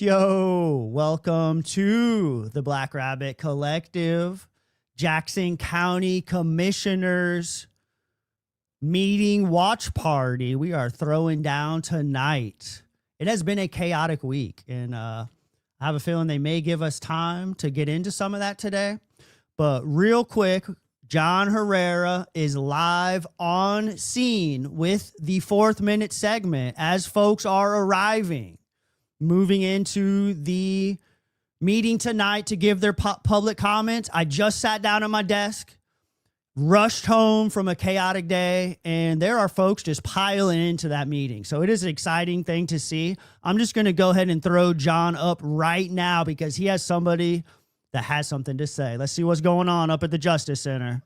Yo, welcome to the Black Rabbit Collective, Jackson County Commissioners meeting watch party. We are throwing down tonight. It has been a chaotic week, and I have a feeling they may give us time to get into some of that today. But real quick, John Herrera is live on scene with the 4th minute segment as folks are arriving. Moving into the meeting tonight to give their public comments. I just sat down at my desk, rushed home from a chaotic day, and there are folks just piling into that meeting. So it is an exciting thing to see. I'm just going to go ahead and throw John up right now because he has somebody that has something to say. Let's see what's going on up at the Justice Center.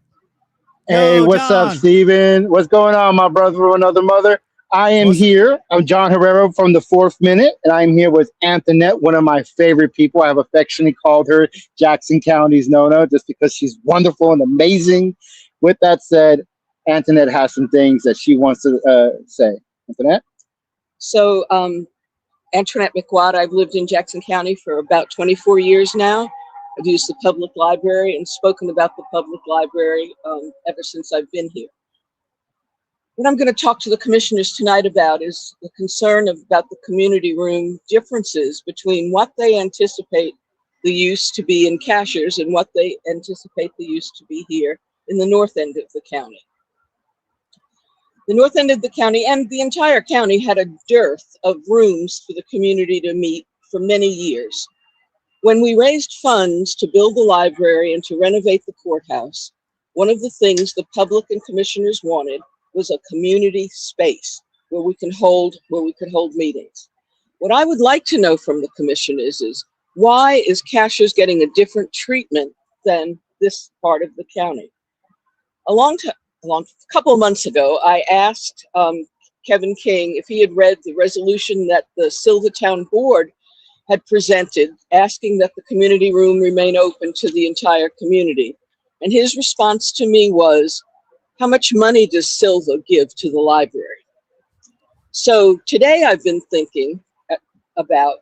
Hey, Yo, what's John. up, Steven? What's going on, my brother from another mother? I am here. I'm John Herrera from the 4th Minute, and I'm here with Antoinette, one of my favorite people. I have affectionately called her Jackson County's Nona just because she's wonderful and amazing. With that said, Antoinette has some things that she wants to say. Antoinette? So, Antoinette McWatt, I've lived in Jackson County for about 24 years now. I've used the public library and spoken about the public library ever since I've been here. What I'm going to talk to the commissioners tonight about is the concern about the community room differences between what they anticipate the use to be in Cashers and what they anticipate the use to be here in the north end of the county. The north end of the county and the entire county had a dearth of rooms for the community to meet for many years. When we raised funds to build the library and to renovate the courthouse, one of the things the public and commissioners wanted was a community space where we could hold meetings. What I would like to know from the commissioners is why is Cashers getting a different treatment than this part of the county? A couple of months ago, I asked Kevin King if he had read the resolution that the Silvertown board had presented, asking that the community room remain open to the entire community. And his response to me was, how much money does Silva give to the library? So today I've been thinking about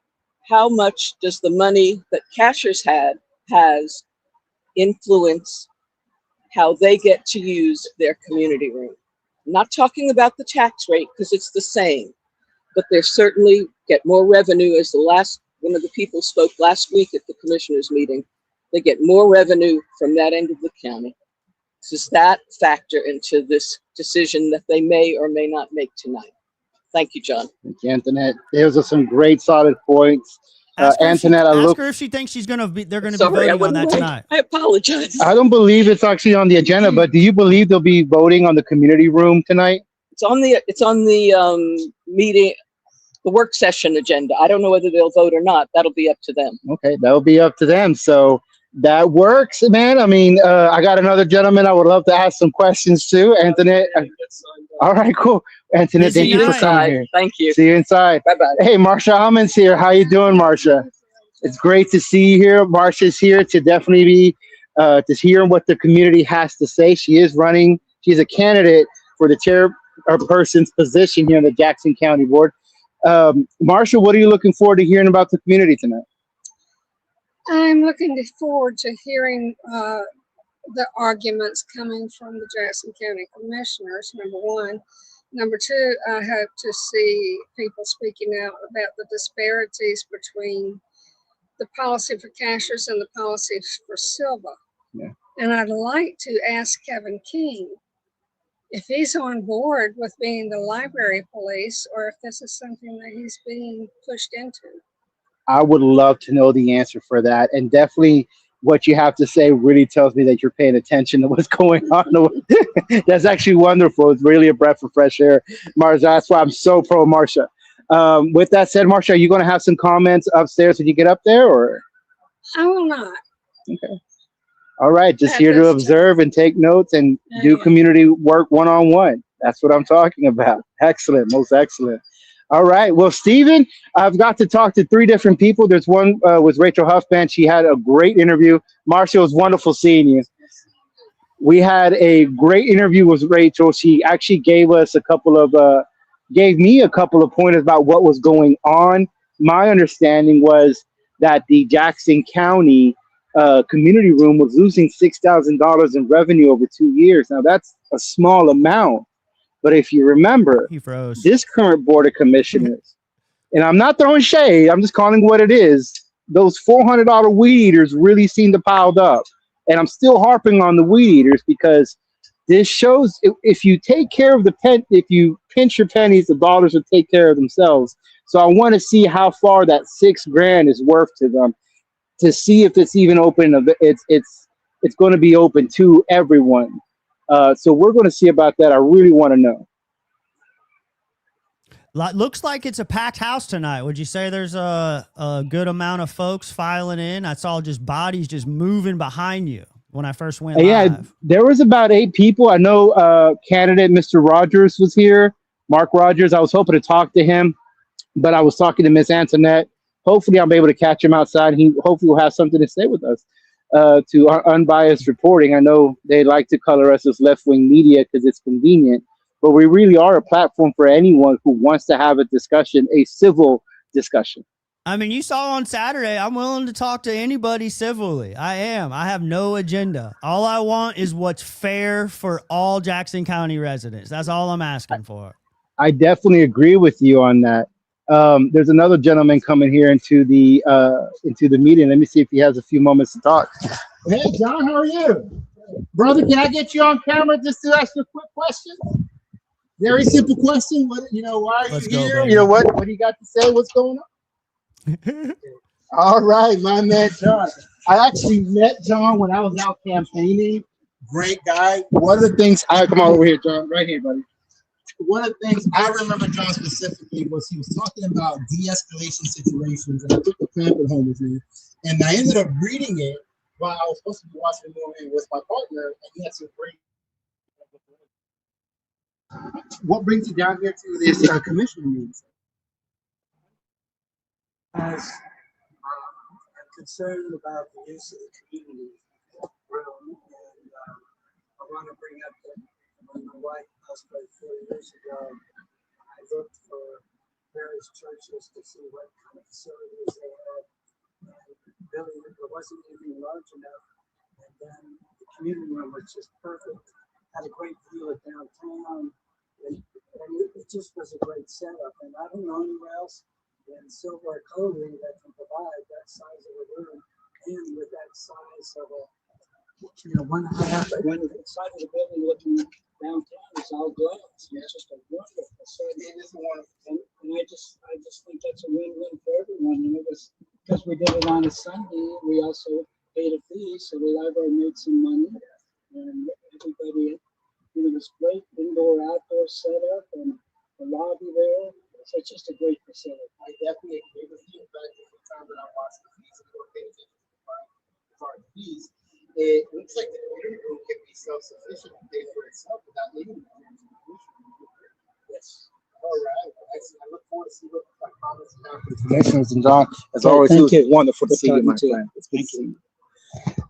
how much does the money that Cashers has influence how they get to use their community room. I'm not talking about the tax rate because it's the same, but they certainly get more revenue. As one of the people spoke last week at the commissioners meeting, they get more revenue from that end of the county. Does that factor into this decision that they may or may not make tonight? Thank you, John. Thank you, Antoinette. Those are some great solid points. Antoinette, ask her if she thinks they're going to be voting on that tonight. I apologize. I don't believe it's actually on the agenda, but do you believe they'll be voting on the community room tonight? It's on the meeting, the work session agenda. I don't know whether they'll vote or not. That'll be up to them. Okay, that'll be up to them. So that works, man. I mean, I got another gentleman I would love to ask some questions to. Antoinette. All right, cool. Antoinette, thank you for coming here. Thank you. See you inside. Bye-bye. Hey, Marsha Almond's here. How you doing, Marsha? It's great to see you here. Marsha's here to definitely be to hear what the community has to say. She is running. She's a candidate for the chairperson's position here in the Jackson County Board. Marsha, what are you looking forward to hearing about the community tonight? I'm looking forward to hearing the arguments coming from the Jackson County Commissioners, number one. Number two, I hope to see people speaking out about the disparities between the policy for Cashers and the policy for Silva. Yeah. And I'd like to ask Kevin King if he's on board with being the library police or if this is something that he's being pushed into. I would love to know the answer for that. And definitely what you have to say really tells me that you're paying attention to what's going on. That's actually wonderful. It's really a breath of fresh air, Marsha. That's why I'm so pro Marsha. With that said, Marsha, are you going to have some comments upstairs when you get up there, or? I will not. Okay. All right. Just here to observe and take notes and do community work one-on-one. That's what I'm talking about. Excellent. Most excellent. All right. Well, Stephen, I've got to talk to 3 different people. There's one with Rachel Huffman. She had a great interview. Marsha, it was wonderful seeing you. We had a great interview with Rachel. She actually gave me a couple of pointers about what was going on my understanding was that the Jackson County community room was losing $6,000 in revenue over 2 years. Now that's a small amount, but if you remember, He froze. this current board of commissioners, and I'm not throwing shade, I'm just calling what it is. Those $400 weed eaters really seem to piled up, and I'm still harping on the weed eaters because this shows if you take care of if you pinch your pennies, the dollars will take care of themselves. So I want to see how far that $6,000 is worth to them, to see if it's even open. It's going to be open to everyone. So we're going to see about that. I really want to know. Looks like it's a packed house tonight. Would you say there's a good amount of folks filing in? I saw just bodies just moving behind you when I first went Yeah, live. there was about 8 people. I know candidate Mr. Rogers was here, Mark Rogers. I was hoping to talk to him, but I was talking to Miss Antoinette. Hopefully I'll be able to catch him outside. He hopefully will have something to say with us to unbiased reporting. I know they like to color us as left-wing media because it's convenient, but we really are a platform for anyone who wants to have a discussion, a civil discussion. I mean, you saw on Saturday, I'm willing to talk to anybody civilly. I am. I have no agenda. All I want is what's fair for all Jackson County residents. That's all I'm asking for. I definitely agree with you on that. There's another gentleman coming here into the meeting. Let me see if he has a few moments to talk. Hey, John, how are you? Brother, can I get you on camera just to ask you a quick question? Very simple question. Why are Let's you go, here? baby. What do you got to say? What's going on? All right, my man, John. I actually met John when I was out campaigning. Great guy. One of the things, come on over here, John. Right here, buddy. One of the things I remember John specifically was he was talking about de-escalation situations, and I took the pamphlet home with me, and I ended up reading it while I was supposed to be watching the movie with my partner, and he had some great. What brings you down here to this commission meeting? As I'm concerned about the use of the community room, and I want to bring up that when my wife passed away 4 years ago, I looked for various churches to see what kind of facilities they had. And really, there wasn't anything large enough. And then the community room was just perfect, had a great view of downtown, and it just was a great setup. And I don't know anywhere else in Silver Cody that can provide that size of a room, and with that size of a, one side of the building looking downtown is all glass. It's just a wonderful facility. It is wonderful, and I just think that's a win-win for everyone. And it was because we did it on a Sunday. We also paid a fee, so the library made some money, and everybody. It was great indoor outdoor setup and the lobby there. So it's just a great facility. I definitely agree with you. In fact, every time that I watch the fees and go pay attention to the fees, it looks like the community room can be self-sufficient and pay for itself without needing the commission. Yes. All right. I look forward to see what the comments you have for the commissioners. And John, as always, it was wonderful to see you, my friend. Thank you.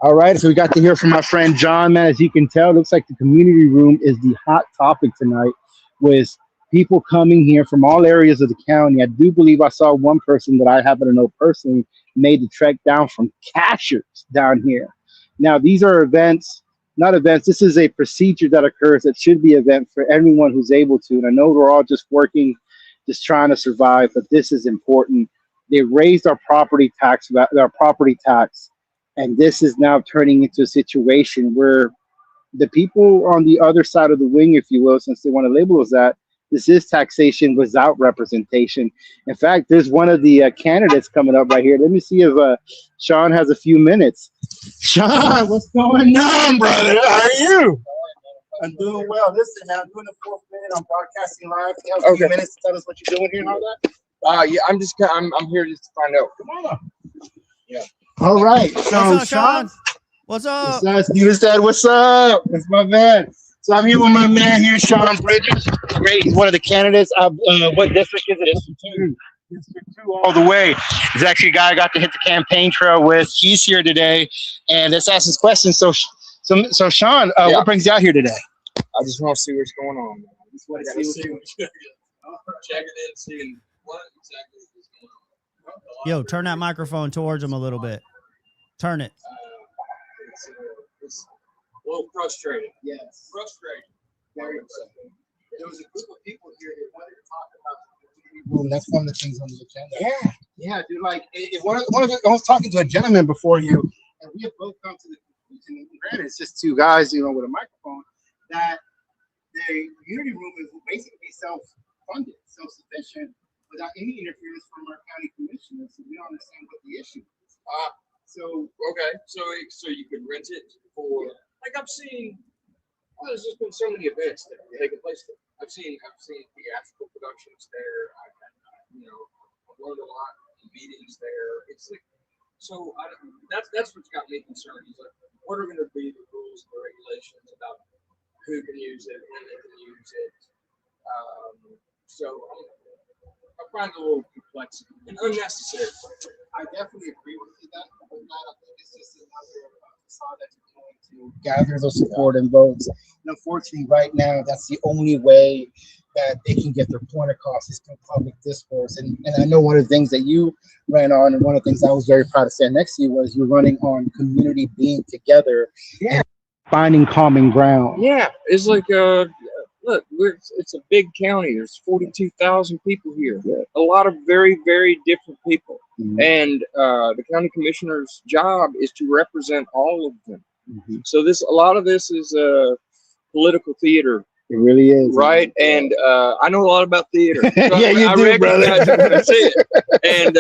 All right, so we got to hear from my friend John, man. As you can tell, it looks like the community room is the hot topic tonight with people coming here from all areas of the county. I do believe I saw one person that I happen to know personally made the trek down from Cashers down here. Now, these are events, not events. This is a procedure that occurs that should be an event for everyone who's able to. And I know we're all just working, just trying to survive, but this is important. They raised our property tax, and this is now turning into a situation where the people on the other side of the wing, if you will, since they want to label us that, this is taxation without representation. In fact, there's one of the candidates coming up right here. Let me see if Sean has a few minutes. Sean, what's going on, brother? How are you? I'm doing well. Listen, now I'm doing the 4th minute. I'm broadcasting live. You have a few minutes to tell us what you're doing here and all that? Yeah, I'm here just to find out. Come on up. Yeah. All right. So, What's up, Sean? What's up? What's up? That's my man. So I'm here with my man here, Sean Bridges. Great. He's one of the candidates. What district is it? District 2. District 2 all the way. He's actually a guy I got to hit the campaign trail with. He's here today. And let's ask his questions. So Sean, what brings you out here today? I just want to see what's going on. Just want to see checking in, seeing what exactly is going Yo, turn that microphone towards him a little bit. Turn it. It's a little frustrating. Yes. Frustrating. Very frustrating. There was a group of people here that wanted to talk about the community room. That's one of the things on the agenda. Yeah, dude. Like, I was talking to a gentleman before you, and we have both come to the conclusion. Granted, it's just two guys, with a microphone. That the community room is basically self-funded, self-sufficient, without any interference from our county commissioners. So we don't understand what the issue is. Okay, so you could rent it for like I've seen. Well, there's just been so many events that have taken place there. I've seen theatrical productions there. I've learned a lot in meetings there. It's like that's what's got me concerned. Is like, what are going to be the rules and the regulations about who can use it, when they can use it? I find it a little complex and unnecessary. I definitely agree with you that I think it's just another facade that you're going to gather those support and votes. And unfortunately, right now, that's the only way that they can get their point across is through public discourse. And I know one of the things that you ran on, and one of the things I was very proud to stand next to you was you're running on community being together and finding common ground. Yeah, it's like look, it's a big county. There's 42,000 people here. Yeah. A lot of very, very different people. Mm-hmm. And the county commissioner's job is to represent all of them. Mm-hmm. So a lot of this is political theater. It really is, right? Man. And I know a lot about theater. So yeah, you do, recognize brother. it when I see it. And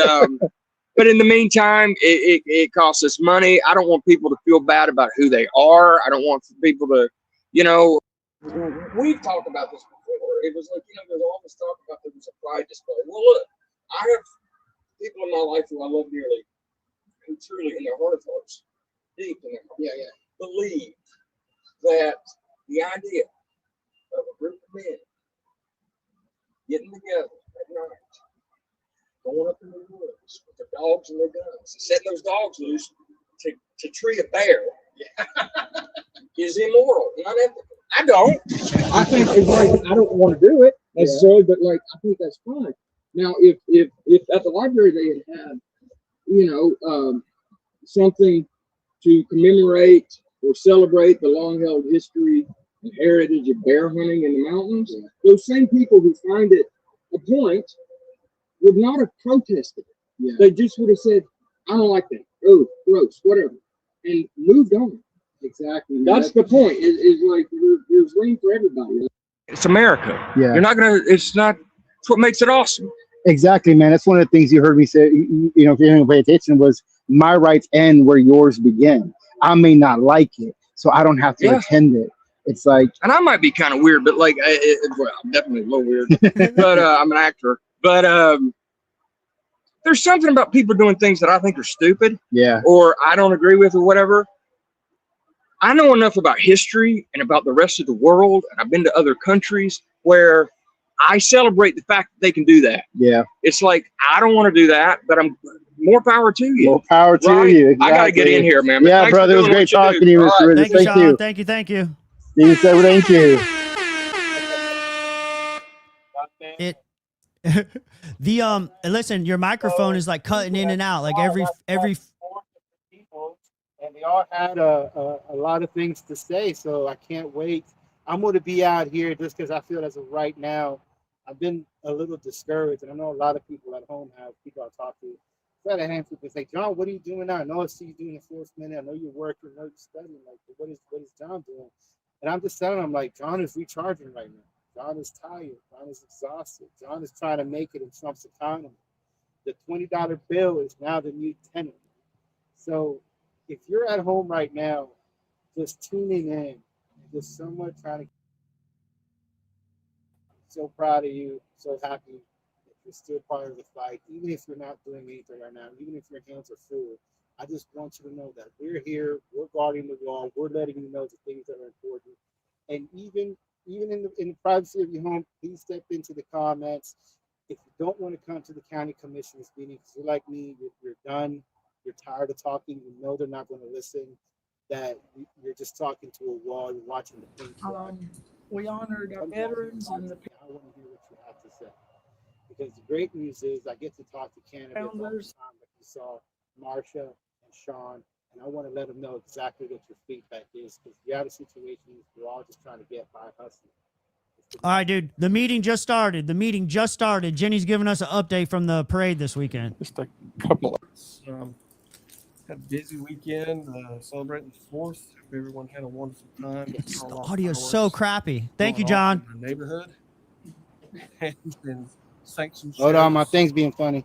but in the meantime, it costs us money. I don't want people to feel bad about who they are. I don't want people to, we've talked about this before. It was like, there's all this talk about there was a pride display. Well, look, I have people in my life who I love dearly, who truly, in their heart of hearts, deep in their heart, believe that the idea of a group of men getting together at night, going up in the woods with their dogs and their guns, setting those dogs loose to tree a bear is immoral and unethical. I don't. I think it's like I don't want to do it necessarily, but like I think that's fine. Now, if at the library they had something to commemorate or celebrate the long-held history and heritage of bear hunting in the mountains, those same people who find it a point would not have protested. Yeah. They just would have said, "I don't like that. Oh, gross, whatever," and moved on. Exactly. That's the point. Is like there's room for everybody. It's America. Yeah. You're not gonna. It's not. It's what makes it awesome. Exactly, man. That's one of the things you heard me say. If you didn't pay attention, was my rights end where yours begin. I may not like it, so I don't have to attend it. It's like, and I might be kind of weird, but like, well, I'm definitely a little weird. But I'm an actor. But there's something about people doing things that I think are stupid. Yeah. Or I don't agree with, or whatever. I know enough about history and about the rest of the world, and I've been to other countries where I celebrate the fact that they can do that. Yeah. It's like, I don't want to do that, but I'm more power to you. More power to you. Exactly. I got to get in here, man. Yeah, brother. It was great talking to you, Mr. Rizzo. Thank you, Sean. Thank you. Thank you. Steve said, thank you. Listen, your microphone is like cutting in and out, like every people, and they all had a lot of things to say, so I can't wait. I'm going to be out here just because I feel as of right now, I've been a little discouraged, and I know a lot of people at home have people I talk to. I've had a handful of people say, "John, what are you doing now? I know I see you doing the fourth minute. I know you're working, I know you're studying. Like, what is John doing?" And I'm just telling him, like, John is recharging right now. John is tired. John is exhausted. John is trying to make it in Trump's economy. The $20 bill is now the new tenant. So if you're at home right now, just tuning in, just someone trying to. So proud of you. So happy that you're still part of the fight, even if you're not doing anything right now, even if your hands are full. I just want you to know that we're here, we're guarding the wall, we're letting you know the things that are important. And even in the privacy of your home, please step into the comments. If you don't want to come to the county commissioners meeting, because you're like me, you're done, you're tired of talking, you know they're not going to listen, that you're just talking to a wall, you're watching the thing. We honored our veterans and the I want to hear what you have to say. Because the great news is I get to talk to candidates all the time saw Marsha and Sean, and I want to let them know exactly what your feedback is, because the other situations, we're all just trying to get by hustling. All right, dude. The meeting just started. Jenny's giving us an update from the parade this weekend. Just a couple of had a busy weekend celebrating the 4th. Hope everyone had a wonderful time. The audio is so crappy. Thank you, John. In the neighborhood. And sanctioned Hold on, my shows. thing's being funny.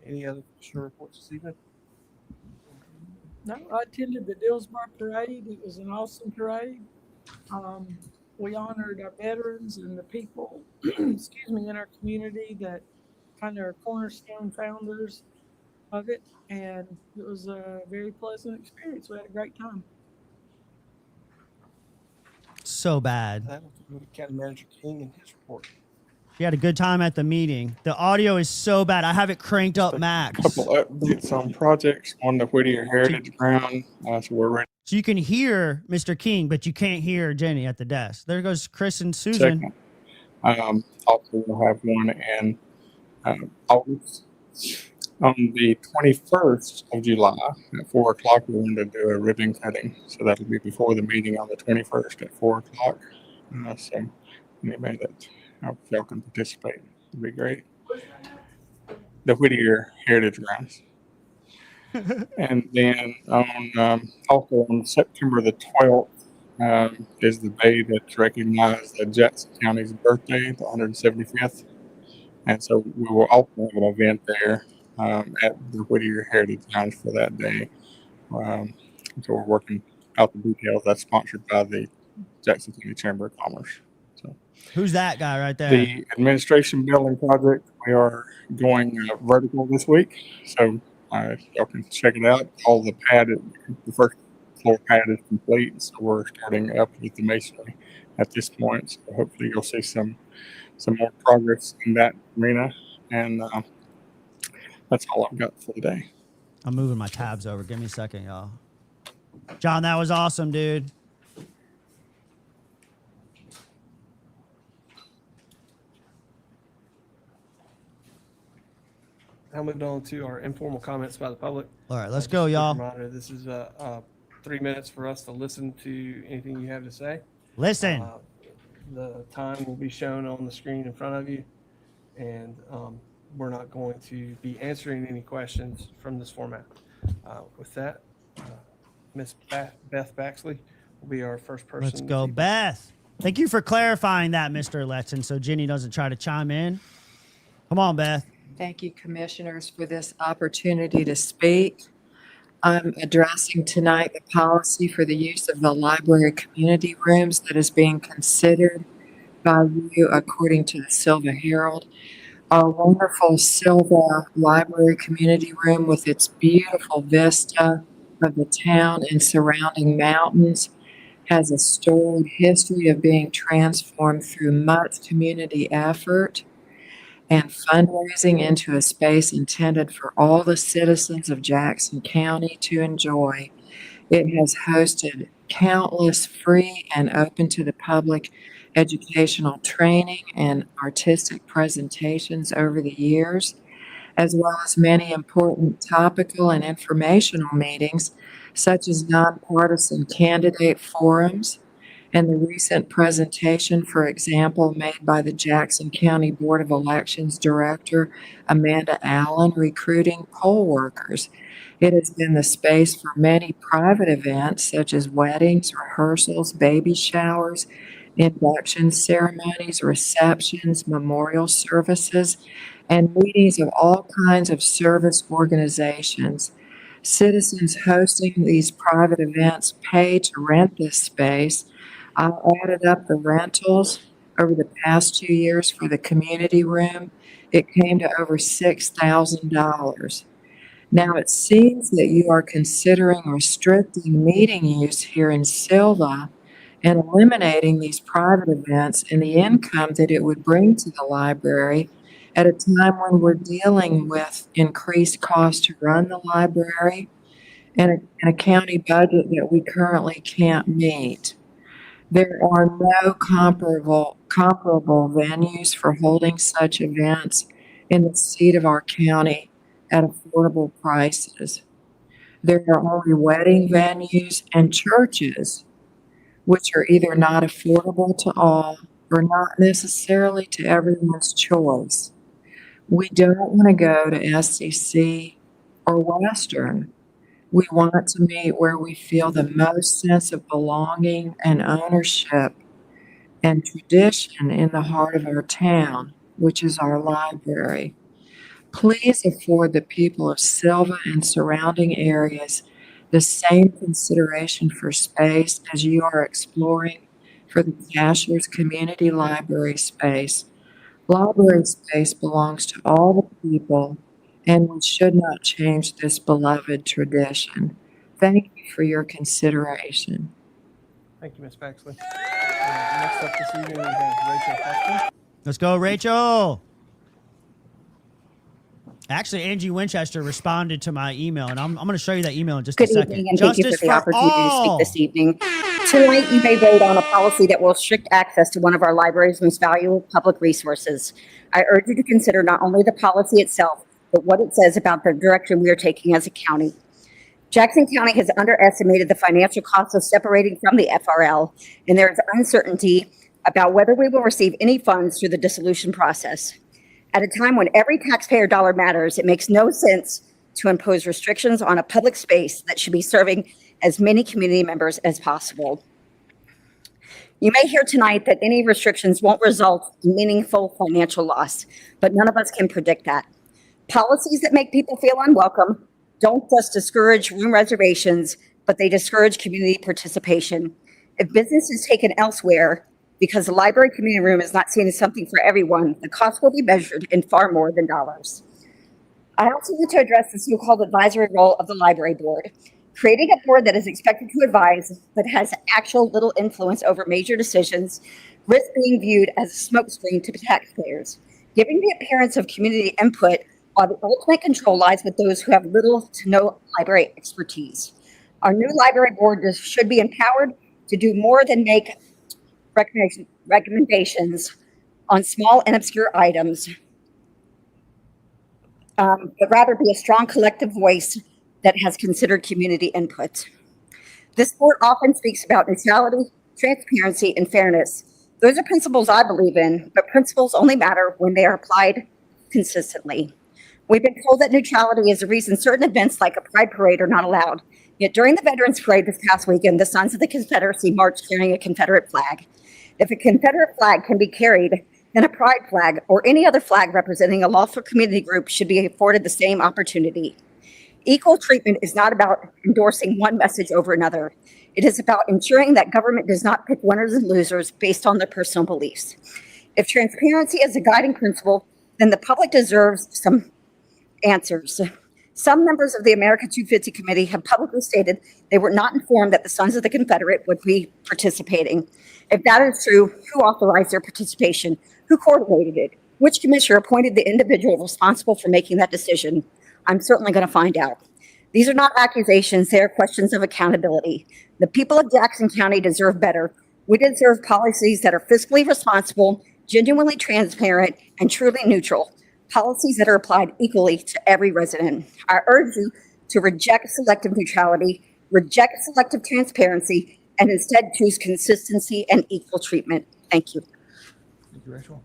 Any other commissioner reports this evening? No, I attended the Dillsborough Parade. It was an awesome parade. We honored our veterans and the people, excuse me, in our community that kind of are cornerstone founders of it. And it was a very pleasant experience. We had a great time. So bad. That was County Manager King and his report. You had a good time at the meeting. The audio is so bad. I have it cranked up max. A couple updates on projects on the Whittier Heritage Ground. So we're ready. So you can hear Mr. King, but you can't hear Jenny at the desk. There goes Chris and Susan. Also, we'll have one in August. On the 21st of July at 4 o'clock, we're going to do a ribbon cutting. So that'll be before the meeting on the 21st at 4 o'clock. So anybody that y'all can participate would be great. The Whittier Heritage Grounds. And then also on September the 12th is the day that's recognized Jackson County's birthday, the 175th. And so we will also have an event there at the Whittier Heritage Grounds for that day. So we're working out the details. That's sponsored by the Jackson County Chamber of Commerce. So who's that guy right there? The administration building project, we are going vertical this week. So y'all can check it out. All the first floor pad is complete. So we're starting up with the masonry at this point. So hopefully you'll see some more progress in that arena. And that's all I've got for today. I'm moving my tabs over. Give me a second, y'all. John, that was awesome, dude. Now moved on to our informal comments by the public. All right, let's go, y'all. Reminder, this is 3 minutes for us to listen to anything you have to say. Listen. The time will be shown on the screen in front of you, and we're not going to be answering any questions from this format. With that, Miss Beth Baxley will be our first person. Let's go, Beth. Thank you for clarifying that, Mr. Letson, so Jenny doesn't try to chime in. Come on, Beth. Thank you, commissioners, for this opportunity to speak. I'm addressing tonight the policy for the use of the library community rooms that is being considered by you according to the Silva Herald. Our wonderful Silva Library Community Room with its beautiful vista of the town and surrounding mountains has a storied history of being transformed through much community effort and fundraising into a space intended for all the citizens of Jackson County to enjoy. It has hosted countless free and open to the public educational training and artistic presentations over the years, as well as many important topical and informational meetings, such as nonpartisan candidate forums, and the recent presentation, for example, made by the Jackson County Board of Elections Director, Amanda Allen, recruiting poll workers. It has been the space for many private events, such as weddings, rehearsals, baby showers, induction ceremonies, receptions, memorial services, and meetings of all kinds of service organizations. Citizens hosting these private events pay to rent this space. I added up the rentals over the past 2 years for the community room. It came to over $6,000. Now, it seems that you are considering restricting meeting use here in Silva and eliminating these private events and the income that it would bring to the library at a time when we're dealing with increased costs to run the library and a county budget that we currently can't meet. There are no comparable venues for holding such events in the seat of our county at affordable prices. There are only wedding venues and churches which are either not affordable to all or not necessarily to everyone's choice. We don't want to go to SCC or Western. We want to meet where we feel the most sense of belonging and ownership and tradition in the heart of our town, which is our library. Please afford the people of Silva and surrounding areas the same consideration for space as you are exploring for the Cashers Community Library space. Library space belongs to all the people, and we should not change this beloved tradition. Thank you for your consideration. Thank you, Ms. Baxley. Next up this evening, we have Rachel Hudson. Let's go, Rachel. Actually, Angie Winchester responded to my email, and I'm going to show you that email in just a Good second. evening, and thank you for Justice the opportunity to speak all. this evening. Tonight, you may vote on a policy that will restrict access to one of our library's most valuable public resources. I urge you to consider not only the policy itself, but what it says about the direction we are taking as a county. Jackson County has underestimated the financial cost of separating from the FRL, and there is uncertainty about whether we will receive any funds through the dissolution process. At a time when every taxpayer dollar matters, it makes no sense to impose restrictions on a public space that should be serving as many community members as possible. You may hear tonight that any restrictions won't result in meaningful financial loss, but none of us can predict that. Policies that make people feel unwelcome don't just discourage room reservations, but they discourage community participation. If business is taken elsewhere, because the library community room is not seen as something for everyone, the cost will be measured in far more than dollars. I also want to address the so-called advisory role of the library board. Creating a board that is expected to advise but has actual little influence over major decisions risks being viewed as a smokescreen to taxpayers, giving the appearance of community input while the ultimate control lies with those who have little to no library expertise. Our new library board should be empowered to do more than make recommendations on small and obscure items, but rather be a strong collective voice that has considered community input. This board often speaks about neutrality, transparency, and fairness. Those are principles I believe in, but principles only matter when they are applied consistently. We've been told that neutrality is the reason certain events like a pride parade are not allowed. Yet during the Veterans Parade this past weekend, the Sons of the Confederacy marched carrying a Confederate flag. If a Confederate flag can be carried, then a pride flag or any other flag representing a lawful community group should be afforded the same opportunity. Equal treatment is not about endorsing one message over another. It is about ensuring that government does not pick winners and losers based on their personal beliefs. If transparency is a guiding principle, then the public deserves some answers. Some members of the America 250 Committee have publicly stated they were not informed that the Sons of the Confederate would be participating. If that is true, who authorized their participation? Who coordinated it? Which commissioner appointed the individual responsible for making that decision? I'm certainly going to find out. These are not accusations, they are questions of accountability. The people of Jackson County deserve better. We deserve policies that are fiscally responsible, genuinely transparent, and truly neutral. Policies that are applied equally to every resident. I urge you to reject selective neutrality, reject selective transparency, and instead choose consistency and equal treatment. Thank you. Thank you, Rachel.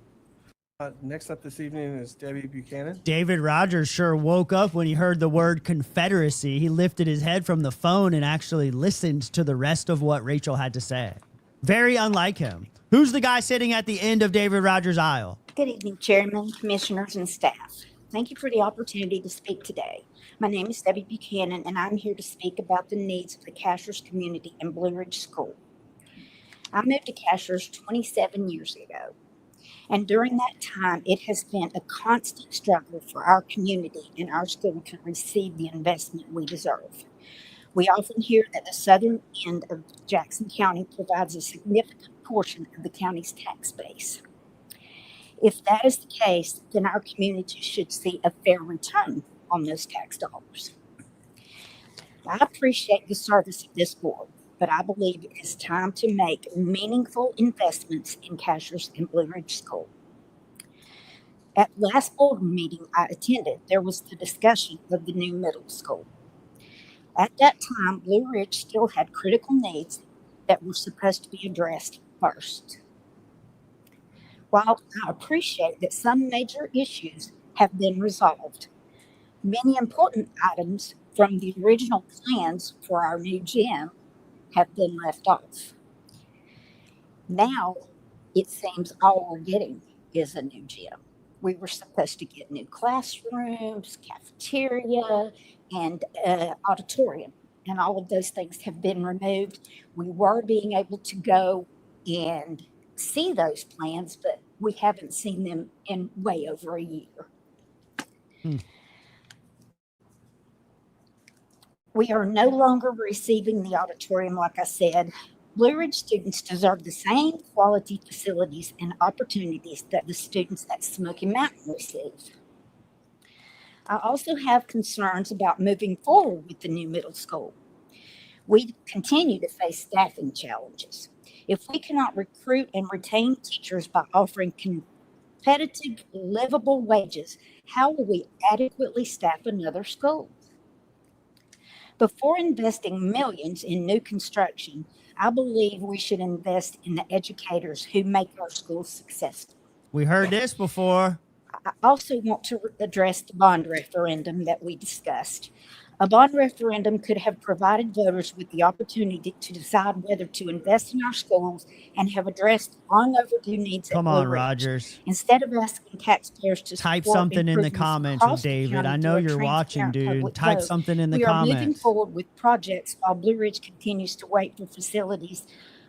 Next up this evening is Debbie Buchanan. David Rogers sure woke up when he heard the word Confederacy. He lifted his head from the phone and actually listened to the rest of what Rachel had to say. Very unlike him. Who's the guy sitting at the end of David Rogers' aisle? Good evening, Chairman, Commissioners, and staff. Thank you for the opportunity to speak today. My name is Debbie Buchanan, and I'm here to speak about the needs of the Cashers community in Blue Ridge School. I moved to Cashers 27 years ago, and during that time, it has been a constant struggle for our community and our school to receive the investment we deserve. We often hear that the southern end of Jackson County provides a significant portion of the county's tax base. If that is the case, then our community should see a fair return on those tax dollars. I appreciate the service of this board, but I believe it is time to make meaningful investments in Cashers and Blue Ridge School. At last board meeting I attended, there was the discussion of the new middle school. At that time, Blue Ridge still had critical needs that were supposed to be addressed first. While I appreciate that some major issues have been resolved, many important items from the original plans for our new gym have been left off. Now it seems all we're getting is a new gym. We were supposed to get new classrooms, cafeteria, and auditorium, and all of those things have been removed. We were being able to go and see those plans, but we haven't seen them in way over a year. We are no longer receiving the auditorium, like I said. Blue Ridge students deserve the same quality facilities and opportunities that the students at Smoky Mountain receive. I also have concerns about moving forward with the new middle school. We continue to face staffing challenges. If we cannot recruit and retain teachers by offering competitive, livable wages, how will we adequately staff another school? Before investing millions in new construction, I believe we should invest in the educators who make our schools successful. We heard this before. I also want to address the bond referendum that we discussed. A bond referendum could have provided voters with the opportunity to decide whether to invest in our schools and have addressed long overdue needs at Come Blue on, Ridge. Rogers. Instead of asking taxpayers to Type support something in the improvements comments, across the David. county I know through a you're watching, transparent dude. public Type vote, something in the we are moving comments. forward with projects while Blue Ridge continues to wait for facilities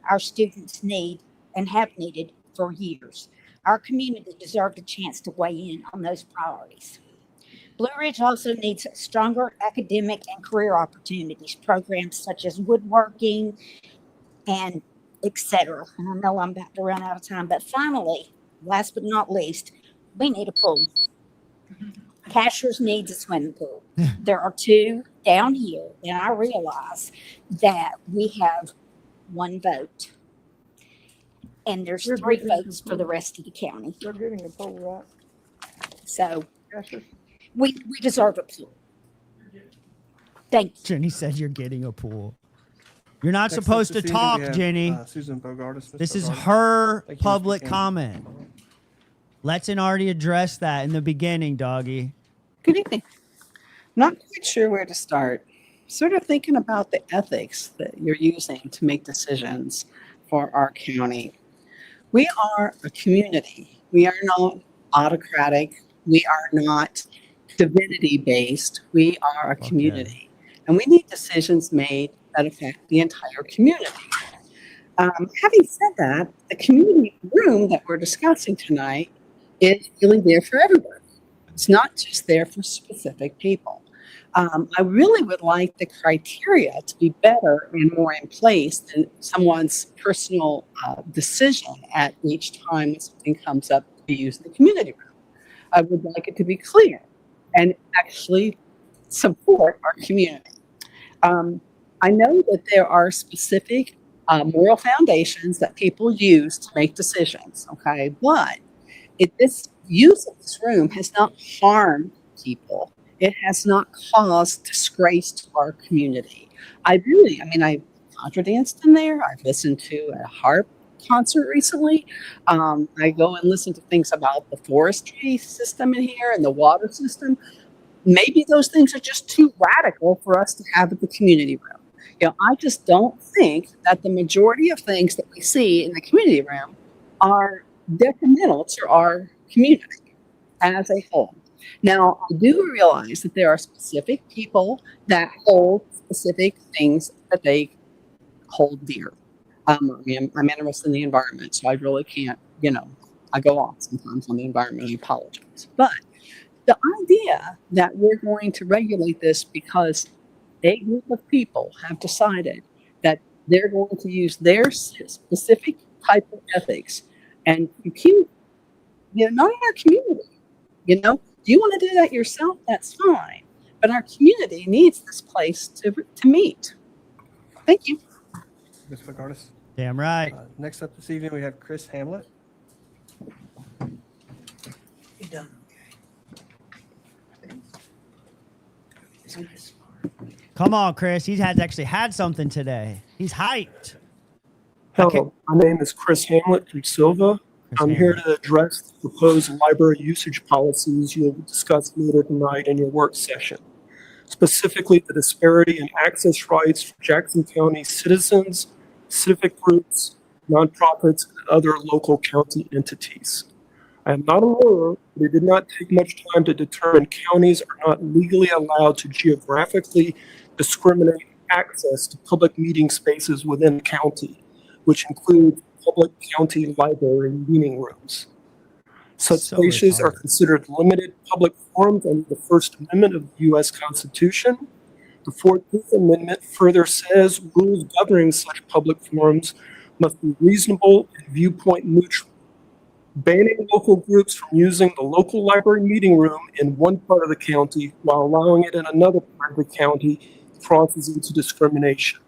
our students need and have needed for years. Our community deserved a chance to weigh in on those priorities. Blue Ridge also needs stronger academic and career opportunities, programs such as woodworking and etc. And I know I'm about to run out of time, but finally, last but not least, we need a pool. Cashers needs a swimming pool. There are two down here, and I realize that we have one vote. And there's We're 3 getting votes a for the pool. rest of the county. We're getting a poll, right? So Gotcha. we deserve a pool. Thank you. Jenny said you're getting a pool. You're not Next up supposed to this evening, we talk, have, Jenny. Susan Bogartis. Ms. This is Bogartis. her Thank you, Ms. public Buchanan. comment. Letson already addressed that in the beginning, doggy. Good evening. Not quite sure where to start. Sort of thinking about the ethics that you're using to make decisions for our county. We are a community. We are not autocratic. We are not divinity based. We are a community. And we need decisions made that affect the entire community. Having said that, the community room that we're discussing tonight is really there for everyone. It's not just there for specific people. I really would like the criteria to be better and more in place than someone's personal decision at each time when something comes up to use the community room. I would like it to be clear and actually support our community. I know that there are specific moral foundations that people use to make decisions, okay? But this use of this room has not harmed people. It has not caused disgrace to our community. I contra danced in there. I've listened to a harp concert recently. I go and listen to things about the forestry system in here and the water system. Maybe those things are just too radical for us to have at the community room. I just don't think that the majority of things that we see in the community room are detrimental to our community as a whole. Now, I do realize that there are specific people that hold specific things that they hold dear. I'm interested in the environment, so I really can't, I go off sometimes on the environment. I apologize. But the idea that we're going to regulate this because a group of people have decided that they're going to use their specific type of ethics and compute, not in our community. Do you want to do that yourself? That's fine. But our community needs this place to meet. Thank you. Ms. Bogartis. Damn right. Next up this evening, we have Chris Hamlet. You done. Come on, Chris. He's actually had something today. He's hyped. Hello, my name is Chris Hamlet from Silva. I'm here to address the proposed library usage policies you'll discuss later tonight in your work session, specifically the disparity in access rights for Jackson County citizens, civic groups, nonprofits, and other local county entities. I am not a lawyer, but it did not take much time to determine counties are not legally allowed to geographically discriminate access to public meeting spaces within the county, which include public county library meeting rooms. Such spaces are considered limited public forums under the First Amendment of the U.S. Constitution. The 14th Amendment further says rules governing such public forums must be reasonable and viewpoint neutral. Banning local groups from using the local library meeting room in one part of the county while allowing it in another part of the county crosses into discrimination.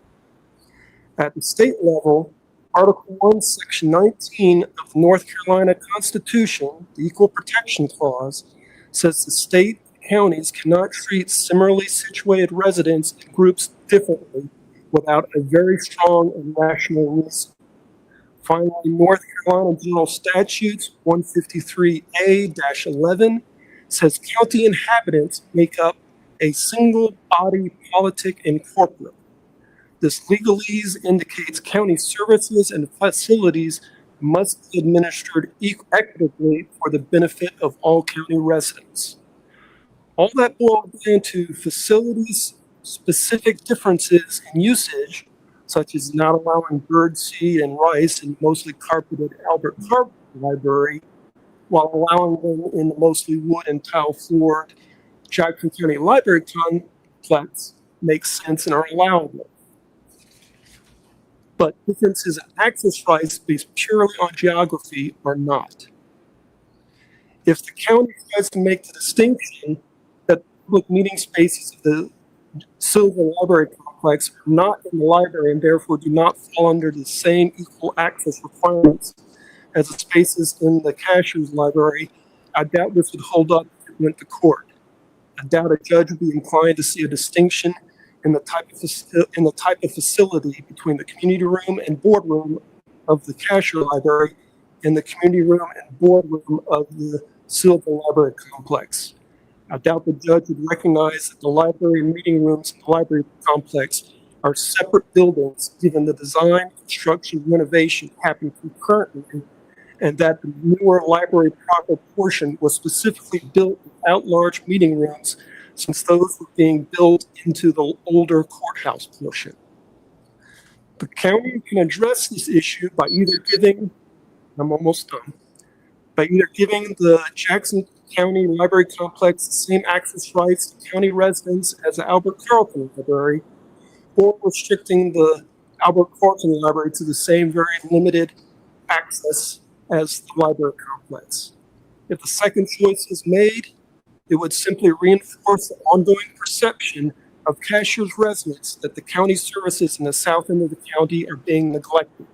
At the state level, Article 1, Section 19 of the North Carolina Constitution, the Equal Protection Clause, says the state and counties cannot treat similarly situated residents and groups differently without a very strong and rational reason. Finally, North Carolina General Statutes 153A-11 says county inhabitants make up a single body politic and corporate. This legalese indicates county services and facilities must be administered equitably for the benefit of all county residents. All that boils down to facilities specific differences in usage, such as not allowing bird seed and rice in mostly carpeted Albert Park Library, while allowing them in the mostly wood and tile floored Jackson County Library Complex makes sense and are allowable. But differences in access rights based purely on geography are not. If the county tries to make the distinction that public meeting spaces of the Silver Library Complex are not in the library and therefore do not fall under the same equal access requirements as the spaces in the cashier's library, I doubt this would hold up if it went to court. I doubt a judge would be inclined to see a distinction in the type of facility between the community room and boardroom of the cashier library and the community room and boardroom of the Silver Library Complex. I doubt the judge would recognize that the library and meeting rooms in the library complex are separate buildings, given the design, construction, renovation happened concurrently, and that the newer library proper portion was specifically built without large meeting rooms, since those were being built into the older courthouse portion. The county can address this issue by either giving, I'm almost done, by either giving the Jackson County Library Complex the same access rights to county residents as the Albert Carlton Library, or restricting the Albert Carlton Library to the same very limited access as the library complex. If the second choice is made, it would simply reinforce the ongoing perception of Cashier's residents that the county services in the south end of the county are being neglected.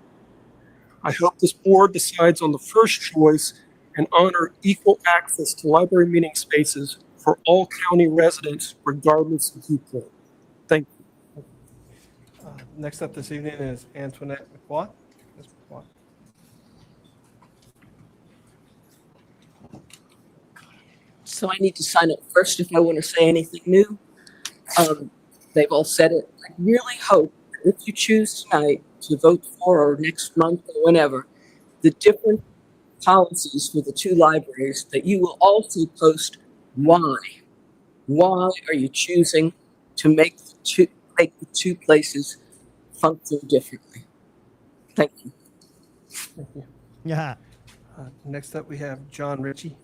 I hope this board decides on the first choice and honor equal access to library meeting spaces for all county residents, regardless of viewpoint. Thank you. Next up this evening is Antoinette McQuad. Ms. McQuad. So I need to sign up first if I want to say anything new. They've all said it. I really hope that if you choose tonight to vote for or next month or whenever, the different policies for the two libraries, that you will also post why. Why are you choosing to make the two places function differently? Thank you. Thank you. Yeah. Next up, we have John Ritchie.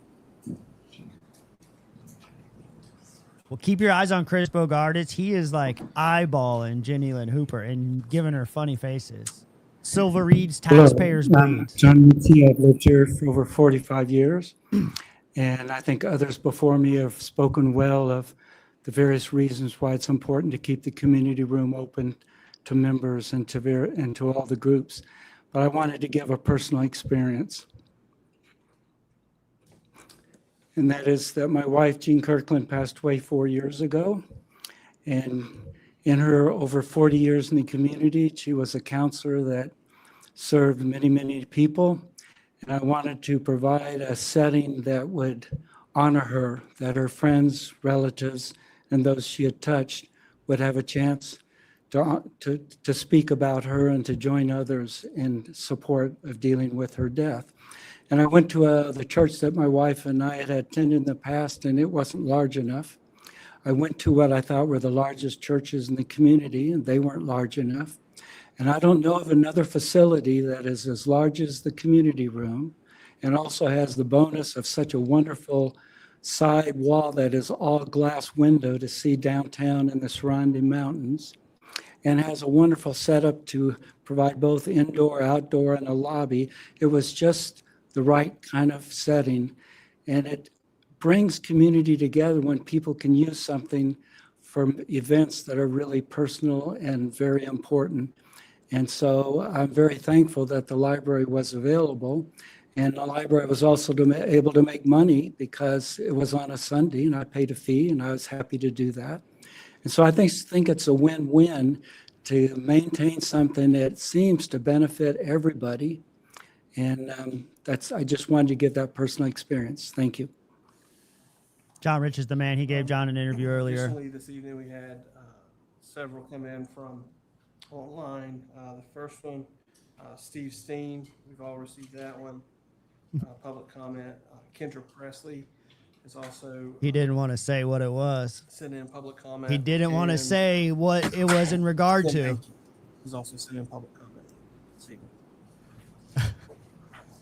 Well, keep your eyes on Chris Bogarditz. He is like eyeballing Jenny Lynn Hooper and giving her funny faces. Silver Reed's taxpayers' bleed. John Ritchie. I've lived here for over 45 years, and I think others before me have spoken well of the various reasons why it's important to keep the community room open to members and to all the groups. But I wanted to give a personal experience. And that is that my wife, Jean Kirkland, passed away 4 years ago. And in her over 40 years in the community, she was a counselor that served many, many people. And I wanted to provide a setting that would honor her, that her friends, relatives, and those she had touched would have a chance to speak about her and to join others in support of dealing with her death. And I went to the church that my wife and I had attended in the past, and it wasn't large enough. I went to what I thought were the largest churches in the community, and they weren't large enough. And I don't know of another facility that is as large as the community room and also has the bonus of such a wonderful side wall that is all glass window to see downtown and the surrounding mountains, and has a wonderful setup to provide both indoor, outdoor, and a lobby. It was just the right kind of setting, and it brings community together when people can use something for events that are really personal and very important. And so I'm very thankful that the library was available. And the library was also able to make money because it was on a Sunday and I paid a fee and I was happy to do that. And so I think it's a win-win to maintain something that seems to benefit everybody. And I just wanted to give that personal experience. Thank you. John Rich is the man. He gave John an interview earlier. Additionally, this evening we had several come in from online. The first one, Steve Steen, we've all received that one. Public comment. Kendra Presley is also. He didn't want to say what it was. Sent in public comment. He didn't want to say what it was in regard to. He's also sent in public comment this evening.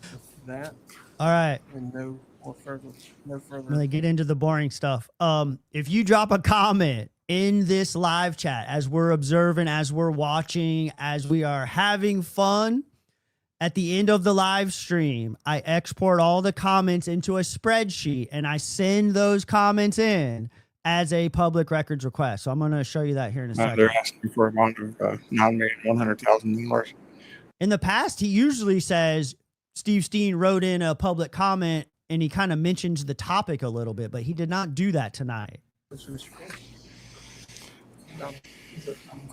With that. All right. And no further. I'm gonna get into the boring stuff. If you drop a comment in this live chat as we're observing, as we're watching, as we are having fun, at the end of the live stream, I export all the comments into a spreadsheet and I send those comments in as a public records request. So I'm going to show you that here in a second. They're asking for a bond of $9,100,000. In the past, he usually says Steve Steen wrote in a public comment and he kind of mentions the topic a little bit, but he did not do that tonight.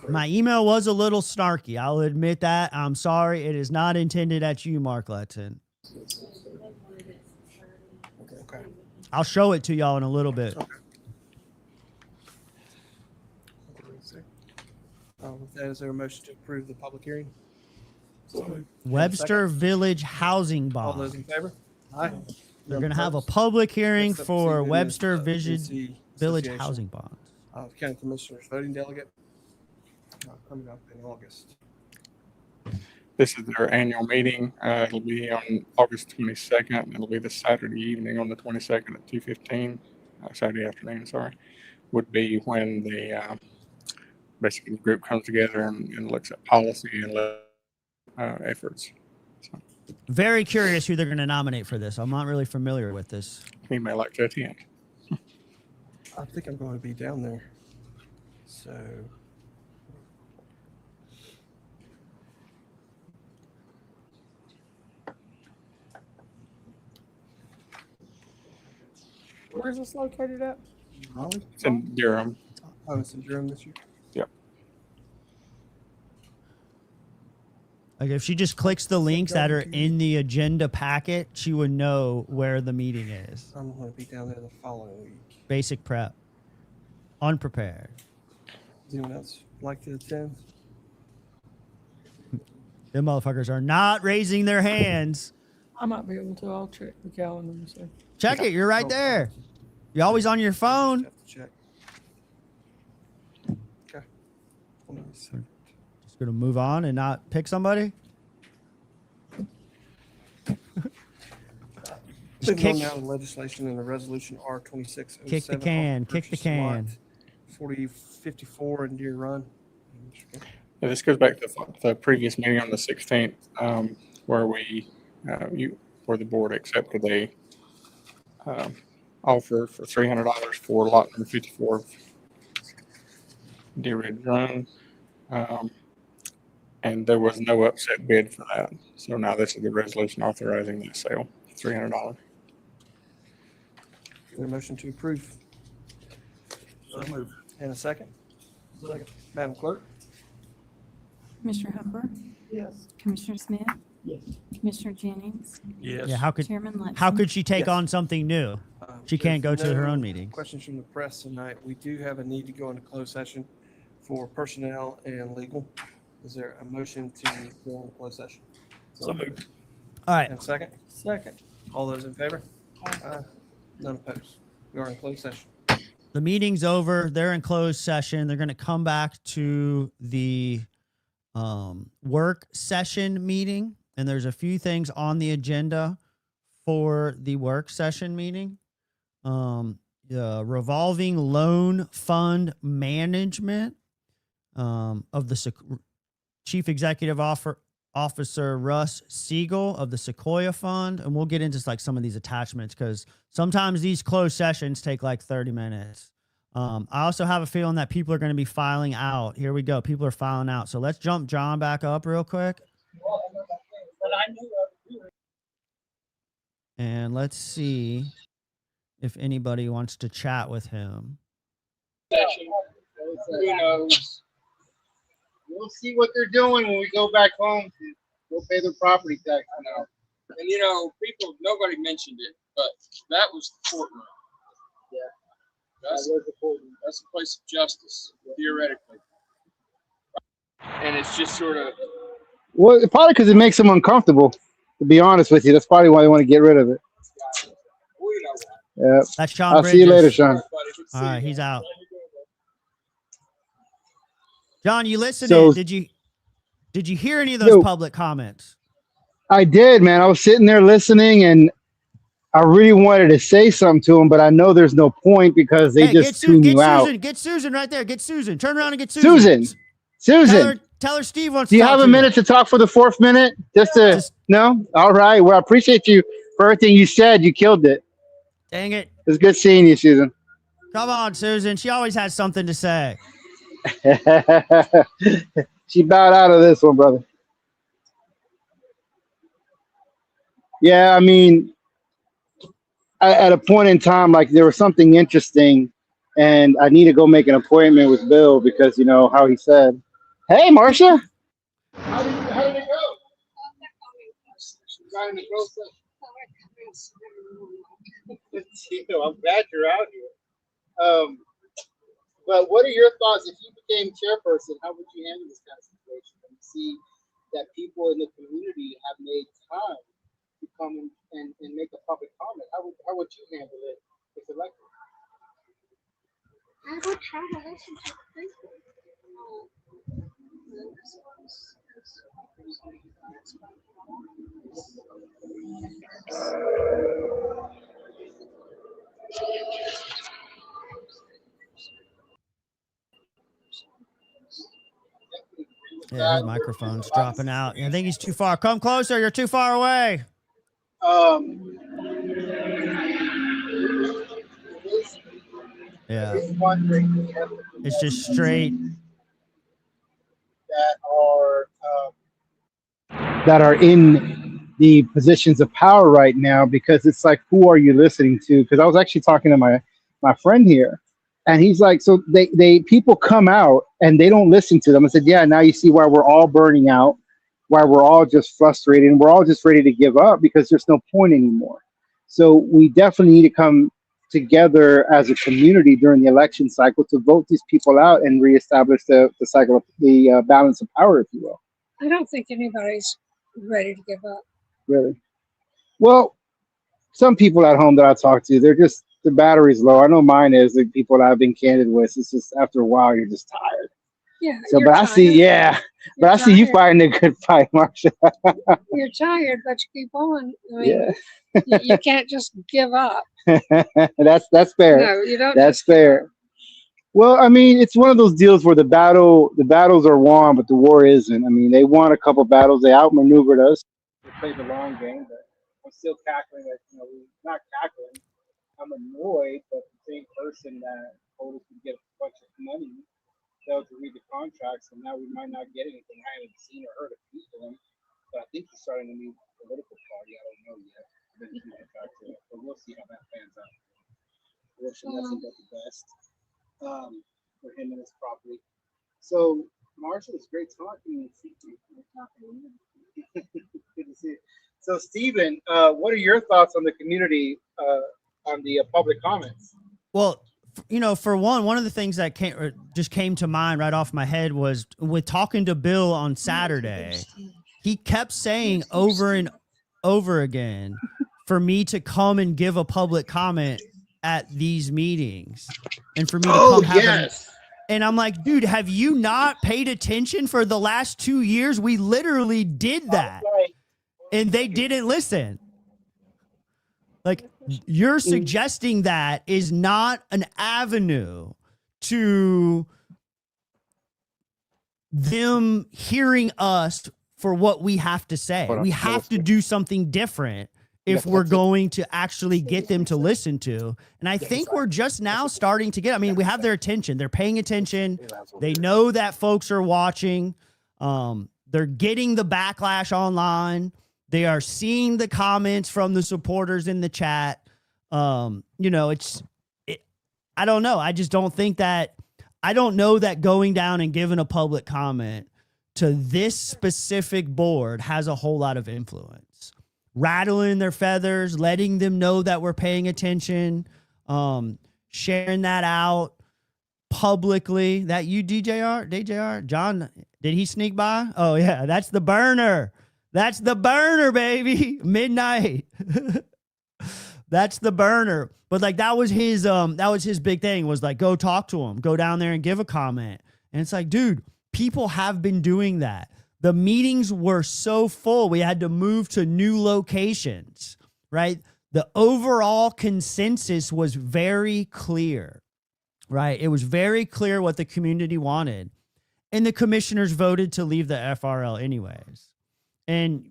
My email was a little snarky. I'll admit that. I'm sorry. It is not intended at you, Mark Letton. Okay. I'll show it to y'all in a little bit. Okay. With that, is there a motion to approve the public hearing? Webster Village housing bond. All those in favor? Aye. We're going to have a public hearing Next up this for evening Webster is, Village Association. housing bonds. County Commissioners voting delegate coming up in August. This is their annual meeting. It'll be on August 22nd. It'll be the Saturday evening on the 22nd at 2:15. Saturday afternoon, sorry, would be when the basically the group comes together and looks at policy and efforts. So, very curious who they're going to nominate for this. I'm not really familiar with this. he may like to attend. I think I'm going to be down there. So. Where's this located at? It's in Durham. Oh, it's in Durham this year? Yep. Like if she just clicks the links that are in the agenda packet, she would know where the meeting is. I'm going to be down there the following week. Basic prep. Unprepared. Does anyone else like to attend? Them motherfuckers are not raising their hands. I might be able to. I'll check the calendar and see. Check it. You're right there. You're always on your phone. Have to check. Okay. Just going to move on and not pick somebody. Moving on now to legislation and the resolution R2607. Kick the can. Kick the can. 4054 in Deer Run. Yeah, this goes back to the previous meeting on the 16th, where where the board accepted a offer for $300 for lot number 54 of Deer Ridge Run, and there was no upset bid for that. So now this is the resolution authorizing that sale, $300. Is there a motion to approve? So moved. And a second? Madam Clerk? Commissioner Hooper, Yes. Commissioner Smith, Yes. Commissioner Jennings, Yes. Yeah, how could Chairman how Lexi. could she take Yes. on something new? She can't go With to her no own meetings. Questions from the press tonight. We do have a need to go into closed session for personnel and legal. Is there a motion to go into closed session? So moved. All right. And second? Second. All those in favor? None opposed. We are in closed session. The meeting's over. They're in closed session. They're going to come back to the work session meeting. And there's a few things on the agenda for the work session meeting. The revolving loan fund management of the Chief Executive Officer Russ Siegel of the Sequoia Fund. And we'll get into like some of these attachments because sometimes these closed sessions take like 30 minutes. I also have a feeling that people are going to be filing out. Here we go. People are filing out. So let's jump John back up real quick. And let's see if anybody wants to chat with him. Who knows? We'll see what they're doing when we go back home to go pay their property tax now. And you know, nobody mentioned it, but that was the courtroom. Yeah. That's a place of justice, theoretically. And it's just sort of. Well, probably because it makes them uncomfortable. To be honest with you, that's probably why they want to get rid of it. Yeah. That's Sean I'll Bridges. see you later, Sean. All right, he's out. John, you listened. So- Did you hear any of those public comments? I did, man. I was sitting there listening, and I really wanted to say something to them, but I know there's no point because they just tune you out. Get Susan right there. Get Susan. Turn around and get Susan. Susan. Tell her Steve wants Do to you talk have to a minute to talk for the 4th minute? No? All right. Well, I appreciate you for everything you said. You killed it. Dang it. It was good seeing you, Susan. Come on, Susan. She always has something to say. She bowed out of this one, brother. Yeah, I mean, at a point in time, like there was something interesting, and I need to go make an appointment with Bill because you know how he said, "Hey, Marcia, how did it go?" Got in the process. I'm glad you're out here. But what are your thoughts if you became chairperson? How would you handle this kind of situation? And see that people in the community have made time to come and make a public comment. How would you handle it if elected? I would try to listen to the people. Yeah, his microphone's dropping out. I think he's too far. Come closer. You're too far away. Yeah. It's just straight. That are in the positions of power right now, because it's like, who are you listening to? Because I was actually talking to my friend here, and he's like, so they people come out and they don't listen to them. I said, yeah, now you see why we're all burning out, why we're all just frustrated, and we're all just ready to give up because there's no point anymore. So we definitely need to come together as a community during the election cycle to vote these people out and reestablish the cycle of the balance of power, if you will. I don't think anybody's ready to give up. Really? Well, some people at home that I talk to, the battery's low. I know mine is. The people that I've been candid with, it's just after a while you're just tired. Yeah. So, but I see, I see you fighting a good fight, Marcia. You're tired, but you keep on. I mean, you can't just give up. That's fair. No, you don't. That's fair. Well, I mean, it's one of those deals where the battles are won, but the war isn't. I mean, they won a couple battles. They outmaneuvered us. They played the long game, but I'm still cackling. Not cackling. I'm annoyed, but the same person that told us to get a bunch of money failed to read the contracts, and now we might not get anything. I haven't seen or heard of them, but I think he's starting a new political party. I don't know yet. But we'll see how that pans out. Wish him nothing but the best for him and his property. So, Marshall, it's great talking to you. Good to see you. So, Stephen, what are your thoughts on the community, on the public comments? Well, for one of the things that just came to mind right off my head was with talking to Bill on Saturday, he kept saying over and over again for me to come and give a public comment at these meetings and for me to come have yes. and I'm like, dude, have you not paid attention for the last 2 years? We literally did that and they didn't listen. Like, you're suggesting that is not an avenue to them hearing us for what we have to say. We have to do something different if we're going to actually get them to listen to. And I think we're just now starting to get, I mean, we have their attention. They're paying attention. They know that folks are watching. They're getting the backlash online. They are seeing the comments from the supporters in the chat. I don't know. I just don't think that, I don't know that going down and giving a public comment to this specific board has a whole lot of influence. Rattling their feathers, letting them know that we're paying attention, sharing that out publicly. That you, DJR? John, did he sneak by? Oh, yeah, that's the burner. That's the burner, baby. Midnight. That's the burner. But like that was his big thing, was like, go talk to him, go down there and give a comment. And it's like, dude, people have been doing that. The meetings were so full, we had to move to new locations, right? The overall consensus was very clear, right? It was very clear what the community wanted. And the commissioners voted to leave the FRL anyways. And,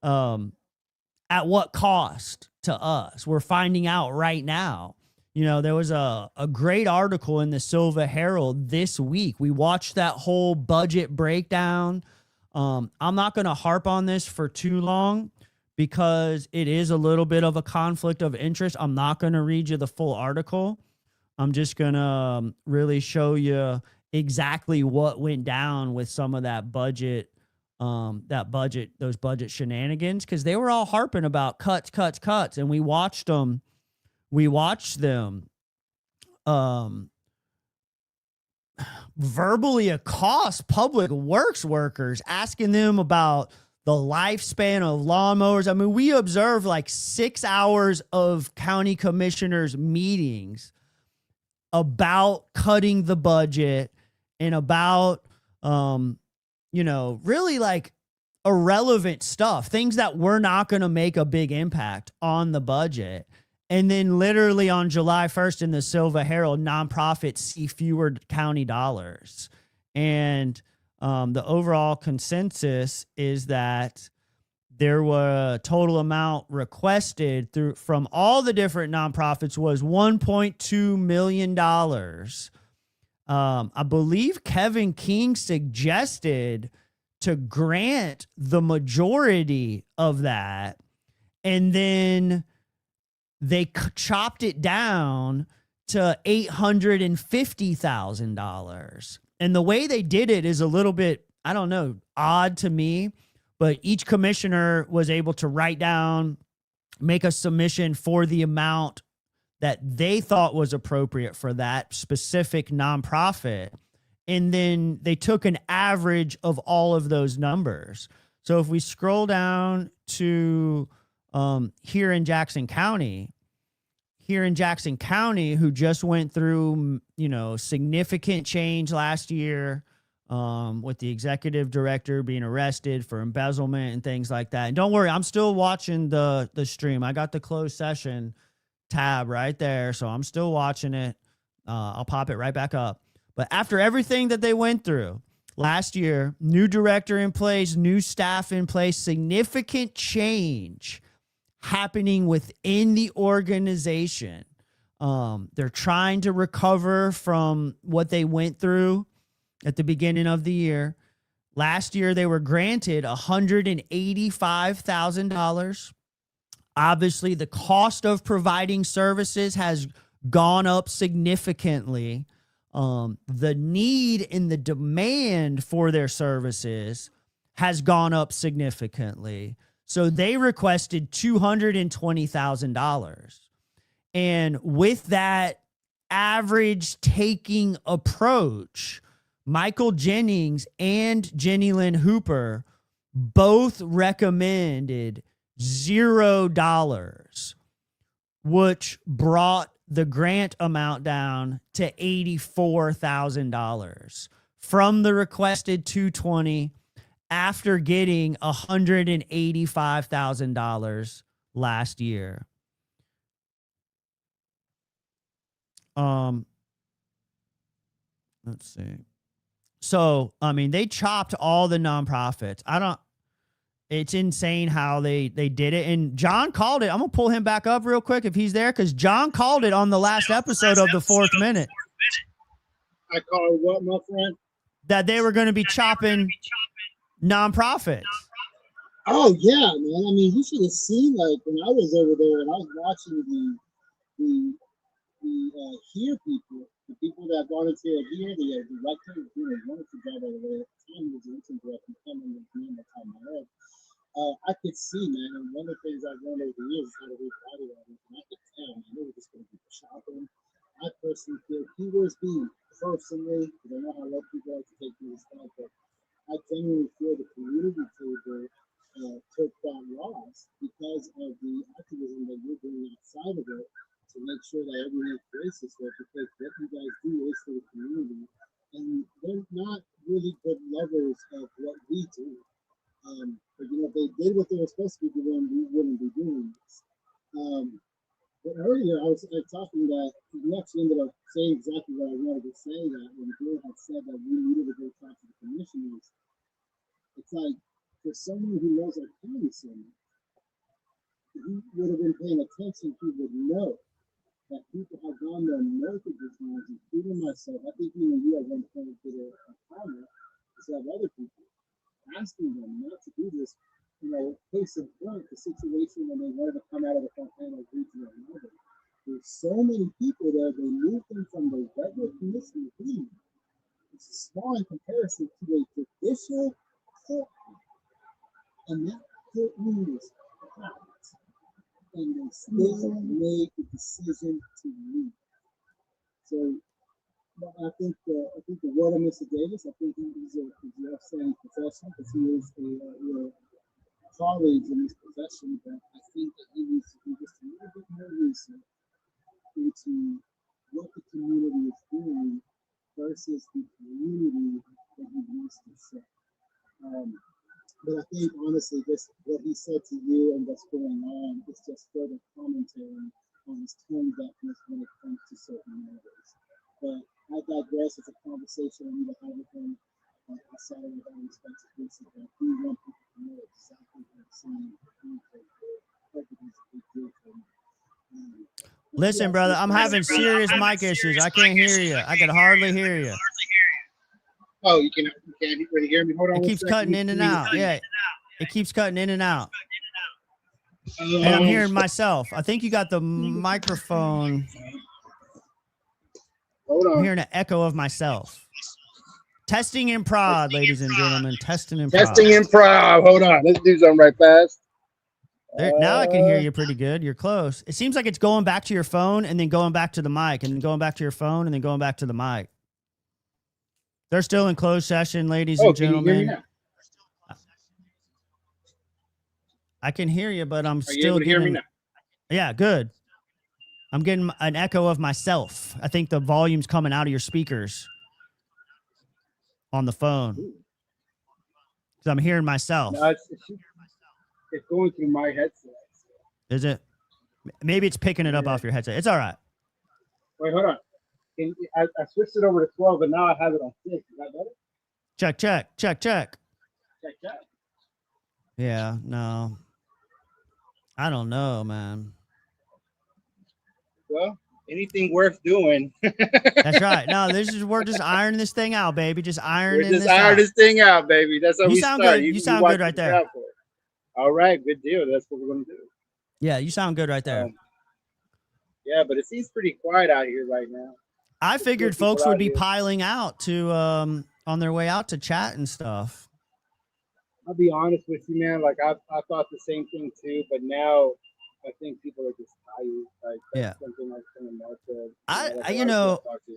at what cost to us? We're finding out right now. There was a great article in the Silva Herald this week. We watched that whole budget breakdown. I'm not going to harp on this for too long because it is a little bit of a conflict of interest. I'm not going to read you the full article. I'm just going to really show you exactly what went down with some of that budget, those budget shenanigans, because they were all harping about cuts. And we watched them verbally accost public works workers, asking them about the lifespan of lawnmowers. I mean, we observed like 6 hours of county commissioners meetings about cutting the budget and about, really like irrelevant stuff, things that were not going to make a big impact on the budget. And then literally on July 1st in the Silva Herald, nonprofits see fewer county dollars. And the overall consensus is that there were a total amount requested from all the different nonprofits was $1.2 million. I believe Kevin King suggested to grant the majority of that. And then they chopped it down to $850,000. And the way they did it is a little bit, I don't know, odd to me, but each commissioner was able to write down, make a submission for the amount that they thought was appropriate for that specific nonprofit. And then they took an average of all of those numbers. So if we scroll down to here in Jackson County, who just went through, significant change last year with the executive director being arrested for embezzlement and things like that. And don't worry, I'm still watching the stream. I got the closed session tab right there, so I'm still watching it. I'll pop it right back up. But after everything that they went through last year, new director in place, new staff in place, significant change happening within the organization. They're trying to recover from what they went through at the beginning of the year. Last year, they were granted $185,000. Obviously, the cost of providing services has gone up significantly. the need and the demand for their services has gone up significantly. So they requested $220,000. And with that average taking approach, Michael Jennings and Jenny Lynn Hooper both recommended $0, which brought the grant amount down to $84,000 from the requested $220,000 after getting $185,000 last year. Let's see. So, I mean, they chopped all the nonprofits. It's insane how they did it. And John called it. I'm going to pull him back up real quick if he's there, because John called it on the last episode of the Fourth Minute. I call it what, my friend? That they were going to be chopping nonprofits. Oh, yeah, man. I mean, you should have seen, like, when I was over there and I was watching the HERE people, the people that volunteer here, the director is doing a wonderful job, by the way. Tom was an interim director, I can't remember his name off the top of my head. I could see, man, and one of the things I've learned over the years is how to read body language, and I could tell, man, they were just going to be chopping. I personally feel, keywords being personally, because I know how I love people like to take me to stuff, but I genuinely feel the community table took that loss because of the activism that you're doing outside of it to make sure that everyone has basis there, because what you guys do is for the community, and they're not really good lovers of what we do. But you know, if they did what they were supposed to be doing, we wouldn't be doing this. But earlier I was talking that we actually ended up saying exactly what I wanted to say, that when Bill had said that we needed to go talk to the commissioners, it's like, for someone who knows our county so much, if he would have been paying attention, he would know that people have gone there multiple times, including myself. I think even you at one point did a comment to have other people asking them not to do this, you know, case in point, the situation when they wanted to come out of the Fontana regional level. There's so many people there, they moved them from the regular commission team. It's small in comparison to a traditional courtroom. And that courtroom is packed. And they still made the decision to leave. So I think the word on Mr. Davis, I think he's a outstanding professional, because he is a colleague in this profession, but I think that he needs to do just a little bit more research into what the community is doing versus the community that he wants to serve. But I think honestly, just what he said to you and what's going on is just further commentary on his tone deafness when it comes to certain matters. But I digress. It's a conversation I need to have with him outside of our respective places. But we want people to know exactly what I'm saying. Listen, brother, I'm having serious mic issues. I can't hear you. I can hardly hear you. Oh, you can't really hear me? Hold on. It keeps cutting in and out. Yeah, it keeps cutting in and out. And I'm hearing myself. I think you got the microphone. Hold on. I'm hearing an echo of myself. Testing improv, ladies and gentlemen. Testing improv. Testing improv. Hold on. Let's do something right fast. There, now I can hear you pretty good. You're close. It seems like it's going back to your phone and then going back to the mic and then going back to your phone and then going back to the mic. They're still in closed session, ladies and gentlemen. I can hear you, but I'm still able to hear me now? Yeah, good. I'm getting an echo of myself. I think the volume's coming out of your speakers on the phone. Because I'm hearing myself. No, it's going through my headset. Is it? Maybe it's picking it up off your headset. It's all right. Wait, hold on. I switched it over to 12, but now I have it on 6. Is that better? Check. Check. Yeah, no. I don't know, man. Well, anything worth doing. That's right. No, we're just ironing this thing out, baby. Just ironing this thing out, baby. That's how you we sound start. good. You sound good right there. All right, good deal. That's what we're gonna do. Yeah, you sound good right there. Yeah, but it seems pretty quiet out here right now. I There's still figured people folks would out be here. piling out to on their way out to chat and stuff. I'll be honest with you, man. Like I thought the same thing too, but now I think people are just tired. Like Yeah. that's something like kind of Martha. I Like a you lot of people know, I talk to.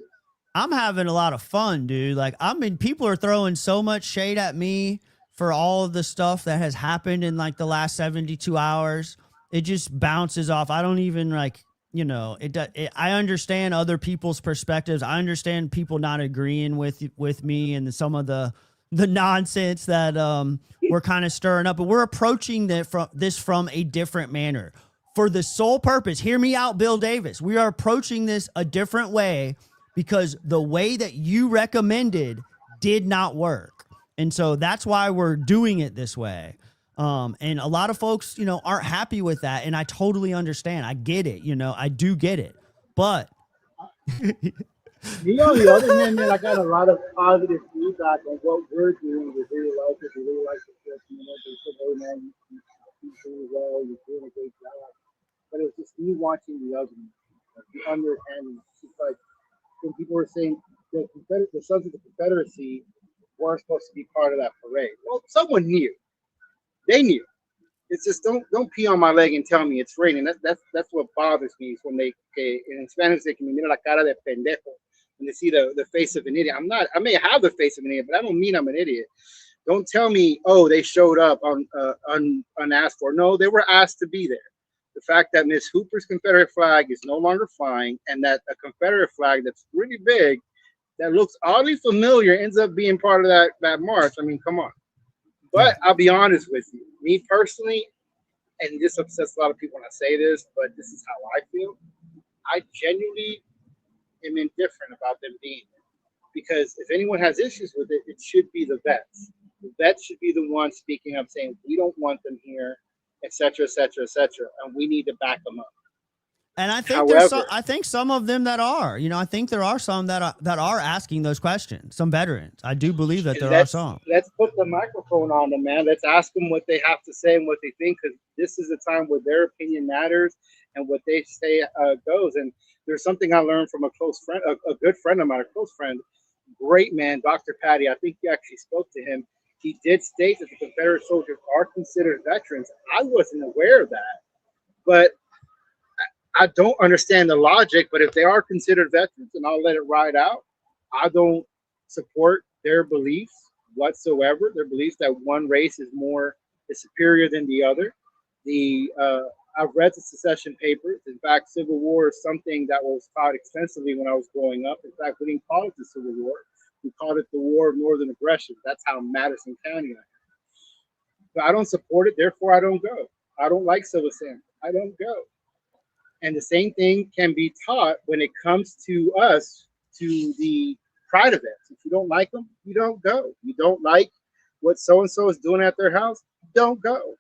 I'm having a lot of fun, dude. Like, I mean, people are throwing so much shade at me for all of the stuff that has happened in like the last 72 hours. It just bounces off. I don't even like, you know, I understand other people's perspectives. I understand people not agreeing with me and some of the nonsense that we're kind of stirring up, but we're approaching this from a different manner for the sole purpose. Hear me out, Bill Davis. We are approaching this a different way because the way that you recommended did not work. And so that's why we're doing it this way. And a lot of folks, you know, aren't happy with that. And I totally understand. I get it. You know, I do get it. But Me on the other hand, man, I got a lot of positive feedback on what we're doing. We really like it. We really like the shift. You know, they said, "Hey, man, you're doing well. You're doing a great job." But it was just me watching the ugly, like the underhanded. It's like when people were saying the Sons of the Confederacy weren't supposed to be part of that parade. Well, someone knew. They knew. It's just don't pee on my leg and tell me it's raining. That's what bothers me is when they in Spanish they can mira la cara de pendejo when they see the face of an idiot. I may have the face of an idiot, but I don't mean I'm an idiot. Don't tell me, oh, they showed up unasked for. No, they were asked to be there. The fact that Miss Hooper's Confederate flag is no longer flying and that a Confederate flag that's really big, that looks oddly familiar, ends up being part of that march. I mean, come on. But I'll be honest with you. Me personally, and this upsets a lot of people when I say this, but this is how I feel. I genuinely am indifferent about them being there. Because if anyone has issues with it, it should be the vets. The vets should be the ones speaking up, saying we don't want them here, et cetera, et cetera, et cetera, and we need to back them up. And I think However, I think some of them that are, you know, I think there are some that are asking those questions. Some veterans. I do believe that there are some. let's put the microphone on them, man. Let's ask them what they have to say and what they think, because this is a time where their opinion matters and what they say goes. And there's something I learned from a close friend, a good friend of mine, a close friend, great man, Dr. Patty. I think you actually spoke to him. He did state that the Confederate soldiers are considered veterans. I wasn't aware of that, but I don't understand the logic. But if they are considered veterans, and I'll let it ride out, I don't support their beliefs whatsoever. Their beliefs that one race is superior than the other. I've read the secession papers. In fact, Civil War is something that was taught extensively when I was growing up. In fact, we didn't call it the Civil War. We called it the War of Northern Aggression. That's how Madison County I am. But I don't support it, therefore I don't go. I don't like Civil War. I don't go. And the same thing can be taught when it comes to us, to the pride events. If you don't like them, you don't go. You don't like what so-and-so is doing at their house, don't go.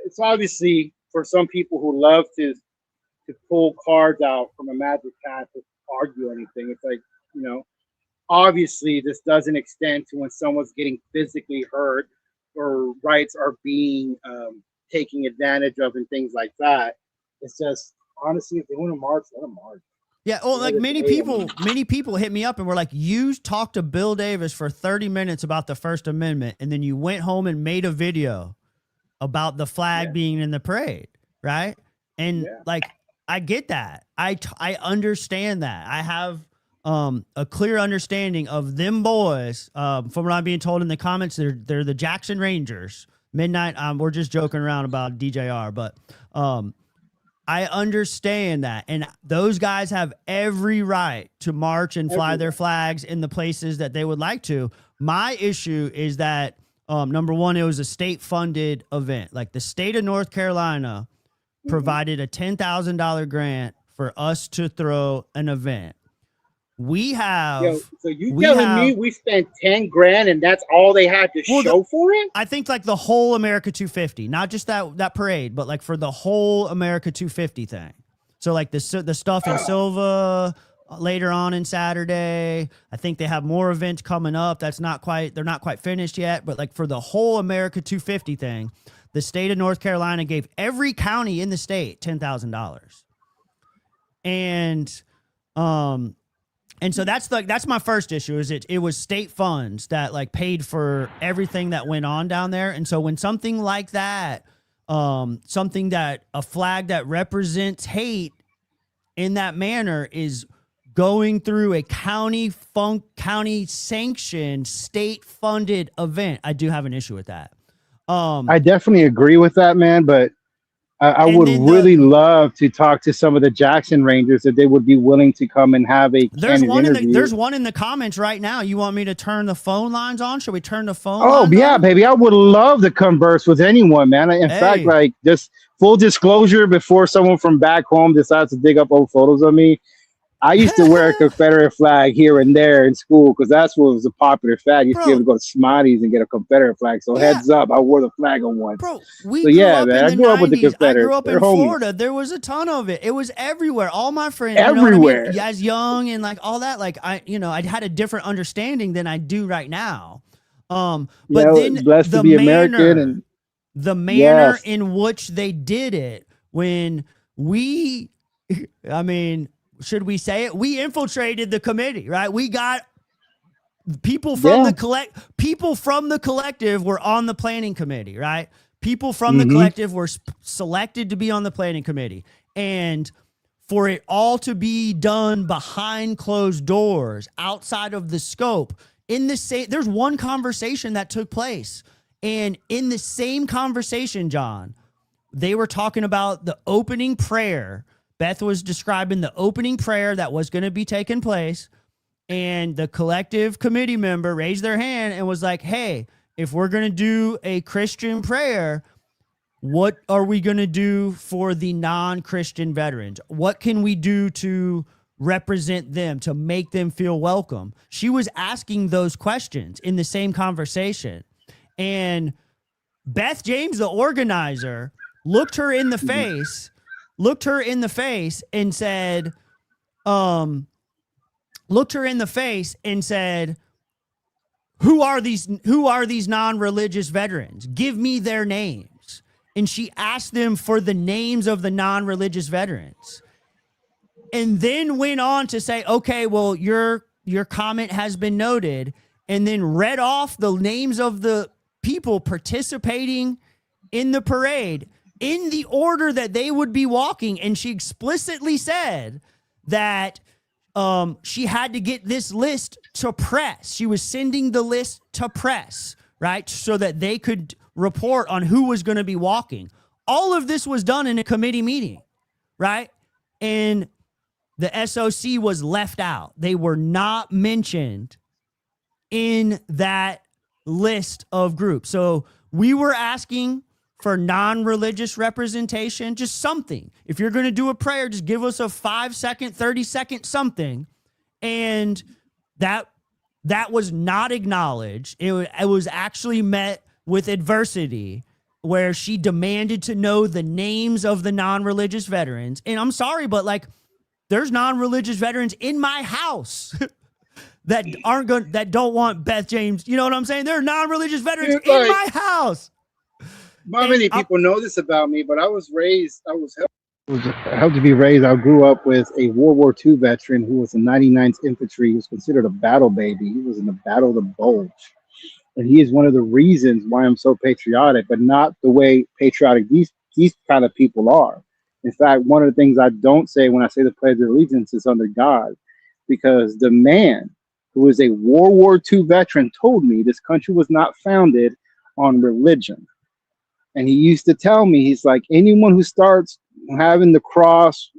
It's obviously for some people who love to pull cards out from a magic hat to argue anything. It's like, you know, obviously this doesn't extend to when someone's getting physically hurt or rights are being taken advantage of and things like that. It's just, honestly, if they want to march, let them march. Yeah, well, like many people hit me up and were like, you talked to Bill Davis for 30 minutes about the First Amendment, and then you went home and made a video about the flag being in the parade, right? And like, I get that. I understand that. I have a clear understanding of them boys. From what I'm being told in the comments, they're the Jackson Rangers. Midnight. We're just joking around about DJR, but I understand that. And those guys have every right to march and fly their flags in the places that they would like to. My issue is that, number one, it was a state-funded event. Like the state of North Carolina provided a $10,000 grant for us to throw an event. We have. So you telling me we spent 10 grand and that's all they had to show for it? I think like the whole America 250, not just that parade, but like for the whole America 250 thing. So like the stuff in Silva later on in Saturday. I think they have more events coming up. They're not quite finished yet, but like for the whole America 250 thing, the state of North Carolina gave every county in the state $10,000. And And so that's my first issue is it was state funds that like paid for everything that went on down there. And so when something like that, something that a flag that represents hate in that manner is going through a county sanctioned state funded event, I do have an issue with that. I definitely agree with that, man. But I would really love to talk to some of the Jackson Rangers if they would be willing to come and have a candid interview. There's one in the comments right now. You want me to turn the phone lines on? Should we turn the phone Oh lines yeah, on? baby. I would love to converse with anyone, man. In fact, like just full disclosure, before someone from back home decides to dig up old photos of me, I used to wear a Confederate flag here and there in school because that's what was a popular fad. You used to be able to go to Smarties and get a Confederate flag. So heads up, I wore the flag on one. Bro, we so grew yeah, up man, I in the grew up with the 90s. I Confederates. grew up They're in homies. Florida. There was a ton of it. It was everywhere. All my friends, Everywhere. you know what I mean? As young and like all that, like I had a different understanding than I do right now. But then blessed to be American and the manner in which they did it when we, I mean, should we say it? We infiltrated the committee, right? We got people from the collective were on the planning committee, right? People from the collective were selected to be on the planning committee. And for it all to be done behind closed doors, outside of the scope, there's one conversation that took place. And in the same conversation, John, they were talking about the opening prayer. Beth was describing the opening prayer that was going to be taking place. And the collective committee member raised their hand and was like, hey, if we're going to do a Christian prayer, what are we going to do for the non-Christian veterans? What can we do to represent them, to make them feel welcome? She was asking those questions in the same conversation. And Beth James, the organizer, looked her in the face and said, who are these non-religious veterans? Give me their names. And she asked them for the names of the non-religious veterans. And then went on to say, okay, well, your comment has been noted, and then read off the names of the people participating in the parade in the order that they would be walking. And she explicitly said that she had to get this list to press. She was sending the list to press, right? So that they could report on who was going to be walking. All of this was done in a committee meeting, right? And the SOC was left out. They were not mentioned in that list of groups. So we were asking for non-religious representation, just something. If you're going to do a prayer, just give us a 5-second, 30-second something. And that was not acknowledged. It was actually met with adversity, where she demanded to know the names of the non-religious veterans. And I'm sorry, but like, there's non-religious veterans in my house that don't want Beth James. You know what I'm saying? There are non-religious veterans in my house. Not many people know this about me, but I was helped to be raised. I grew up with a World War II veteran who was in 99th Infantry. He was considered a battle baby. He was in the Battle of the Bulge. And he is one of the reasons why I'm so patriotic, but not the way patriotic these kind of people are. In fact, one of the things I don't say when I say the Pledge of Allegiance is under God, because the man who is a World War II veteran told me this country was not founded on religion. And he used to tell me, he's like, anyone who starts having the cross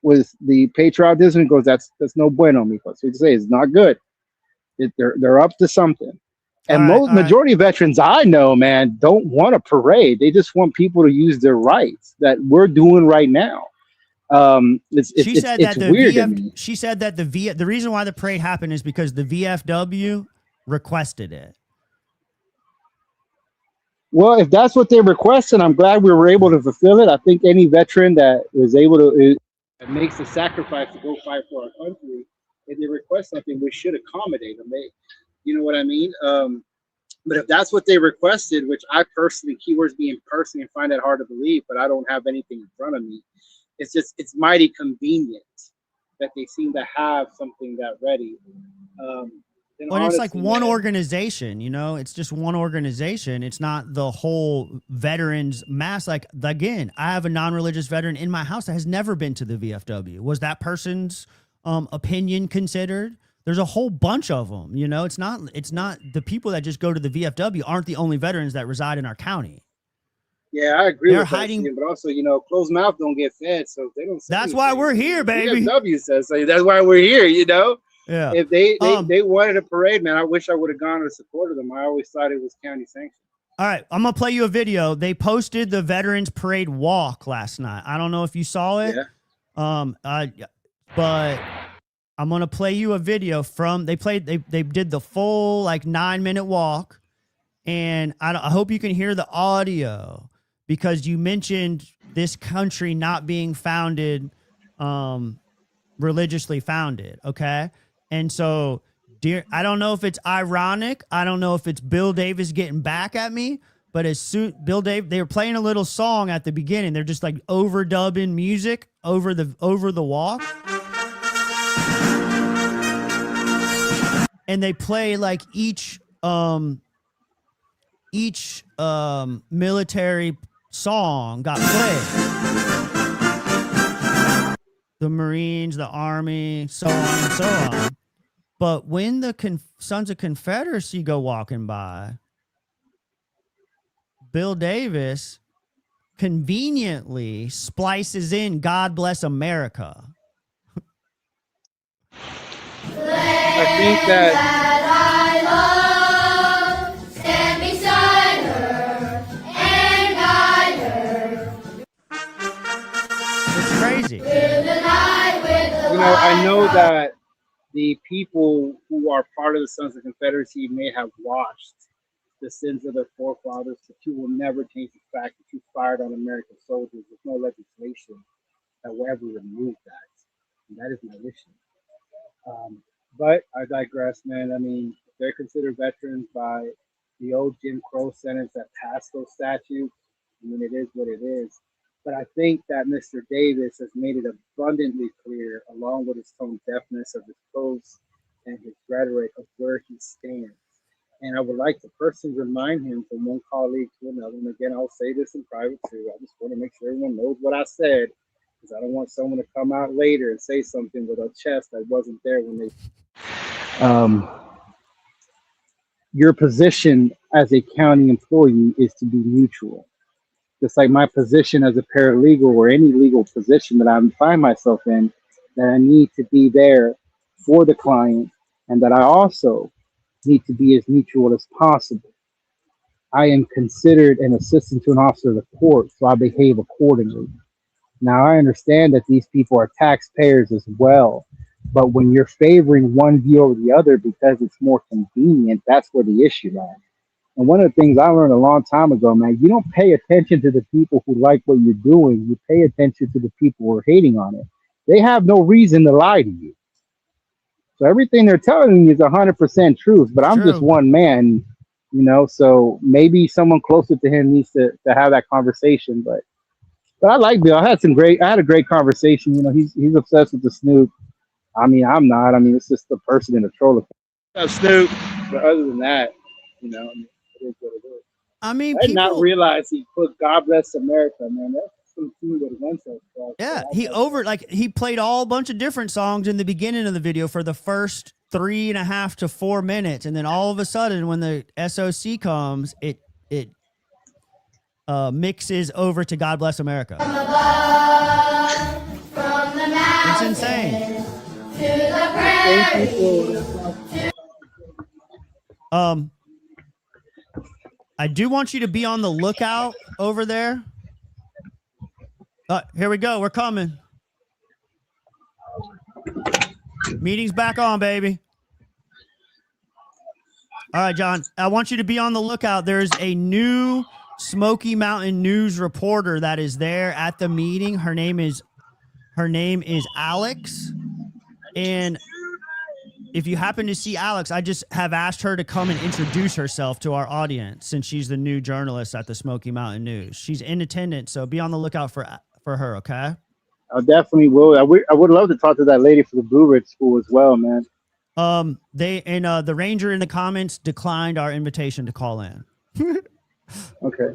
with the patriotism, goes, that's no bueno, because he'd say it's not good. They're up to something. And majority of veterans I know, man, don't want a parade. They just want people to use their rights that we're doing right now. It's weird to me. She said that the reason why the parade happened is because the VFW requested it. Well, if that's what they requested, I'm glad we were able to fulfill it. I think any veteran that is able to that makes the sacrifice to go fight for our country, if they request something, we should accommodate them. You know what I mean? But if that's what they requested, which I personally, keywords being personally, find that hard to believe, but I don't have anything in front of me. It's mighty convenient that they seem to have something that ready. And When it's like honestly, one man, organization, you know, it's just one organization. It's not the whole veterans mass. Like, again, I have a non-religious veteran in my house that has never been to the VFW. Was that person's opinion considered? There's a whole bunch of them. You know, it's not the people that just go to the VFW aren't the only veterans that reside in our county. yeah, I agree They're with hiding. that, Steve, but also, you know, closed mouth don't get fed, so if they don't say That's why anything, we're here, baby. VFW says so. That's why we're here, you know. Yeah. If they wanted a parade, man, I wish I would have gone to support them. I always thought it was county sanctioned. All right, I'm gonna play you a video. They posted the Veterans Parade walk last night. I don't know if you saw it. Yeah. But I'm gonna play you a video from they did the full like 9-minute walk, and I hope you can hear the audio because you mentioned this country not being founded, religiously founded. Okay, and so. I don't know if it's ironic. I don't know if it's Bill Davis getting back at me, but as soon they were playing a little song at the beginning. They're just like overdubbing music over the walk. And they play like each military song got played. The Marines, the Army, so on and so on. But when the Sons of Confederacy go walking by, Bill Davis conveniently splices in God Bless America. I think that stand beside her and guide her. It's crazy. You know, I know that the people who are part of the Sons of Confederacy may have washed the sins of their forefathers, but you will never change the fact that you fired on American soldiers. There's no legislation that will ever remove that. And that is my issue. But I digress, man. I mean, they're considered veterans by the old Jim Crow sentence that passed those statutes. I mean, it is what it is. But I think that Mr. Davis has made it abundantly clear, along with his tone deafness of his posts and his rhetoric, of where he stands. And I would like to personally remind him from one colleague to another. And again, I'll say this in private too. I just want to make sure everyone knows what I said, because I don't want someone to come out later and say something with a chest that wasn't there when they. Your position as a county employee is to be mutual. Just like my position as a paralegal or any legal position that I find myself in, that I need to be there for the client, and that I also need to be as mutual as possible. I am considered an assistant to an officer of the court, so I behave accordingly. Now, I understand that these people are taxpayers as well, but when you're favoring one view over the other because it's more convenient, that's where the issue lies. And one of the things I learned a long time ago, man, you don't pay attention to the people who like what you're doing. You pay attention to the people who are hating on it. They have no reason to lie to you. So everything they're telling you is 100% truth, but I'm just one man, you know, so maybe someone closer to him needs to have that conversation. But I like Bill. I had a great conversation. You know, he's obsessed with the Snoop. I mean, I'm not. I mean, it's just the person in the troller. Snoop. But other than that, you know, it is what it is. I mean, I did not realize he put "God Bless America," man. That's some team that went so far. Yeah, he played all a bunch of different songs in the beginning of the video for the first 3.5 to 4 minutes, and then all of a sudden, when the SOC comes, it mixes over to "God Bless America." It's insane. I do want you to be on the lookout over there. Here we go. We're coming. Meeting's back on, baby. All right, John. I want you to be on the lookout. There's a new Smoky Mountain News reporter that is there at the meeting. Her name is Alex. And if you happen to see Alex, I just have asked her to come and introduce herself to our audience since she's the new journalist at the Smoky Mountain News. She's in attendance, so be on the lookout for her, okay? I definitely will. I would love to talk to that lady for the Blue Ridge School as well, man. The ranger in the comments declined our invitation to call in. Okay.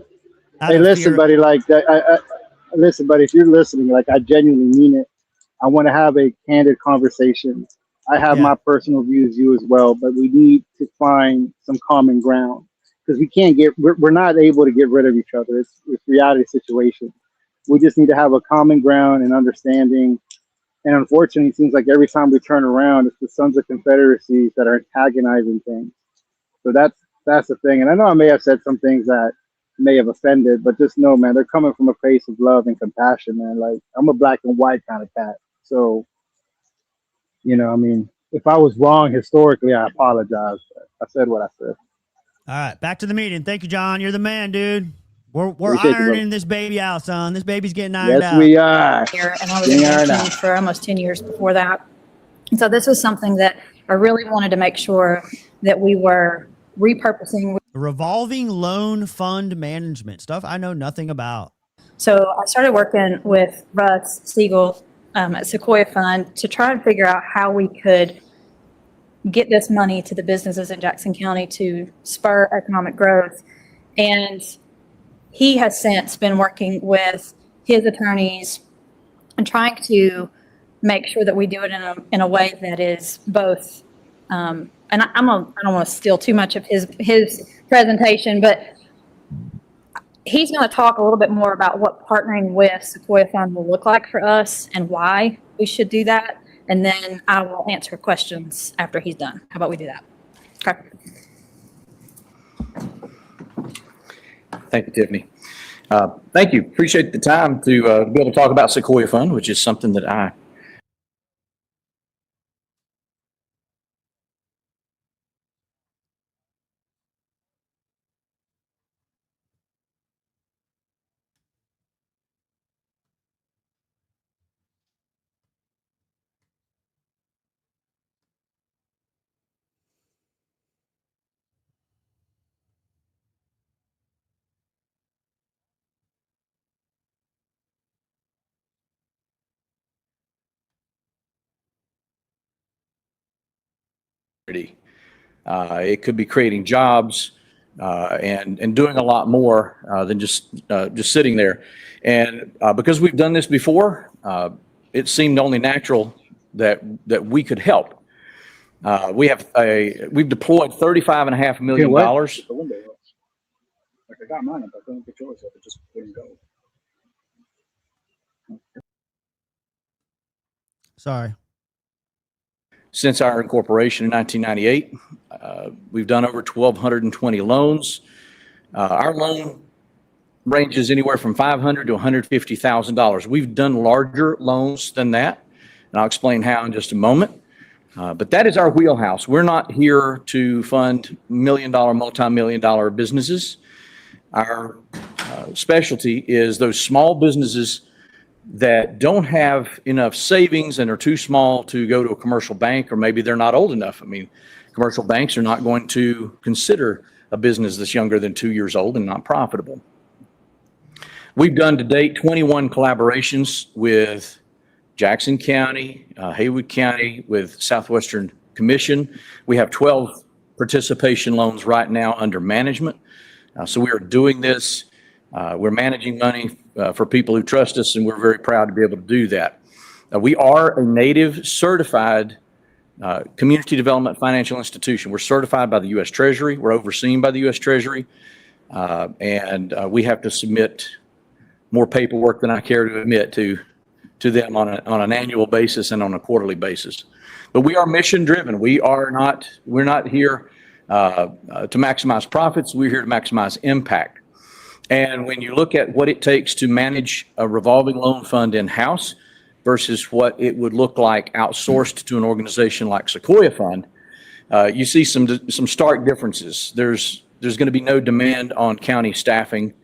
Out Hey, of listen, fear. buddy. Like, listen, buddy. If you're listening, like, I genuinely mean it. I want to have a candid conversation. I have Yeah. my personal views, you as well, but we need to find some common ground because we're not able to get rid of each other. It's reality situation. We just need to have a common ground and understanding. And unfortunately, it seems like every time we turn around, it's the Sons of Confederacies that are antagonizing things. So that's the thing. And I know I may have said some things that may have offended, but just know, man, they're coming from a place of love and compassion, man. Like, I'm a black and white kind of cat. So, I mean, if I was wrong historically, I apologize. I said what I said. All right, back to the meeting. Thank you, John. You're the man, dude. We're Appreciate you, brother. ironing this baby out, son. This baby's getting ironed Yes, out. we are. Here, and I was in Getting ironed banking out. for almost 10 years before that. And so this was something that I really wanted to make sure that we were repurposing. Revolving loan fund management, stuff I know nothing about. So I started working with Russ Siegel at Sequoia Fund to try and figure out how we could get this money to the businesses in Jackson County to spur economic growth. And he has since been working with his attorneys and trying to make sure that we do it in a way that is both, and I don't want to steal too much of his presentation, but he's going to talk a little bit more about what partnering with Sequoia Fund will look like for us and why we should do that. And then I will answer questions after he's done. How about we do that? Okay. Thank you, Tiffany. Thank you. Appreciate the time to be able to talk about Sequoia Fund, which is something that I it could be creating jobs and doing a lot more than just sitting there. And because we've done this before, it seemed only natural that we could help. We've deployed $35.5 million. Like, I got mine, but I couldn't get yours up. It just wouldn't go. Sorry. Since our incorporation in 1998, we've done over 1,220 loans. Our loan ranges anywhere from $500,000 to $150,000. We've done larger loans than that, and I'll explain how in just a moment. But that is our wheelhouse. We're not here to fund million-dollar, multi-million-dollar businesses. Our specialty is those small businesses that don't have enough savings and are too small to go to a commercial bank, or maybe they're not old enough. I mean, commercial banks are not going to consider a business that's younger than 2 years old and not profitable. We've done to date 21 collaborations with Jackson County, Haywood County, with Southwestern Commission. We have 12 participation loans right now under management. So we are doing this. We're managing money for people who trust us, and we're very proud to be able to do that. We are a native certified community development financial institution. We're certified by the U.S. Treasury. We're overseen by the U.S. Treasury. And we have to submit more paperwork than I care to admit to them on an annual basis and on a quarterly basis. But we are mission driven. We're not here to maximize profits. We're here to maximize impact. And when you look at what it takes to manage a revolving loan fund in-house versus what it would look like outsourced to an organization like Sequoia Fund, you see some stark differences. There's going to be no demand on county staffing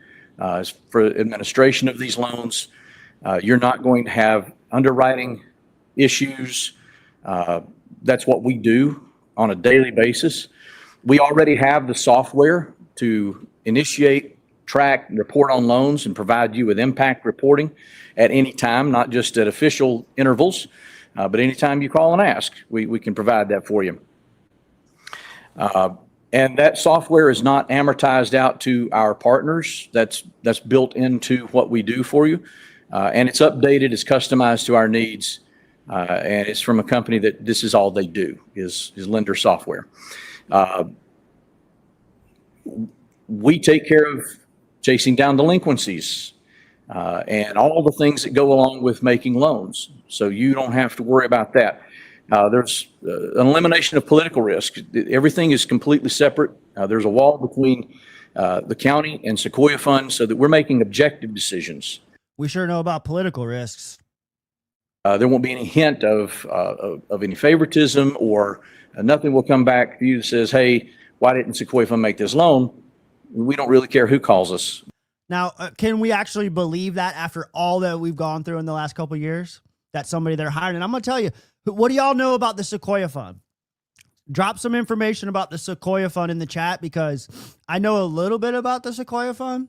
for administration of these loans. You're not going to have underwriting issues. That's what we do on a daily basis. We already have the software to initiate track, report on loans, and provide you with impact reporting at any time, not just at official intervals, but anytime you call and ask, we can provide that for you. And that software is not amortized out to our partners. That's built into what we do for you. And it's updated, it's customized to our needs. And it's from a company that this is all they do is lender software. We take care of chasing down delinquencies and all the things that go along with making loans. So you don't have to worry about that. There's an elimination of political risk. Everything is completely separate. There's a wall between the county and Sequoia Fund so that we're making objective decisions. We sure know about political risks. There won't be any hint of any favoritism, or nothing will come back to you that says, hey, why didn't Sequoia Fund make this loan? We don't really care who calls us. Now, can we actually believe that after all that we've gone through in the last couple of years, that somebody they're hiring? And I'm going to tell you, what do y'all know about the Sequoia Fund? Drop some information about the Sequoia Fund in the chat, because I know a little bit about the Sequoia Fund.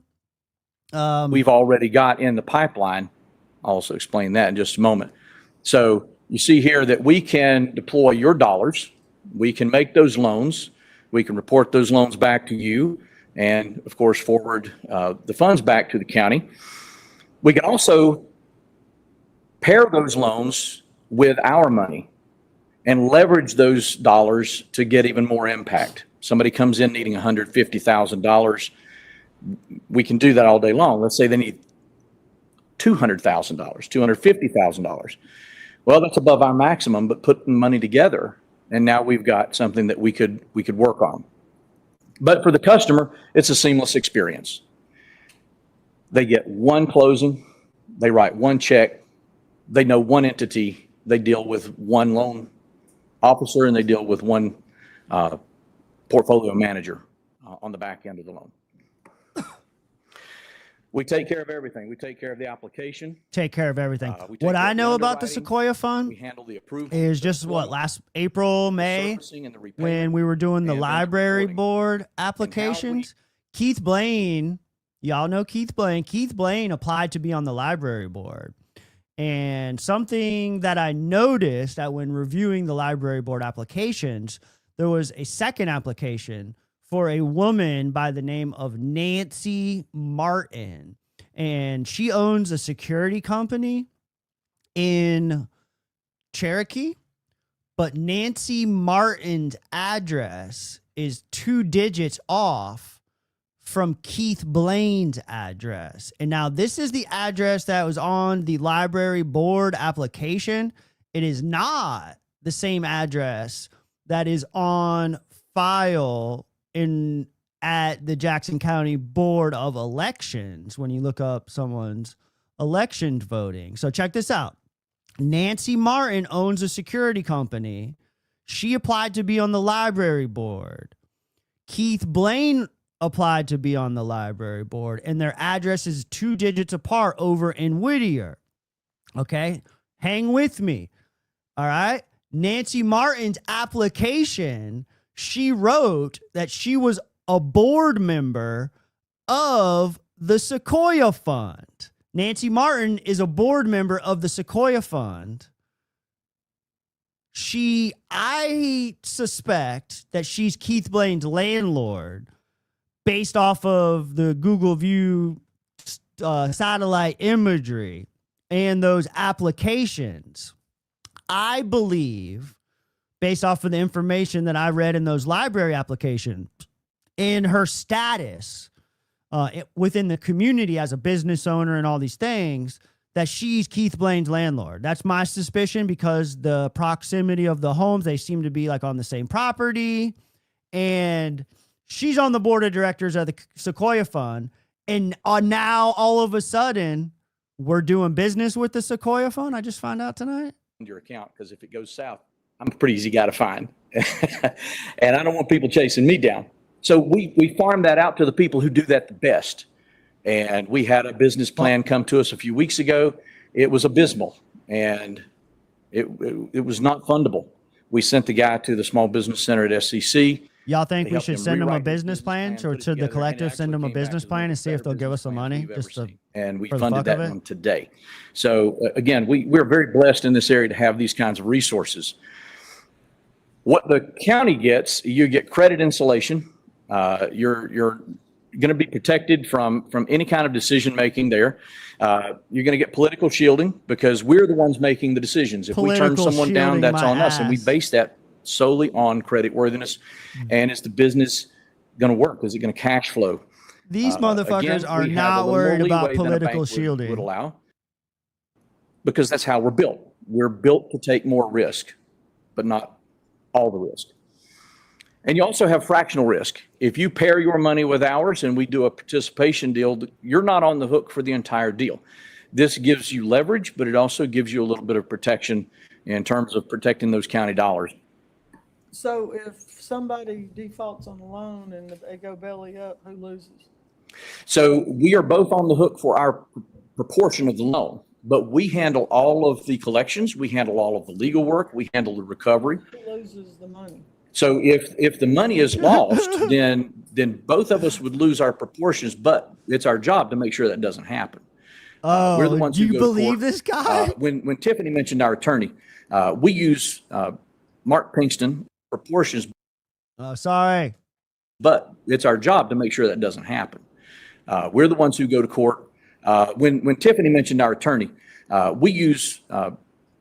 We've already got in the pipeline. I'll also explain that in just a moment. So you see here that we can deploy your dollars. We can make those loans. We can report those loans back to you, and of course forward the funds back to the county. We can also pair those loans with our money and leverage those dollars to get even more impact. Somebody comes in needing $150,000. We can do that all day long. Let's say they need $200,000, $250,000. Well, that's above our maximum, but putting money together, and now we've got something that we could work on. But for the customer, it's a seamless experience. They get one closing, they write one check, they know one entity, they deal with one loan officer, and they deal with one portfolio manager on the back end of the loan. We take care of everything. We take care of the application. Take care of everything. What I know about the Sequoia Fund We handle the approval. is just what, last April, May, when we were doing the library board applications. Keith Blaine, y'all know Keith Blaine. Keith Blaine applied to be on the library board. And something that I noticed that when reviewing the library board applications, there was a second application for a woman by the name of Nancy Martin. And she owns a security company in Cherokee, but Nancy Martin's address is 2 digits off from Keith Blaine's address. And now this is the address that was on the library board application. It is not the same address that is on file at the Jackson County Board of Elections when you look up someone's election voting. So check this out. Nancy Martin owns a security company. She applied to be on the library board. Keith Blaine applied to be on the library board, and their address is 2 digits apart over in Whittier. Okay? Hang with me. All right? Nancy Martin's application, she wrote that she was a board member of the Sequoia Fund. Nancy Martin is a board member of the Sequoia Fund. I suspect that she's Keith Blaine's landlord based off of the Google View satellite imagery and those applications. I believe, based off of the information that I read in those library applications, in her status within the community as a business owner and all these things, that she's Keith Blaine's landlord. That's my suspicion, because the proximity of the homes, they seem to be like on the same property. And she's on the board of directors of the Sequoia Fund. And now all of a sudden we're doing business with the Sequoia Fund. I just found out tonight. Your account, because if it goes south, I'm a pretty easy guy to find. And I don't want people chasing me down. So we farm that out to the people who do that the best. And we had a business plan come to us a few weeks ago. It was abysmal, and it was not fundable. We sent the guy to the Small Business Center at SCC. Y'all think to we help should them send them a rewrite their business plan, put or it should the together, and collective actually send them a came back business with one of plan the and see if better they'll give business us some plans money we've ever just to, seen. And we for the funded fuck that of it? one today. So again, we're very blessed in this area to have these kinds of resources. What the county gets, you get credit insulation. You're going to be protected from any kind of decision making there. You're going to get political shielding because we're the ones making the decisions. If we turn Political someone down, shielding that's my on us, and we ass. base that solely on credit worthiness. And is the business going to work? Is it going to cash flow? These motherfuckers Again, are we have a not little more worried about leeway than a bank political shielding. would allow, because that's how we're built. We're built to take more risk, but not all the risk. And you also have fractional risk. If you pair your money with ours and we do a participation deal, you're not on the hook for the entire deal. This gives you leverage, but it also gives you a little bit of protection in terms of protecting those county dollars. So if somebody defaults on the loan and they go belly up, who loses? So we are both on the hook for our proportion of the loan, but we handle all of the collections, we handle all of the legal work, we handle the recovery. Who loses the money? So if the money is lost, then both of us would lose our proportions, but it's our job to make sure that doesn't happen. We're the ones do who you go to believe court. this guy? When Tiffany mentioned our attorney, we use Mark Pinkston proportions. Oh, sorry. But it's our job to make sure that doesn't happen. We're the ones who go to court. When Tiffany mentioned our attorney, we use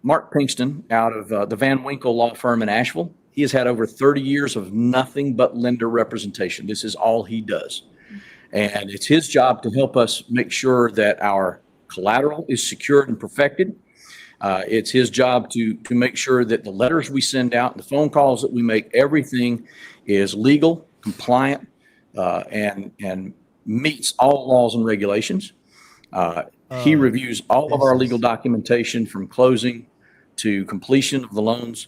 Mark Pinkston out of the Van Winkle law firm in Asheville. He has had over 30 years of nothing but lender representation. This is all he does. And it's his job to help us make sure that our collateral is secured and perfected. It's his job to make sure that the letters we send out, the phone calls that we make, everything is legal, compliant, and meets all laws and regulations. He reviews all of our legal documentation from closing to completion of the loans.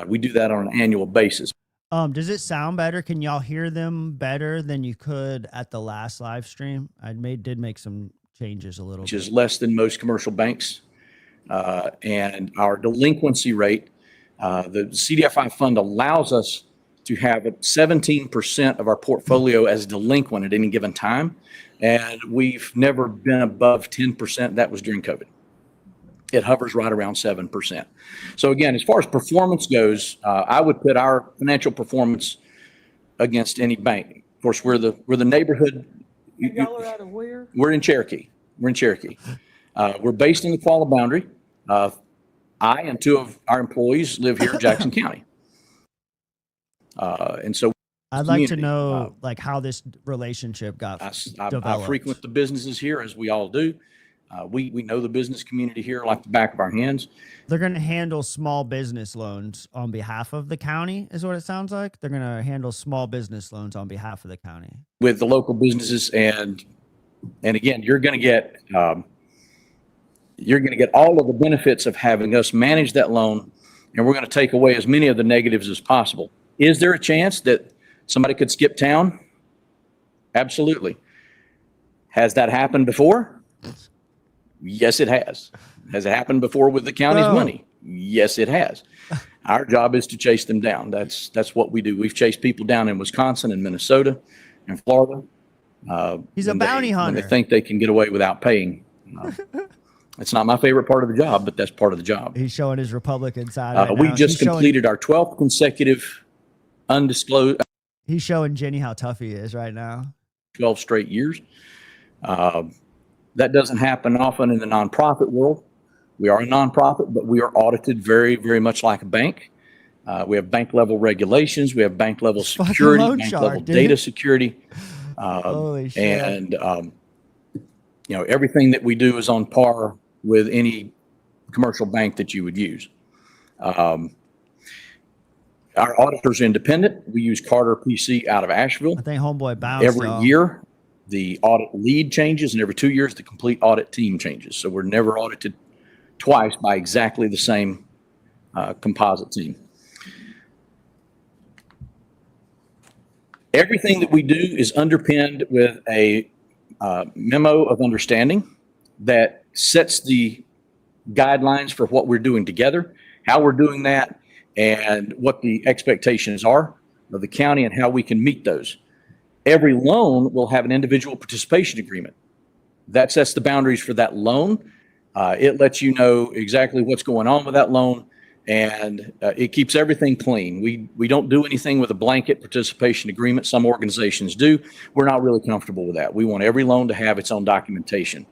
We do that on an annual basis. Does it sound better? Can y'all hear them better than you could at the last live stream? I did make some changes a little Which bit. is less than most commercial banks. And our delinquency rate, the CDFI fund allows us to have 17% of our portfolio as delinquent at any given time. And we've never been above 10%. That was during COVID. It hovers right around 7%. So again, as far as performance goes, I would put our financial performance against any bank. Of course, we're the neighborhood. Y'all are out of where? We're in Cherokee. We're in Cherokee. We're based in the Qualla boundary. I and two of our employees live here in Jackson County. And so I'd like to know like how this relationship got developed. I frequent the businesses here, as we all do. We know the business community here like the back of our hands. They're going to handle small business loans on behalf of the county, is what it sounds like. They're going to handle small business loans on behalf of the county. With the local businesses, and again, you're going to get all of the benefits of having us manage that loan, and we're going to take away as many of the negatives as possible. Is there a chance that somebody could skip town? Absolutely. Has that happened before? Yes, it has. Has it happened before with the county's money? Yes, it has. Our job is to chase them down. That's what we do. We've chased people down in Wisconsin and Minnesota and Florida. He's a bounty hunter. When they think they can get away without paying. It's not my favorite part of the job, but that's part of the job. He's showing his Republican side right We now. just completed our 12th consecutive undisclosed. He's showing Jenny how tough he is right now. 12 straight years. That doesn't happen often in the nonprofit world. We are a nonprofit, but we are audited very, very much like a bank. We have bank level regulations. We have bank level security, bank level data security. Holy shit. And, everything that we do is on par with any commercial bank that you would use. Our auditors are independent. We use Carter PC out of Asheville. I think homeboy bounced Every year, the audit lead changes, and every 2 years, the complete audit team changes. So we're never audited twice by exactly the same composite team. Everything that we do is underpinned with a memo of understanding that sets the guidelines for what we're doing together, how we're doing that, and what the expectations are. of the county and how we can meet those. Every loan will have an individual participation agreement. That sets the boundaries for that loan. It lets you know exactly what's going on with that loan, and it keeps everything clean. We don't do anything with a blanket participation agreement. Some organizations do. We're not really comfortable with that. We want every loan to have its own documentation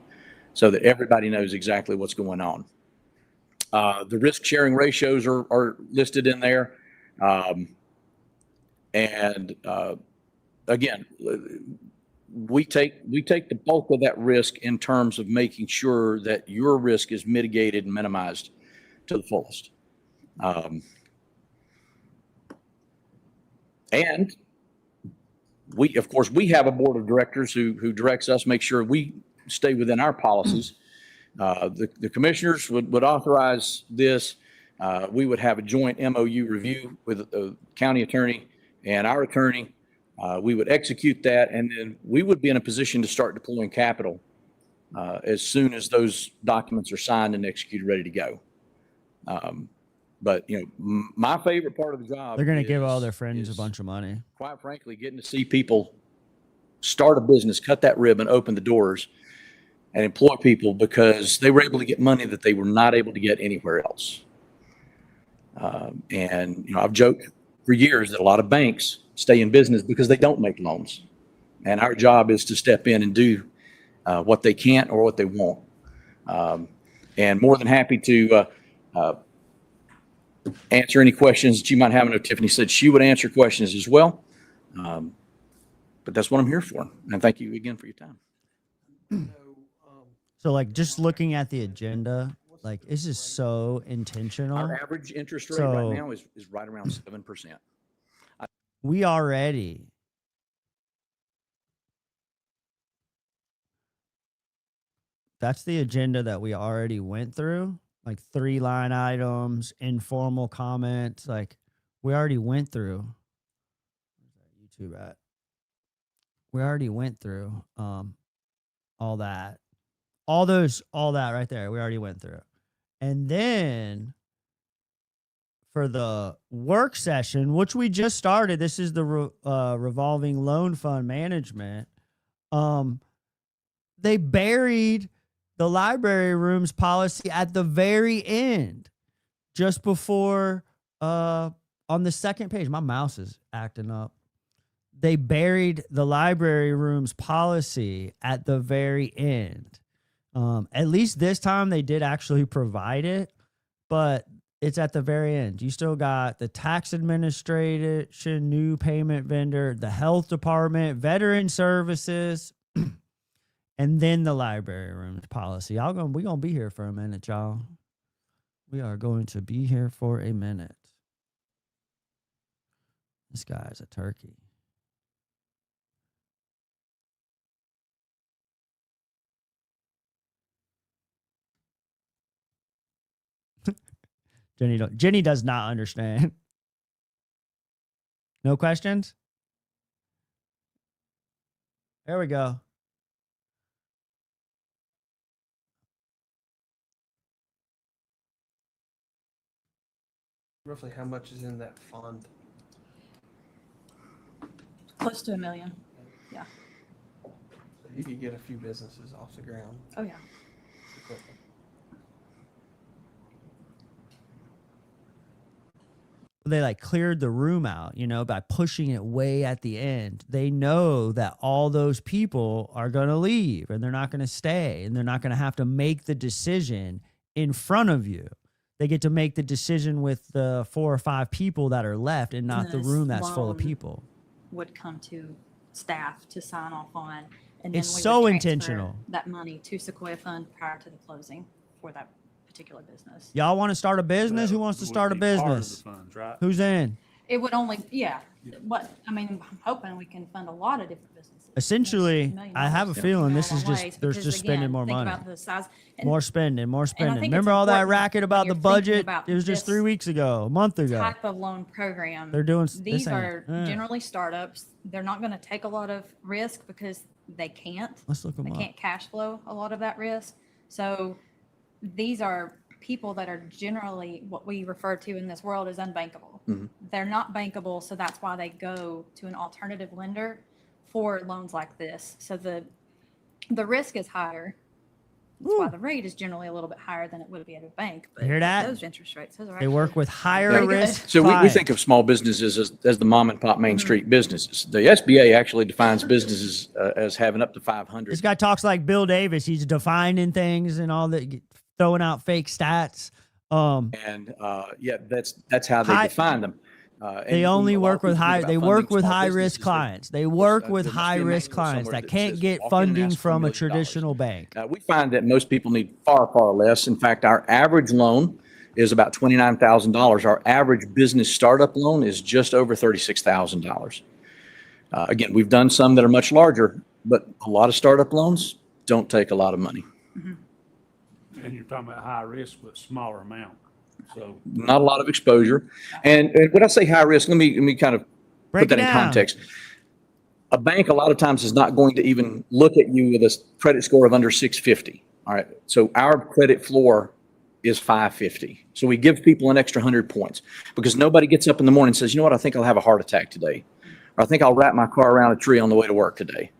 so that everybody knows exactly what's going on. The risk sharing ratios are listed in there. Again, we take the bulk of that risk in terms of making sure that your risk is mitigated and minimized to the fullest. And we, of course, we have a board of directors who directs us, make sure we stay within our policies. The commissioners would authorize this. We would have a joint MOU review with the county attorney and our attorney. We would execute that, and then we would be in a position to start deploying capital as soon as those documents are signed and executed, ready to go. But my favorite part of the job, they're going to give all their friends a bunch of money. Quite frankly, getting to see people start a business, cut that ribbon, open the doors, and employ people because they were able to get money that they were not able to get anywhere else. And I've joked for years that a lot of banks stay in business because they don't make loans, and our job is to step in and do what they can't or what they won't. And more than happy to answer any questions that you might have. I know Tiffany said she would answer questions as well, but that's what I'm here for. And thank you again for your time. So like just looking at the agenda, like this is so intentional. Our average interest rate right now is right around 7%. We already that's the agenda that we already went through, like 3 line items, informal comments, like we already went through. Where's that YouTube at? We already went through all that. All that right there, we already went through. And then for the work session, which we just started, this is the revolving loan fund management. They buried the library rooms policy at the very end, just before on the second page. My mouse is acting up. They buried the library rooms policy at the very end. At least this time they did actually provide it, but it's at the very end. You still got the tax administration, new payment vendor, the health department, veteran services, and then the library rooms policy. We're going to be here for a minute, y'all. We are going to be here for a minute. This guy's a turkey. Jenny does not understand. No questions? There we go. Roughly how much is in that fund? Close to $1 million. Yeah. So you could get a few businesses off the ground. Oh, yeah. They like cleared the room out, by pushing it way at the end. They know that all those people are going to leave and they're not going to stay, and they're not going to have to make the decision in front of you. They get to make the decision with the 4 or 5 people that are left and not the room that's full of people. Would come to staff to sign off on, and then It's we would so transfer intentional. that money to Sequoia Fund prior to the closing for that particular business. Y'all want to start a business? Who wants to start a business? Funds, right? Who's in? It would only, I'm hoping we can fund a lot of different businesses. Essentially, I have a feeling this is Ways, just, they're because, just spending again, more think money. about the size, and More spending. think Remember it's all that important racket about when the you're thinking budget? about It was just this 3 weeks ago, a month ago. type of loan program. They're doing These this are ain't- generally startups. They're not going to take a lot of risk because they can't. Let's look them They up. can't cash flow a lot of that risk. So these are people that are generally what we refer to in this world as unbankable. Mhm. they're not bankable, so that's why they go to an alternative lender for loans like this. So the risk is higher. That's why the rate is generally a little bit higher than it would be at a bank. But You hear that? those interest rates, those are They work with higher very risk good. So we clients. think of small businesses as the mom and pop Main Street businesses. The SBA actually defines businesses as having up to 500. This guy talks like Bill Davis. He's defining things and all that, throwing out fake stats. And yeah, that's how they define them. They only work with high. They work with high risk businesses, clients. They work with there must high be a risk manual clients somewhere that that can't says get walk in and funding ask for $1 from a million. traditional bank. We find that most people need far, far less. In fact, our average loan is about $29,000. Our average business startup loan is just over $36,000. Again, we've done some that are much larger, but a lot of startup loans don't take a lot of money. And you're talking about high risk but smaller amount. So Not a lot of exposure. And when I say high risk, let me kind of Break put that it in down. context. A bank a lot of times is not going to even look at you with a credit score of under 650. All right. So our credit floor is 550. So we give people an extra 100 points because nobody gets up in the morning and says, you know what, I think I'll have a heart attack today. Or I think I'll wrap my car around a tree on the way to work today.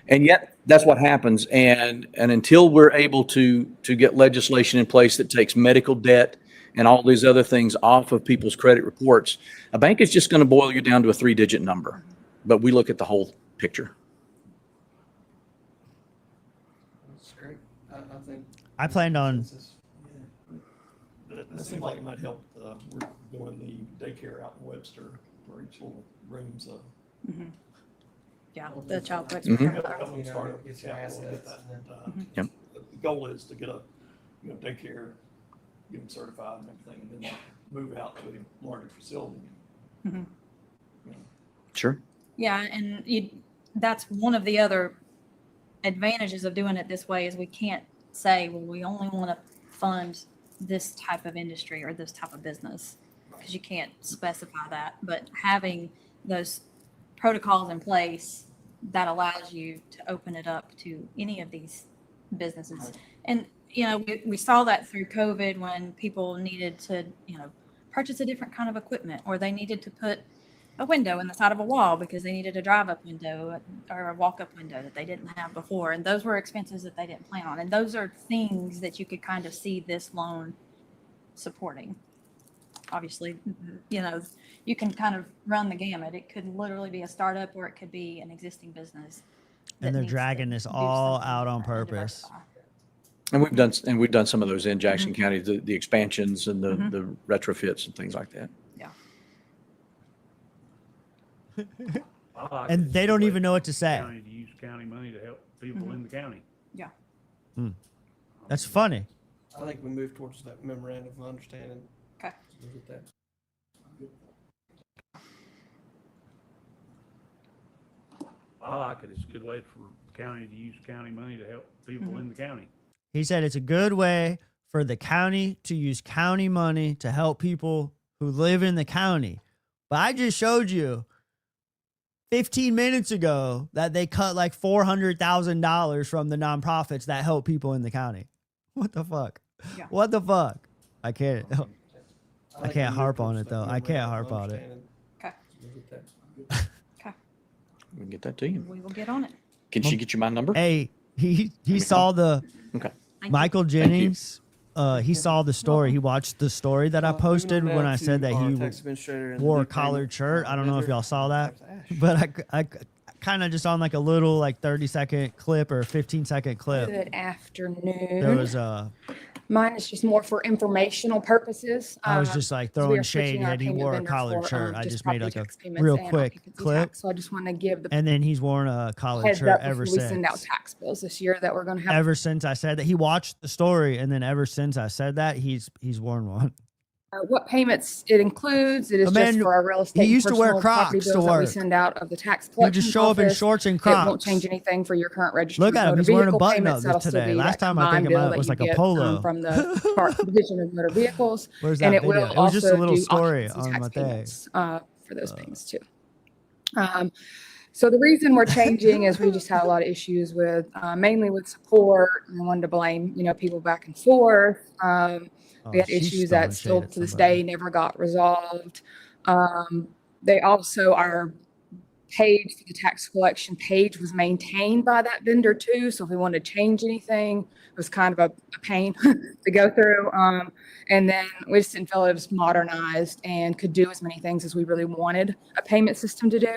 And yet that's what happens. And until we're able to get legislation in place that takes medical debt and all these other things off of people's credit reports, a bank is just going to boil you down to a 3-digit number. But we look at the whole picture. That's great. I think. I planned on. That seems like it might help. We're doing the daycare out in Webster where each little room's Yeah, the child flex. Yep. The goal is to get a daycare, get them certified and everything, and then move out to a larger facility. Sure. Yeah, and that's one of the other advantages of doing it this way is we can't say, well, we only want to fund this type of industry or this type of business because you can't specify that. But having those protocols in place that allows you to open it up to any of these businesses. And, we saw that through COVID when people needed to, purchase a different kind of equipment or they needed to put a window in the side of a wall because they needed a drive-up window or a walk-up window that they didn't have before. And those were expenses that they didn't plan on. And those are things that you could kind of see this loan supporting. Obviously, you can kind of run the gamut. It could literally be a startup or it could be an existing business. And they're dragging this all out on purpose. And we've done some of those in Jackson County, the expansions and the retrofits and things like that. And they don't even know what to say. County to use county money to help people in the county. Yeah. That's funny. I think we move towards that memorandum of understanding. Okay. With that. I like it. It's a good way for county to use county money to help people in the county. He said it's a good way for the county to use county money to help people who live in the county. But I just showed you 15 minutes ago that they cut like $400,000 from the nonprofits that help people in the county. What the fuck? Yeah. What the fuck? I can't harp on it though. I can't harp on it. Okay. We can get that to you. We will get on it. Can she get you my number? Hey, he saw the Okay. Michael Jennings. He saw the story. He watched the story that I posted when I said that he wore a collared shirt. I don't know if y'all saw that, but I kind of just on like a little 30-second clip or 15-second clip. Good afternoon. There was Mine is just more for informational purposes. I was just like throwing shade that he wore a collared shirt. I just made like a real quick clip. So I just want to give the and then he's worn a collared heads shirt up ever before we since. send out tax bills this year that we're going to have. Ever since I said that, he watched the story, and then ever since I said that, he's worn one. What payments it includes, it is Man, just for our real estate. he used to wear personal property Crocs to bills that we work. send out of the tax He'll collection just show up in office. shorts and It won't Crocs. change anything for your current registry. Look at him. motor He's wearing a vehicle button-up payments. That'll still today. be Last that time I think combined bill it that was you like a get, polo. from the Division of Motor Vehicles. Where's And that it video? will It was just a also little do story occupancy on tax my thing. payments, for those things too. So the reason we're changing is we just had a lot of issues with, mainly with support. And I wanted to blame, people back and forth. We had she's issues throwing that still shade at to this somebody. day never got resolved. They also, our page for the tax collection page was maintained by that vendor too. So if we wanted to change anything, it was kind of a pain to go through. And then we just didn't feel it was modernized and could do as many things as we really wanted a payment system to do.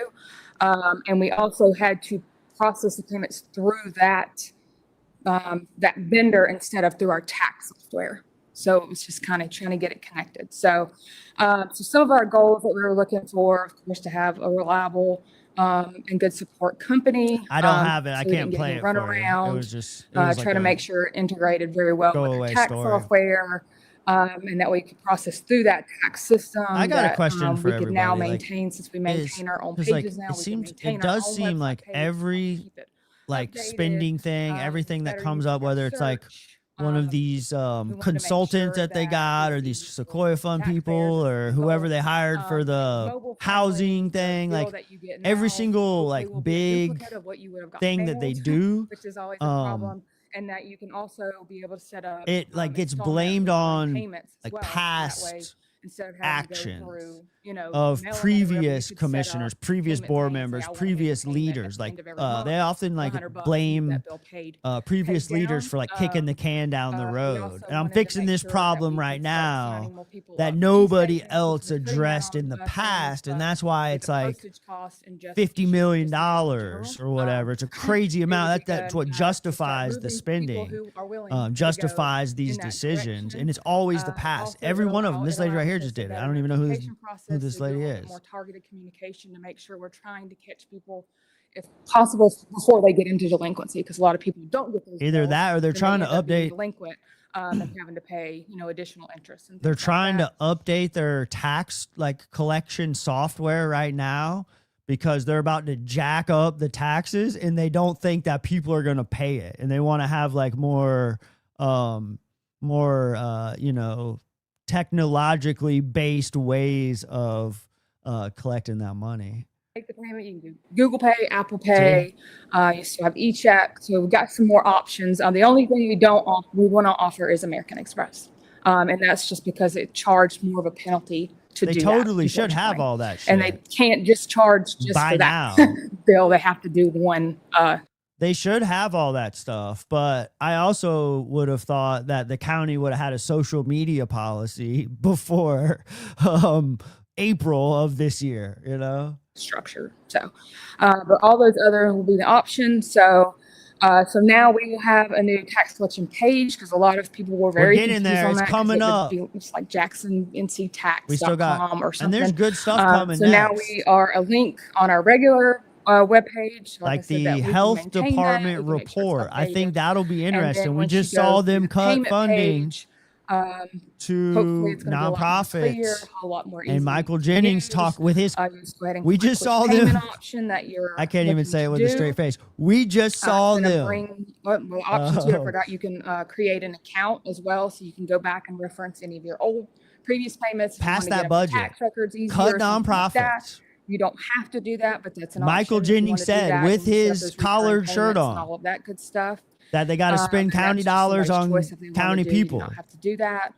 And we also had to process the payments through that vendor instead of through our tax software. So it was just kind of trying to get it connected. So, so some of our goals that we were looking for, of course, to have a reliable and good support company. I don't have it. So I we can't didn't get play any it for you. It runaround. was just Try to make sure it integrated very well with the go-away tax story. software, and that we could process through that tax system. I got a question for we could now everybody, like, maintain, since we maintain our own 'cause, pages like, now. it We seems, can maintain it our does own seem website like page, every keep it like updated, spending thing, everything that better comes using up, our whether it's like search. one of these We wanted to make consultants sure that they that got, we or could be these useful Sequoia to Fund taxpayers people, as or a whoever result. they hired for the Mobile housing friendly, thing, the like bill that you get every now single like hopefully will be a big duplicate of what you would have got thing that they mailed, do, which is always a problem. And that you can also be able to set up it like gets installment blamed on payments as like well. So that way, past instead of having to go actions through, you know, of mailing it or whatever, you previous could set commissioners, up previous payment board plans. Say, members, I want to make a previous payment at leaders. the Like end of every month, they often like $100 to get blame that bill paid previous leaders down. for like kicking the can down the We road. also And I'm wanted to fixing make this sure that problem we right could start now signing more people that up for nobody e-statements, else which we've been putting that addressed in the on things, past, and but that's why with it's the like postage cost and $50 justification million just now in general, or whatever. It's a crazy it would amount. be That's good what to start justifies the moving people spending, who are willing to go justifies these in that decisions, direction. and it's always the past. Also, Every it one of them. This lady right here allows just us a did it. I better don't even know notification who process this to do lady a little bit is. more targeted communication to make sure we're trying to catch people if possible before they get into delinquency, because a lot of people don't get those Either bills, that or they're then trying they to end up being update. delinquent and having to pay, you know, additional interest and They're things like trying that. to update their tax like collection software right now because they're about to jack up the taxes, and they don't think that people are going to pay it, and they want to have like more you know, technologically based ways of collecting that money. Take the payment, you can do Google Pay, Apple Pay, you still have e-check. So we've got some more options. The only thing we want to offer is American Express. And that's just because it charged more of a penalty to They do totally that, should have unfortunately. all that shit. And they can't just charge just by for that now. bill. They have to do one. They should have all that stuff, but I also would have thought that the county would have had a social media policy before April of this year, you know? Structure. So, but all those other will be the options. So, so now we will have a new tax collection page because a lot of people were very getting confused there. on It's that. coming up. It's like JacksonNCTax.com We still got, or something. and there's good stuff coming So next. now we are a link on our regular webpage, like I said, the that we can health maintain that, department we can make sure it's report. I think updated. that'll be And then interesting. We once you just go saw to them the cut payment funding page, to hopefully it's going to be a lot more clear, nonprofits. a lot more easy And Michael to Jennings use. talked with his. Just go ahead and We click just which saw payment them. option that you're I can't even looking say it to with a straight do. face. We just saw It's gonna them. bring well, option two. I Oh. forgot you can create an account as well, so you can go back and reference any of your old previous payments. If you Past wanna that get budget. tax records easier Cut or something like that. nonprofits. You don't have to do that, but that's an Michael option if you Jennings wanna do said that, with and you set up his those collared recurring shirt payments and on all of that good stuff. that they got to spend And county that's just dollars somebody's on choice if they wanna county do. You people. don't have to do that.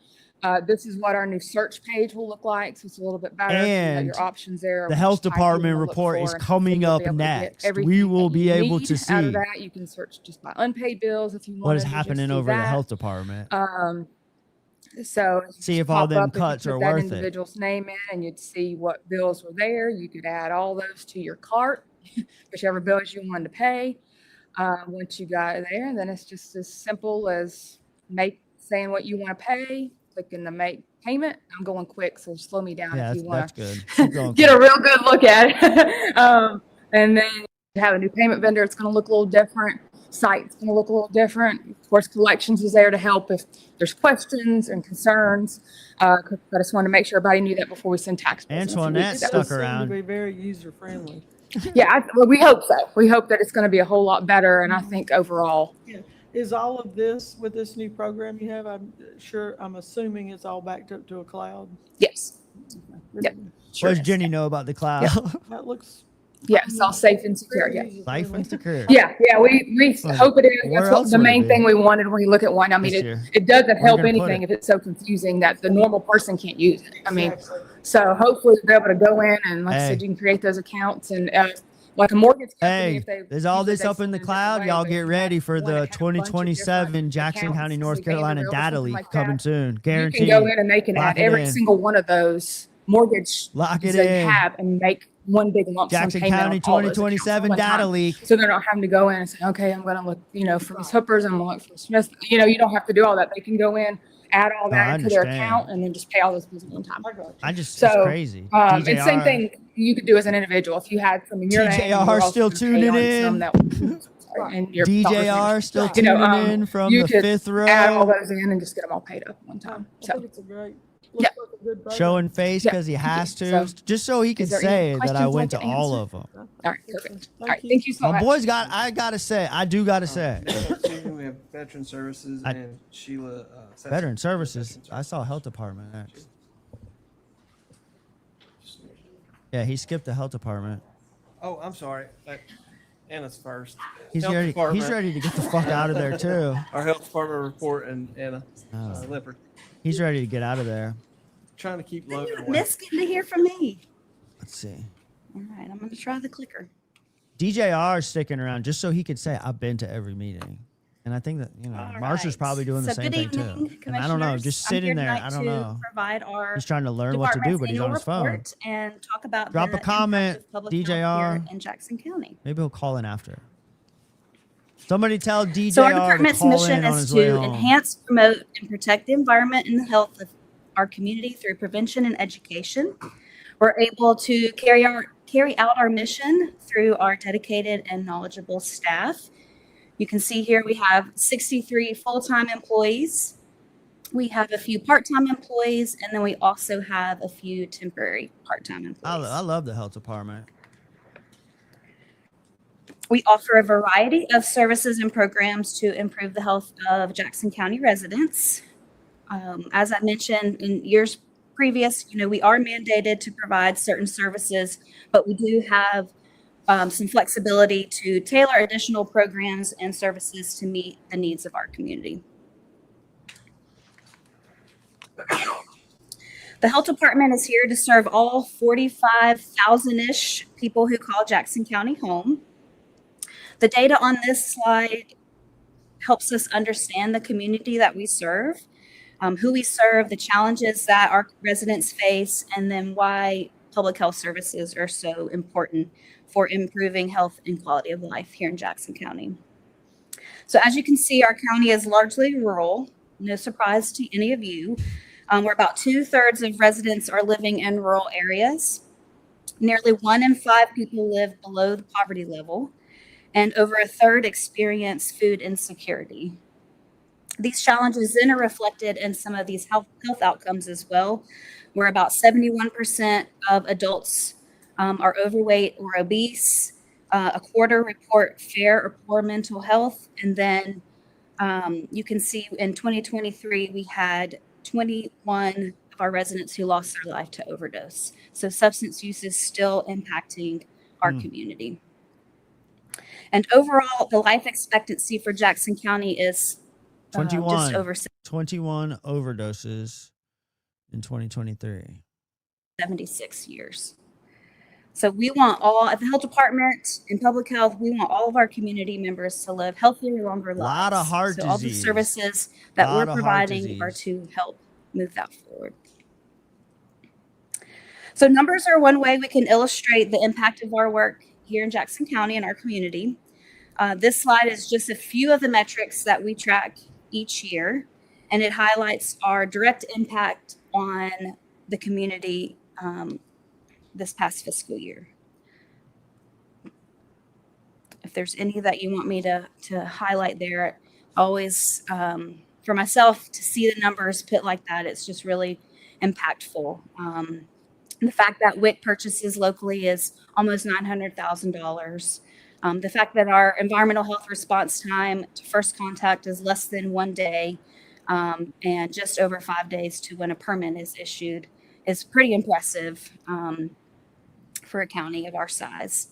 This is what our new search page will look like, so it's a little bit better. So you have And your options there. the which health type you department wanna look report for, is and coming hopefully you'll up be able to get next. everything We that will you be able need to out see of that. You can search just by unpaid bills if you what is wanted to just happening see over the that. health department. So See just if all pop them up, if you cuts put are that worth it. individual's name in, and you'd see what bills were there. You could add all those to your cart, whichever bills you wanted to pay. Once you got it there, then it's just as simple as saying what you want to pay, clicking the make payment. I'm going quick, so slow me down Yeah, if you want that's good. Keep going get quick. a real good look at it. And then you have a new payment vendor. It's going to look a little different. Site's going to look a little different. Of course, collections is there to help if there's questions and concerns. I just want to make sure everybody knew that before we send tax bills. Antoinette It stuck does seem around. to be very user friendly. Yeah, well, we hope so. We hope that it's going to be a whole lot better. And I think overall, Yeah. Is all of this with this new program you have? I'm assuming it's all backed up to a cloud. yes. Yep. Sure What does is. Jenny know about the cloud? That looks. Yeah, it's all safe and secure. Yeah. Safe and secure. Yeah, we Well, hope it is. where That's what else the would it main be? thing we wanted when you look at one. I mean, This year. it doesn't Where you help gonna put anything it? if it's so confusing that the normal person can't use it. I mean, Exactly. So hopefully they'll be able to go in and, like I Hey. said, you can create those accounts and like a mortgage company. Hey, If they there's all usually this they up in the spend a different cloud. way, Y'all but get if you ready for wanna the have a bunch of different 2027 Jackson accounts, County, so North you pay into Carolina real or data something leak like coming that, soon. you Guaranteed. can go in and they can Lock add it every in. single one of those mortgages Lock it they in. have and make one big lump sum Jackson payment County on all those accounts all 2027 one data time. leak. So they're not having to go in and say, okay, I'm going to look, for Ms. Hooper's, I'm going to look for Smith. You don't have to do all that. They can go in, add all No, I that into their understand. account, and then just pay all those bills at one time. It's So, crazy. and same DJR. thing you could do as an individual. If you had some in your name, and you TJR were also still gonna pay tuning on some in. that sorry, and your DJR still tuning in from you the could 5th row. add all those in and just get them all paid up at one time. I So, think it's a great, yeah. looks like a good program. Showing face Yeah, because he thank you. has to, So, just so he can is there any say that I questions went I to can all answer? of them. All right, perfect. All right, thank you so My much. boys I gotta say, I do gotta say. We have Veteran Services I- and Sheila. Veteran Services. I saw Health Department next. Yeah, he skipped the Health Department. Oh, I'm sorry. Anna's first. He's Health ready. Department. He's ready to get the fuck out of there too. Our Health Department report and Anna Oh. Lippard. He's ready to get out of there. Trying to keep Logan away. Miss getting to hear from me. Let's see. All right, I'm going to try the clicker. DJR is sticking around just so he could say I've been to every meeting. And I think that, Marsha's probably doing the So same good thing evening, too. And I don't know, Commissioners. just I'm sitting here there, tonight I don't to know. Provide our He's trying to learn what to do, department's but he's on annual his phone. report and talk about Drop the a comment, impact of public health here DJR. in Jackson County. Maybe he'll call in after. Somebody tell DJR So our to department's call mission in on is his way to home. enhance, promote, and protect the environment and the health of our community through prevention and education. We're able to carry out our mission through our dedicated and knowledgeable staff. You can see here we have 63 full-time employees. We have a few part-time employees, and then we also have a few temporary part-time employees. I love the Health Department. We offer a variety of services and programs to improve the health of Jackson County residents. As I mentioned in years previous, we are mandated to provide certain services, but we do have some flexibility to tailor additional programs and services to meet the needs of our community. The health department is here to serve all 45,000-ish people who call Jackson County home. The data on this slide helps us understand the community that we serve, who we serve, the challenges that our residents face, and then why public health services are so important for improving health and quality of life here in Jackson County. So as you can see, our county is largely rural, no surprise to any of you. We're about 2/3 of residents are living in rural areas. Nearly 1 in 5 people live below the poverty level, and over 1/3 experience food insecurity. These challenges then are reflected in some of these health outcomes as well, where about 71% of adults are overweight or obese. A quarter report fair or poor mental health. And then you can see in 2023, we had 21 of our residents who lost their life to overdose. So substance use is still impacting our community. And overall, the life expectancy for Jackson County is 21, just over 21 overdoses in 2023. 76 years. So we want all, at the health department and public health, we want all of our community members to live healthier, longer lives. A lot of heart so all the disease. services that Lot we're of heart providing are disease. to help move that forward. So numbers are one way we can illustrate the impact of our work here in Jackson County and our community. This slide is just a few of the metrics that we track each year, and it highlights our direct impact on the community this past fiscal year. If there's any that you want me to highlight there, always for myself to see the numbers put like that, it's just really impactful. The fact that WIC purchases locally is almost $900,000. The fact that our environmental health response time to first contact is less than 1 day and just over 5 days to when a permit is issued is pretty impressive for a county of our size.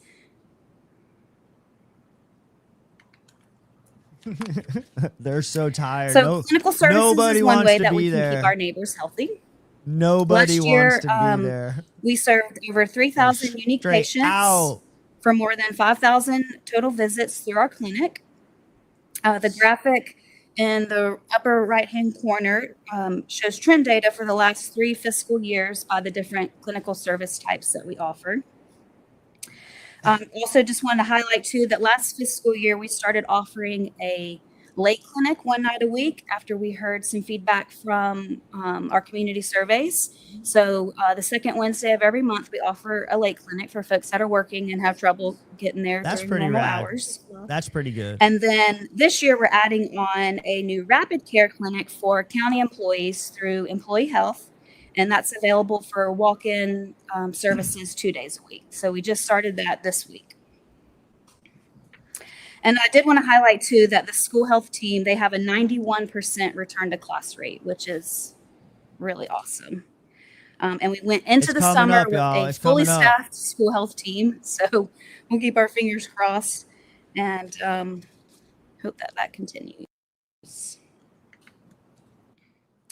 They're so tired. So clinical services nobody is one wants way to that be we can there. keep our neighbors healthy. Nobody Last year, wants to be there. we served over 3,000 unique Straight patients out. for more than 5,000 total visits through our clinic. The graphic in the upper right-hand corner shows trend data for the last 3 fiscal years by the different clinical service types that we offer. Also, just wanted to highlight too that last fiscal year we started offering a lay clinic 1 night a week after we heard some feedback from our community surveys. So the second Wednesday of every month, we offer a lay clinic for folks that are working and have trouble getting there That's during pretty normal rad. hours. That's pretty good. And then this year, we're adding on a new rapid care clinic for county employees through Employee Health. And that's available for walk-in services 2 days a week. So we just started that this week. And I did want to highlight too that the school health team, they have a 91% return to class rate, which is really awesome. And we went into It's the coming summer up, with y'all. a It's fully coming up. staffed school health team. So we'll keep our fingers crossed and hope that that continues.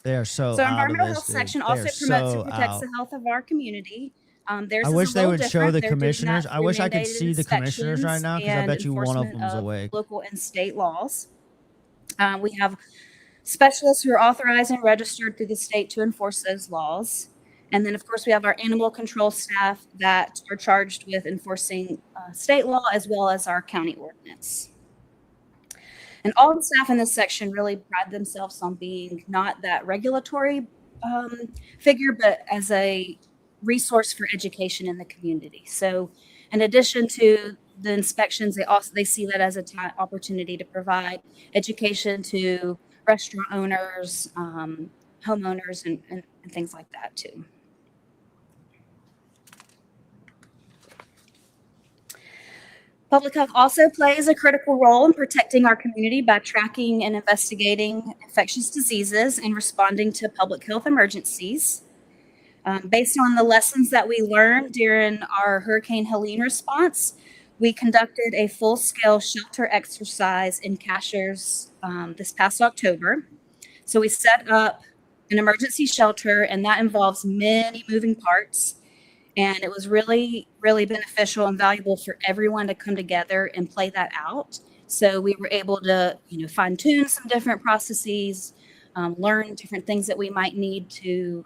They are so So our out of environmental this, health dude. section They also are promotes so and protects out. the health of our community. Theirs I is wish a they little would show different. the They're doing commissioners. that I through wish I could mandated see the commissioners right inspections now because I and bet you one of enforcement them's of awake. local and state laws. We have specialists who are authorized and registered through the state to enforce those laws. And then, of course, we have our animal control staff that are charged with enforcing state law as well as our county ordinance. And all the staff in this section really pride themselves on being not that regulatory figure, but as a resource for education in the community. So in addition to the inspections, they see that as a opportunity to provide education to restaurant owners, homeowners, and things like that too. Public health also plays a critical role in protecting our community by tracking and investigating infectious diseases and responding to public health emergencies. Based on the lessons that we learned during our Hurricane Helene response, we conducted a full-scale shelter exercise in Cashers this past October. So we set up an emergency shelter, and that involves many moving parts. And it was really, really beneficial and valuable for everyone to come together and play that out. So we were able to, fine tune some different processes, learn different things that we might need to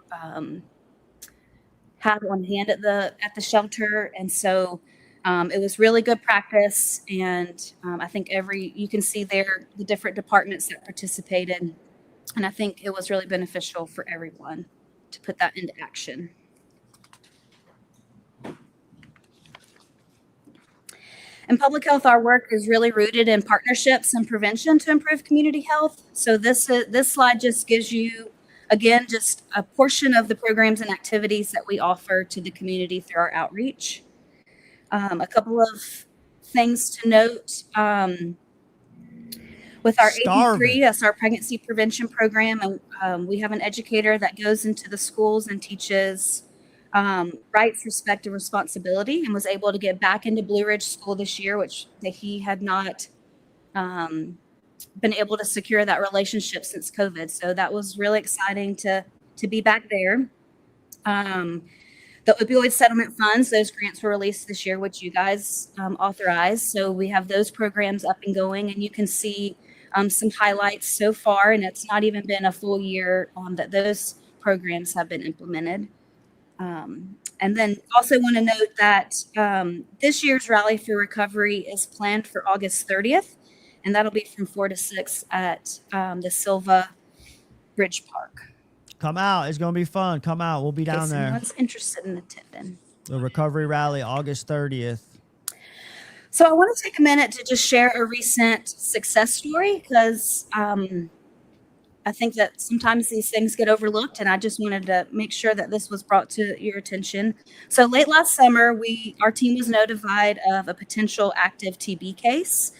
have on hand at the shelter. And so it was really good practice. And I think you can see there the different departments that participated. And I think it was really beneficial for everyone to put that into action. In public health, our work is really rooted in partnerships and prevention to improve community health. So this slide just gives you, again, just a portion of the programs and activities that we offer to the community through our outreach. A couple of things to note. With our AP3, that's our pregnancy prevention program, and we have an educator that goes into the schools and teaches rights, respect, and responsibility, and was able to get back into Blue Ridge School this year, which he had not been able to secure that relationship since COVID. So that was really exciting to be back there. The opioid settlement funds, those grants were released this year, which you guys authorized. So we have those programs up and going, and you can see some highlights so far, and it's not even been a full year that those programs have been implemented. And then also want to note that this year's Rally for Recovery is planned for August 30th, and that'll be from 4 to 6 at the Silva Bridge Park. Come out. It's going to be fun. Come out. We'll be down there. Someone's interested in attending. The recovery rally, August 30th. So I want to take a minute to just share a recent success story because I think that sometimes these things get overlooked, and I just wanted to make sure that this was brought to your attention. So late last summer, our team was notified of a potential active TB case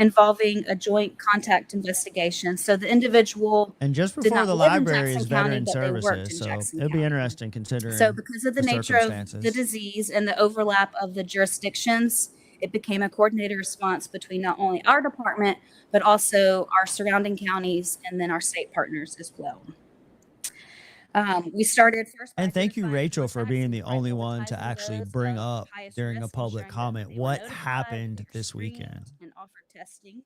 involving a joint contact investigation. So the individual and just before the library is veteran services, so it'd be interesting considering. So because of the nature of the disease and the overlap of the jurisdictions, it became a coordinated response between not only our department, but also our surrounding counties and then our state partners as well. We started first by And thank you, identifying Rachel, short for facts being and the only one to prioritizing actually those bring of up highest during a risk, public ensuring that comment they were what notified, happened they were this screened, weekend. and offered testing.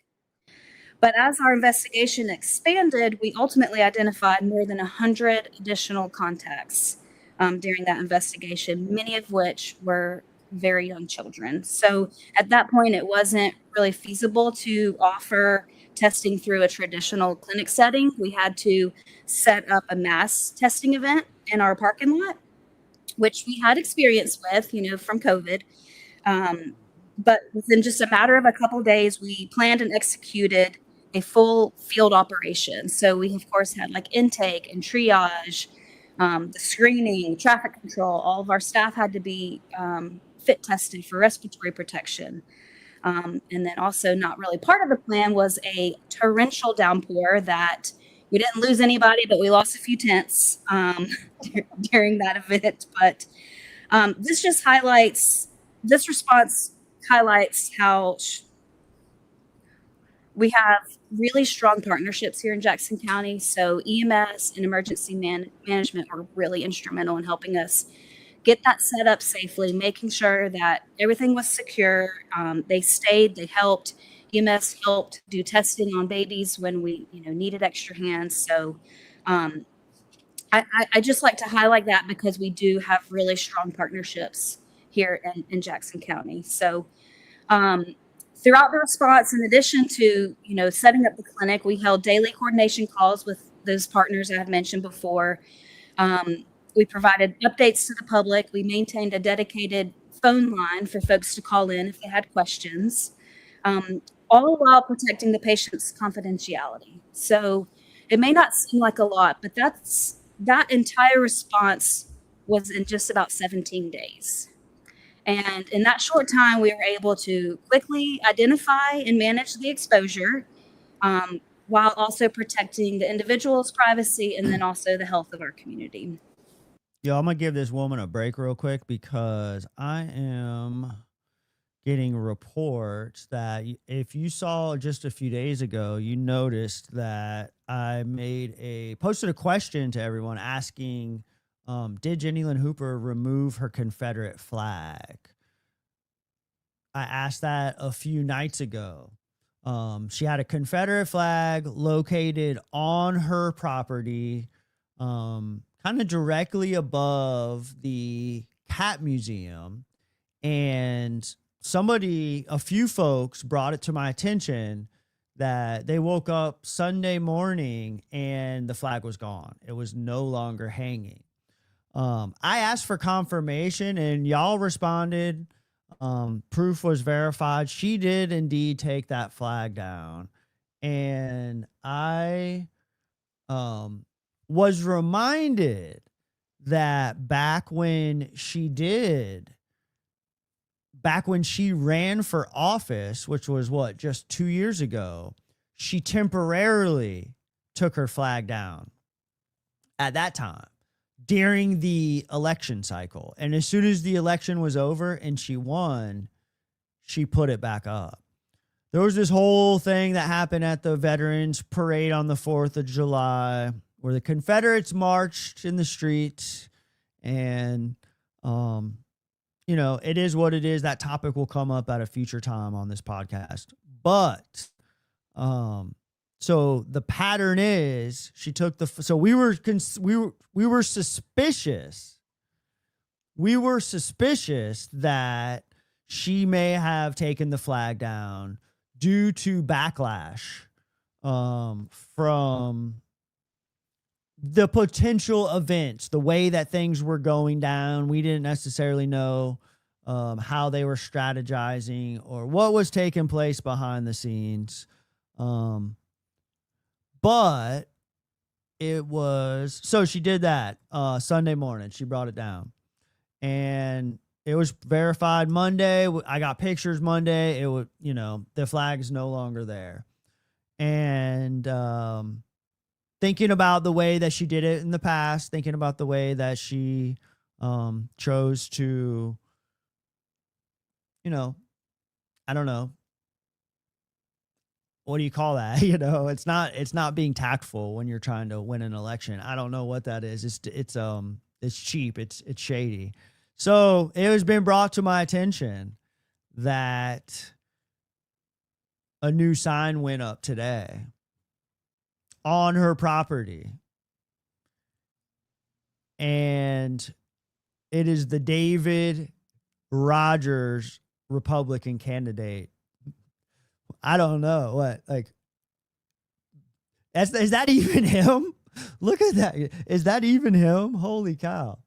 But as our investigation expanded, we ultimately identified more than 100 additional contacts during that investigation, many of which were very young children. So at that point, it wasn't really feasible to offer testing through a traditional clinic setting. We had to set up a mass testing event in our parking lot, which we had experience with, from COVID. But within just a matter of a couple days, we planned and executed a full field operation. So we, of course, had like intake and triage, the screening, traffic control. All of our staff had to be fit tested for respiratory protection. And then also not really part of the plan was a torrential downpour that we didn't lose anybody, but we lost a few tents during that event. But this response highlights how we have really strong partnerships here in Jackson County. So EMS and emergency management are really instrumental in helping us get that set up safely, making sure that everything was secure. They stayed, they helped. EMS helped do testing on babies when we, needed extra hands. So I just like to highlight that because we do have really strong partnerships here in Jackson County. So throughout the response, in addition to, setting up the clinic, we held daily coordination calls with those partners I have mentioned before. We provided updates to the public. We maintained a dedicated phone line for folks to call in if they had questions, all while protecting the patient's confidentiality. So it may not seem like a lot, but that entire response was in just about 17 days. And in that short time, we were able to quickly identify and manage the exposure while also protecting the individual's privacy and then also the health of our community. Yo, I'm going to give this woman a break real quick because I am getting reports that if you saw just a few days ago, you noticed that I posted a question to everyone asking, did Jenny Lynn Hooper remove her Confederate flag? I asked that a few nights ago. She had a Confederate flag located on her property, kind of directly above the Cat Museum. And a few folks brought it to my attention that they woke up Sunday morning and the flag was gone. It was no longer hanging. I asked for confirmation and y'all responded. Proof was verified. She did indeed take that flag down. And I was reminded that back when she ran for office, which was just 2 years ago, she temporarily took her flag down at that time during the election cycle. And as soon as the election was over and she won, she put it back up. There was this whole thing that happened at the Veterans Parade on the 4th of July where the Confederates marched in the streets and, it is what it is. That topic will come up at a future time on this podcast. But, so the pattern is she took we were suspicious. We were suspicious that she may have taken the flag down due to backlash, from the potential events, the way that things were going down. We didn't necessarily know how they were strategizing or what was taking place behind the scenes. But it was, so she did that Sunday morning. She brought it down and it was verified Monday. I got pictures Monday. It would, the flag's no longer there. And thinking about the way that she did it in the past, thinking about the way that she chose to, I don't know, what do you call that? You know, it's not being tactful when you're trying to win an election. I don't know what that is. It's cheap. It's shady. So it has been brought to my attention that a new sign went up today on her property. And it is the David Rogers Republican candidate. I don't know what, like, is that even him? Look at that. Is that even him? Holy cow.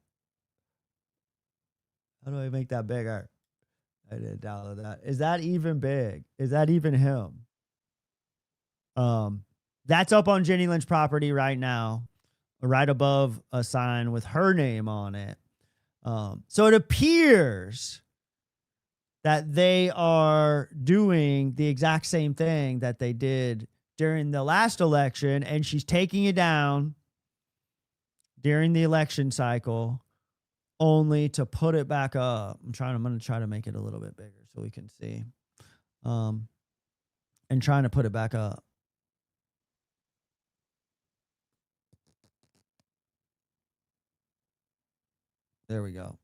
How do I make that bigger? I didn't download that. Is that even big? Is that even him? That's up on Jenny Lynch property right now, right above a sign with her name on it. So it appears that they are doing the exact same thing that they did during the last election, and she's taking it down during the election cycle only to put it back up. I'm going to try to make it a little bit bigger so we can see. And trying to put it back up. There we go.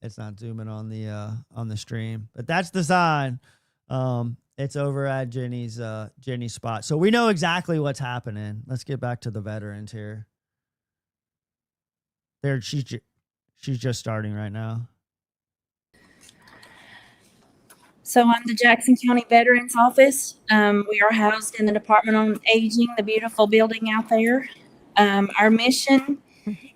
It's not zooming on the stream, but that's the sign. It's over at Jenny's spot. So we know exactly what's happening. Let's get back to the veterans here. There, she's just starting right now. So I'm the Jackson County Veterans Office. We are housed in the Department on Aging, the beautiful building out there. Our mission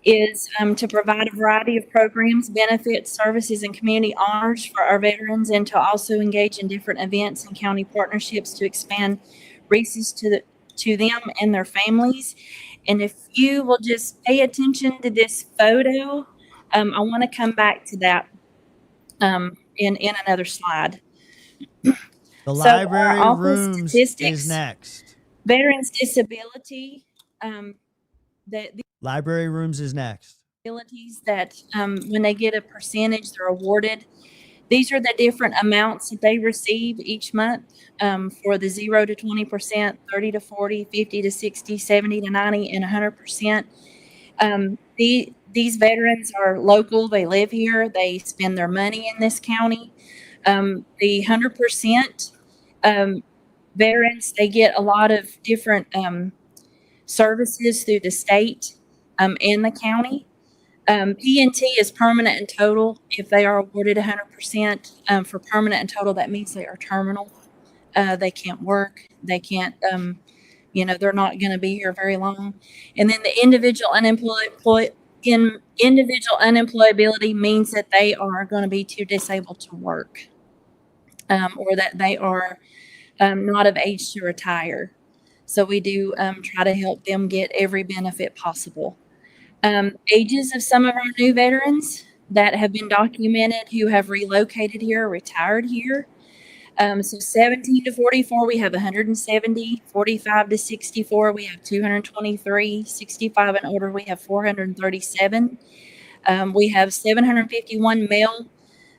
is to provide a variety of programs, benefits, services, and community honors for our veterans, and to also engage in different events and county partnerships to expand resources to them and their families. And if you will just pay attention to this photo, I want to come back to that in another slide. The library rooms is next. Veterans disability. Library rooms is next. Abilities that when they get a percentage, they're awarded. These are the different amounts that they receive each month for the 0 to 20%, 30 to 40, 50 to 60, 70 to 90, and 100%. These veterans are local. They live here. They spend their money in this county. The 100% veterans, they get a lot of different services through the state and the county. P&T is permanent and total. If they are awarded 100% for permanent and total, that means they are terminal. They can't work. They can't, they're not going to be here very long. And then the individual unemployability means that they are going to be too disabled to work, or that they are not of age to retire. So we do try to help them get every benefit possible. Ages of some of our new veterans that have been documented who have relocated here or retired here. So 17 to 44, we have 170, 45 to 64, we have 223, 65 and older, we have 437. We have 751 male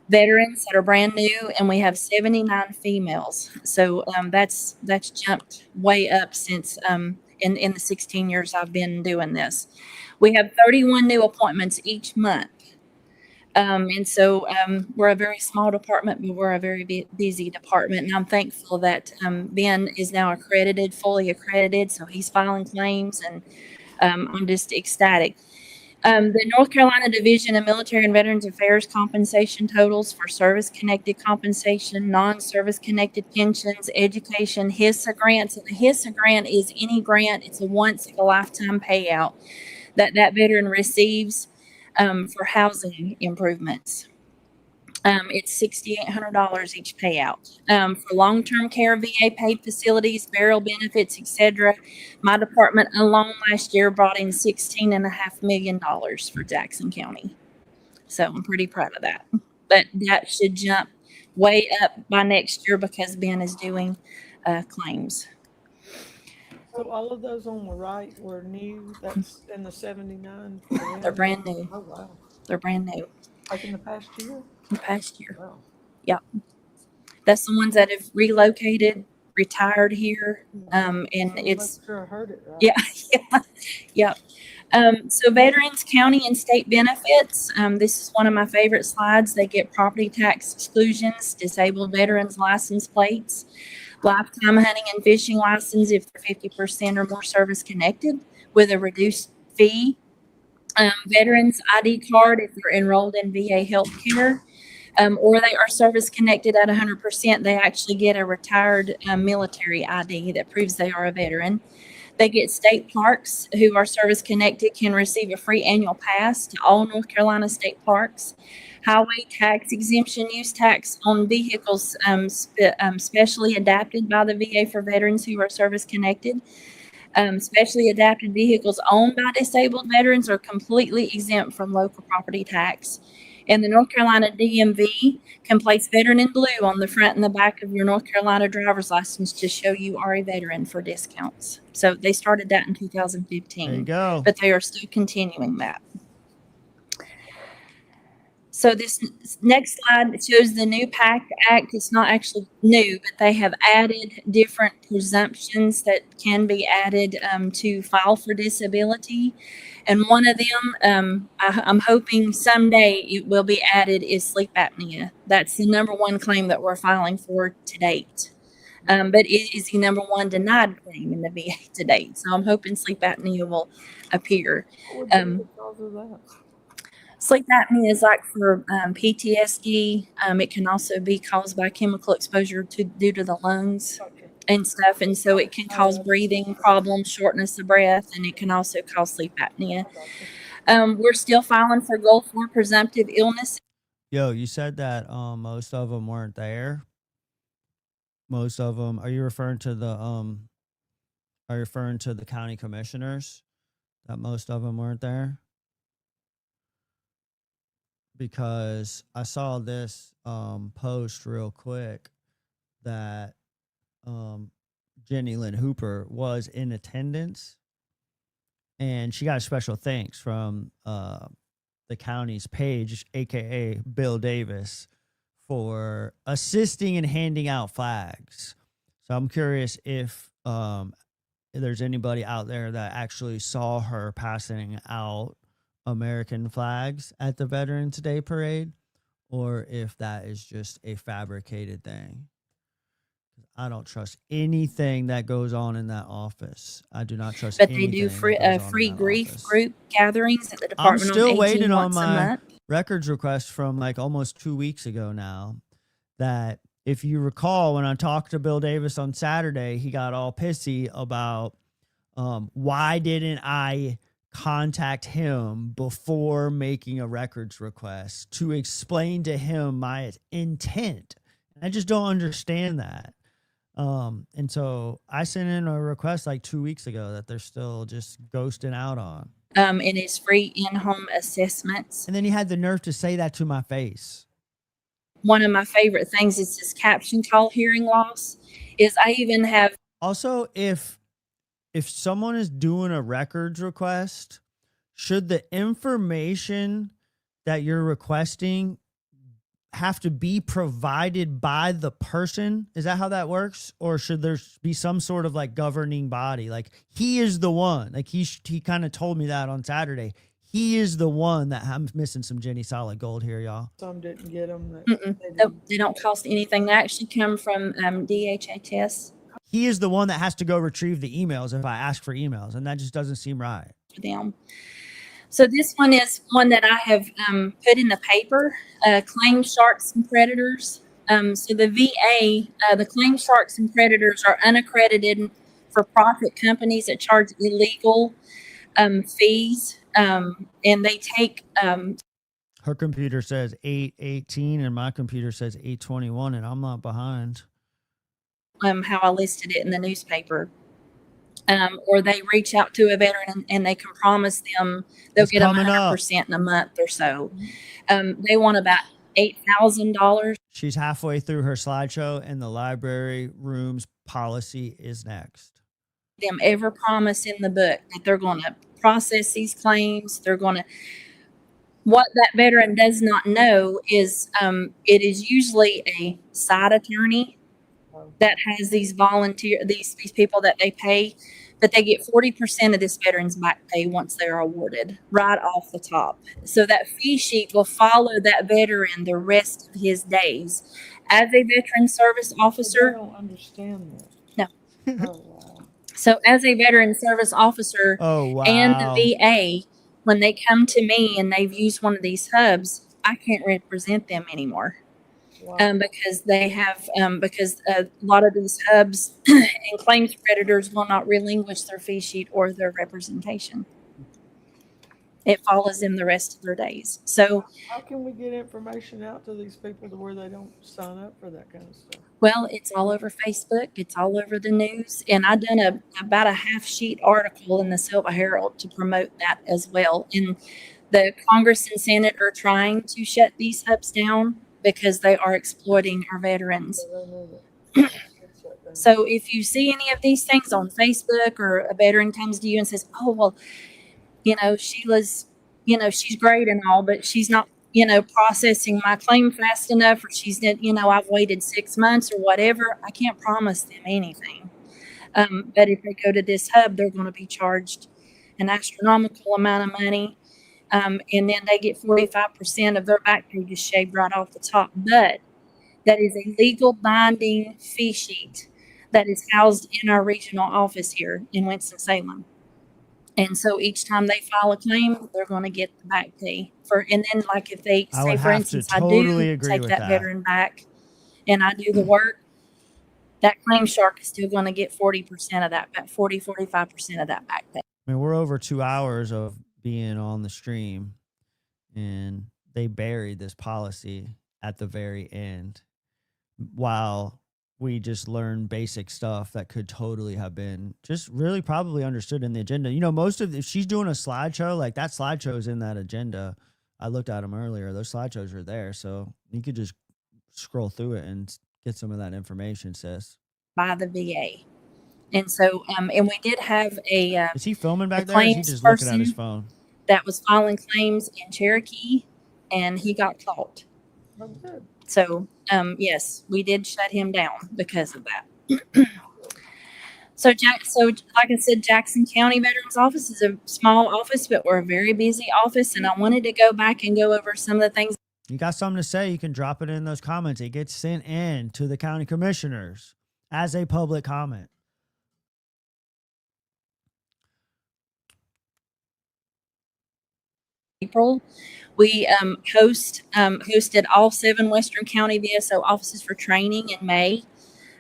veterans that are brand new, and we have 79 females. So that's jumped way up since in the 16 years I've been doing this. We have 31 new appointments each month. And so we're a very small department, but we're a very busy department. And I'm thankful that Ben is now accredited, fully accredited. So he's filing claims, and I'm just ecstatic. The North Carolina Division of Military and Veterans Affairs compensation totals for service-connected compensation, non-service-connected pensions, education, HISA grants. And the HISA grant is any grant. It's a once-in-a-lifetime payout that veteran receives for housing improvements. It's $6,800 each payout. For long-term care, VA paid facilities, burial benefits, etc. My department alone last year brought in $16.5 million for Jackson County. So I'm pretty proud of that. But that should jump way up by next year because Ben is doing claims. So all of those on the right were new, that's in the 79? for them? They're brand new. Oh, wow. They're brand new. Like in the past year? The past year. Wow. Yep. That's the ones that have relocated, retired here. And it's, Sure I heard it right. yeah, yeah, yep. So veterans, county and state benefits. This is one of my favorite slides. They get property tax exclusions, disabled veterans license plates, lifetime hunting and fishing license if they're 50% or more service connected with a reduced fee. Veterans ID card if they're enrolled in VA health care. Or they are service connected at 100%. They actually get a retired military ID that proves they are a veteran. They get state parks who are service connected can receive a free annual pass to all North Carolina state parks. Highway tax exemption use tax on vehicles specially adapted by the VA for veterans who are service connected. Specially adapted vehicles owned by disabled veterans are completely exempt from local property tax. And the North Carolina DMV can place veteran in blue on the front and the back of your North Carolina driver's license to show you are a veteran for discounts. So they started that in 2015. There you go. But they are still continuing that. So this next slide shows the new PACT Act. It's not actually new, but they have added different presumptions that can be added to file for disability. And one of them, I'm hoping someday it will be added, is sleep apnea. That's the number one claim that we're filing for to date. But it is the number one denied claim in the VA to date. So I'm hoping sleep apnea will appear. What would be the cause of that? Sleep apnea is like for PTSD. It can also be caused by chemical exposure due to the lungs and stuff. And so it can cause breathing problems, shortness of breath, and it can also cause sleep apnea. We're still filing for Gulf War presumptive illness. Yo, you said that most of them weren't there. Most of them. Are you referring to the county commissioners? That most of them weren't there? Because I saw this post real quick that Jenny Lynn Hooper was in attendance, and she got a special thanks from the county's page, aka Bill Davis, for assisting in handing out flags. So I'm curious if there's anybody out there that actually saw her passing out American flags at the Veterans Day parade, or if that is just a fabricated thing. I don't trust anything that goes on in that office. I do not trust. But they do free grief group gatherings at the Department I'm still on Aging waiting on once a my month. records request from like almost 2 weeks ago now. That if you recall, when I talked to Bill Davis on Saturday, he got all pissy about why didn't I contact him before making a records request to explain to him my intent. I just don't understand that. And so I sent in a request like 2 weeks ago that they're still just ghosting out on. And it's free in-home assessments. And then he had the nerve to say that to my face. One of my favorite things is this caption call hearing loss. Is I even have also if someone is doing a records request, should the information that you're requesting have to be provided by the person? Is that how that works? Or should there be some sort of like governing body? Like he is the one, like he kind of told me that on Saturday. He is the one that I'm missing some Jenny Solid Gold here, y'all. Some didn't get them. They don't cost anything. They actually come from DHHS. He is the one that has to go retrieve the emails if I ask for emails, and that just doesn't seem right. For them. So this one is one that I have put in the paper, claim sharks and predators. So the VA, the claim sharks and predators are unaccredited for-profit companies that charge illegal fees, and they take... Her computer says 8:18 and my computer says 8:21, and I'm not behind. How I listed it in the newspaper. Or they reach out to a veteran and they can promise them they'll get 100% in a month or so. They want about $8,000. She's halfway through her slideshow, and the library room's policy is next. them ever promise in the book that they're going to process these claims. They're going to. What that veteran does not know is it is usually a side attorney that has these these people that they pay, but they get 40% of this veteran's back pay once they're awarded right off the top. So that fee sheet will follow that veteran the rest of his days. As a veteran service officer, I don't understand that. no. Oh, wow. So as a veteran service officer and the VA, when they come to me and they've used one of these hubs, I can't represent them anymore. Because they have because a lot of these hubs and claims creditors will not relinquish their fee sheet or their representation. It follows them the rest of their days. So how can we get information out to these people to where they don't sign up for that kind of stuff? well, it's all over Facebook. It's all over the news. And I done about a half sheet article in the Silver Herald to promote that as well. And the Congress and Senate are trying to shut these hubs down because they are exploiting our veterans. So if you see any of these things on Facebook or a veteran comes to you and says, oh, well, Sheila's, she's great and all, but she's not, processing my claim fast enough, or she's, I've waited 6 months or whatever, I can't promise them anything. But if they go to this hub, they're going to be charged an astronomical amount of money. And then they get 45% of their back pay just shaved right off the top. But that is a legal binding fee sheet that is housed in our regional office here in Winston-Salem. And so each time they file a claim, they're going to get the back pay and then like if they say, for instance, I do take that veteran back and I do the work, that claim shark is still going to get 40% of that, 45% of that back pay. I mean, we're over 2 hours of being on the stream, and they buried this policy at the very end while we just learned basic stuff that could totally have been just really probably understood in the agenda. If she's doing a slideshow, like that slideshow is in that agenda. I looked at them earlier. Those slideshows are there. So you could just scroll through it and get some of that information, sis. By the VA. And so, and we did have is he filming back there? Or is he just looking at his phone? That was filing claims in Cherokee, and he got caught. Oh, good. So, yes, we did shut him down because of that. So, like I said, Jackson County Veterans Office is a small office, but we're a very busy office, and I wanted to go back and go over some of the things. You got something to say, you can drop it in those comments. It gets sent in to the county commissioners as a public comment. April, we hosted all 7 Western County VSO offices for training in May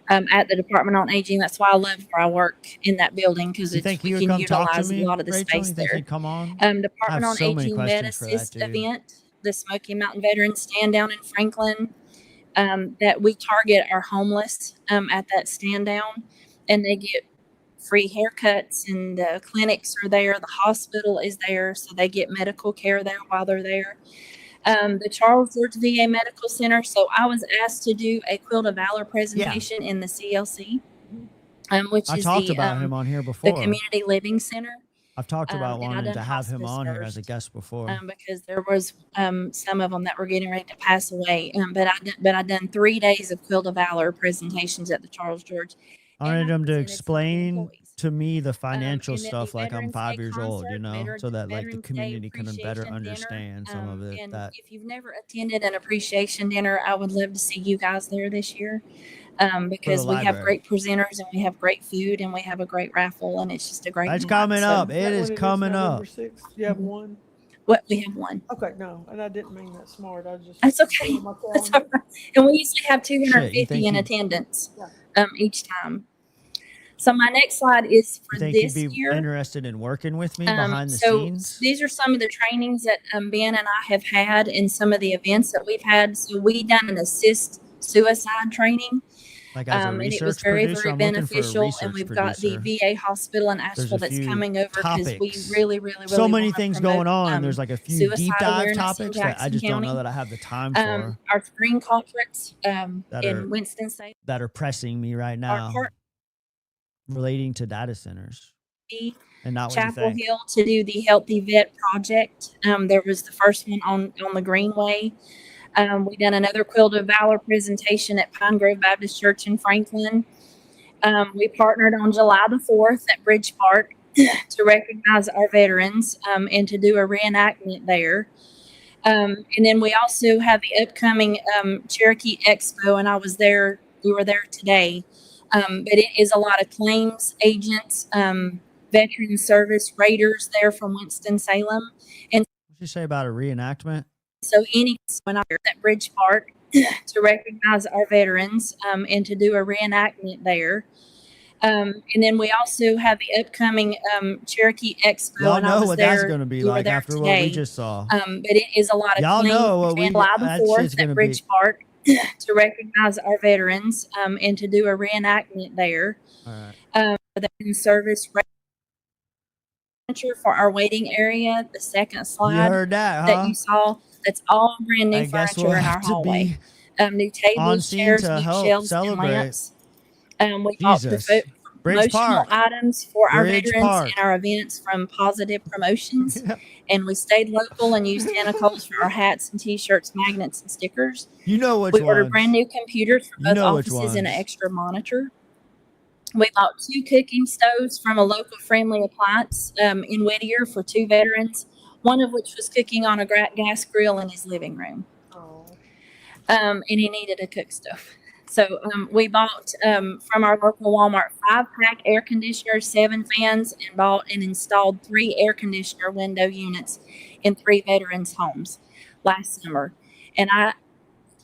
at the Department on Aging. That's why I love where I work in that building, because we can utilize a lot of the space there. Department on Aging Med-Assist event, the Smoky Mountain Veterans Stand Down in Franklin, that we target our homeless at that stand down, and they get free haircuts, and the clinics are there. The hospital is there, so they get medical care there while they're there. The Charles George VA Medical Center. So I was asked to do a Quilt of Valor presentation in the CLC, which I is talked about him on here before. the Community Living Center. I've talked about wanting to have him on here as a guest before. Because there was some of them that were getting ready to pass away. But I done 3 days of Quilt of Valor presentations at the Charles George. I wanted him to explain to me the financial stuff like I'm 5 years old, so that like the community can better understand some of it. And if you've never attended an appreciation dinner, I would love to see you guys there this year, because we have great presenters and we have great food and we have a great raffle, and it's just a great. It's coming up. It is coming up. November 6th? You have one? What? We have one. Okay, no, and I didn't mean that smart. I just. That's okay. That's all right. And we usually have 250 in attendance each time. So my next slide is for this you'd be year. Interested in working with me behind the so scenes? These These are some of the trainings that Ben and I have had, and some of the events that we've had. So we done an assist suicide training. Like as a and research it was very, producer, very I'm looking for a beneficial. research And we've producer. got the VA hospital in There's Asheville a that's few coming over, because we topics. really, really, really So many want to things promote, going on, and there's like a few deep suicide dive awareness in topics that I Jackson just don't know County. that I have the time for Our spring conference that in are Winston-Salem. that are pressing me right now. relating to data centers and not what you Chapel think. Hill to do the Healthy Vet project. There was the first one on the Greenway. We done another Quilt of Valor presentation at Pine Grove Baptist Church in Franklin. We partnered on July the 4th at Bridge Park to recognize our veterans and to do a reenactment there. And then we also have the upcoming Cherokee Expo, and I was there. We were there today. But it is a lot of claims agents, veteran service raiders there from Winston-Salem. And What'd you say about a reenactment? so any when I was at Bridge Park to recognize our veterans and to do a reenactment there. And then we also have the upcoming Cherokee Expo. Y'all and I know was what there, that's going to be we were like there after today. what we just saw. But it is a lot of Y'all know what we July the that shit's 4th going at to Bridge be. Park to recognize our veterans and to do a reenactment there. All right. The service furniture for our waiting area, the second You slide heard that, that huh? you saw, that's all brand new I guess furniture we'll in our have to hallway. be New on tables, scene chairs, to new help shelves, and celebrate. lamps. We bought Jesus. Bridge promotional Park. items for our Bridge veterans Park. and our events from Positive Promotions. And we stayed local and used tentacles for our hats and t-shirts, magnets, and stickers. You know which We ordered brand ones. new computers for You both know which offices and an ones. extra monitor. We bought 2 cooking stoves from a local friendly appliance in Whittier for 2 veterans, one of which was cooking on a gas grill in his living room. And he needed a cook stove. So we bought from our local Walmart 5-pack air conditioners, 7 fans, and bought and installed 3 air conditioner window units in 3 veterans' homes last summer. And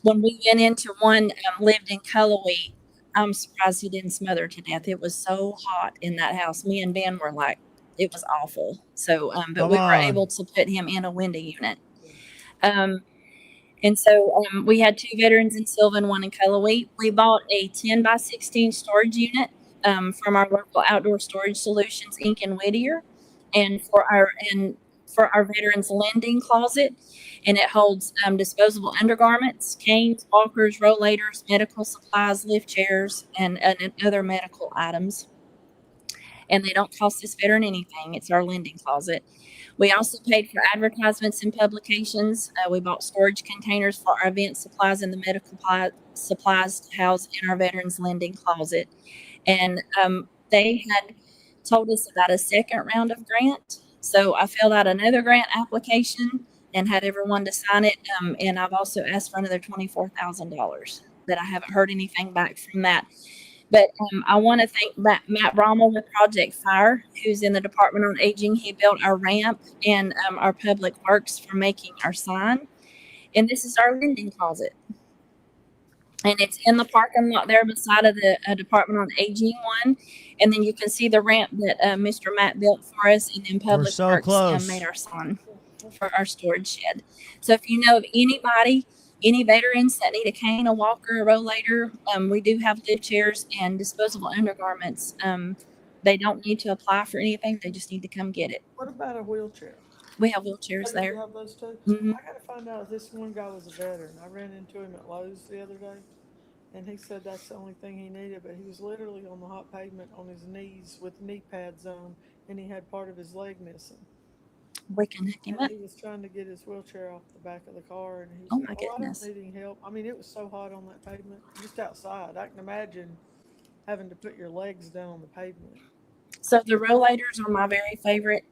when we went into one lived in Cullowhee, I'm surprised he didn't smother to death. It was so hot in that house. Me and Ben were like, it was awful. So, but Come we were on. able to put him in a window unit. And so we had 2 veterans in Sylvan, 1 in Cullowhee. We bought a 10 by 16 storage unit from our local Outdoor Storage Solutions Inc. in Whittier, and for our veterans lending closet, and it holds disposable undergarments, canes, walkers, rollators, medical supplies, lift chairs, and other medical items. And they don't cost this veteran anything. It's our lending closet. We also paid for advertisements and publications. We bought storage containers for our event supplies and the medical supplies to house in our veterans lending closet. And they had told us about a second round of grant. So I filled out another grant application and had everyone to sign it. And I've also asked for another $24,000 that I haven't heard anything back from that. But I want to thank Matt Rommel with Project Fire, who's in the Department on Aging. He built our ramp and our public works for making our sign. And this is our lending closet. And it's in the parking lot there beside of the Department on Aging one. And then you can see the ramp that Mr. Matt built for us. And then Public so Works close. made our sign for our storage shed. So if you know of anybody, any veterans that need a cane, a walker, a rollator, we do have lift chairs and disposable undergarments. They don't need to apply for anything. They just need to come get it. What about a wheelchair? We have wheelchairs Oh, do there. you have those too? Mhm. I got to find out if this one guy was a veteran. I ran into him at Lowe's the other day, and he said that's the only thing he needed, but he was literally on the hot pavement on his knees with knee pads on, and he had part of his leg missing. We can hook him And up. he was trying to get his wheelchair off the back of the car, and he was Oh like, my "Oh, I goodness. don't need any help." I mean, it was so hot on that pavement, just outside. I can imagine having to put your legs down on the pavement. So the rollators are my very favorite,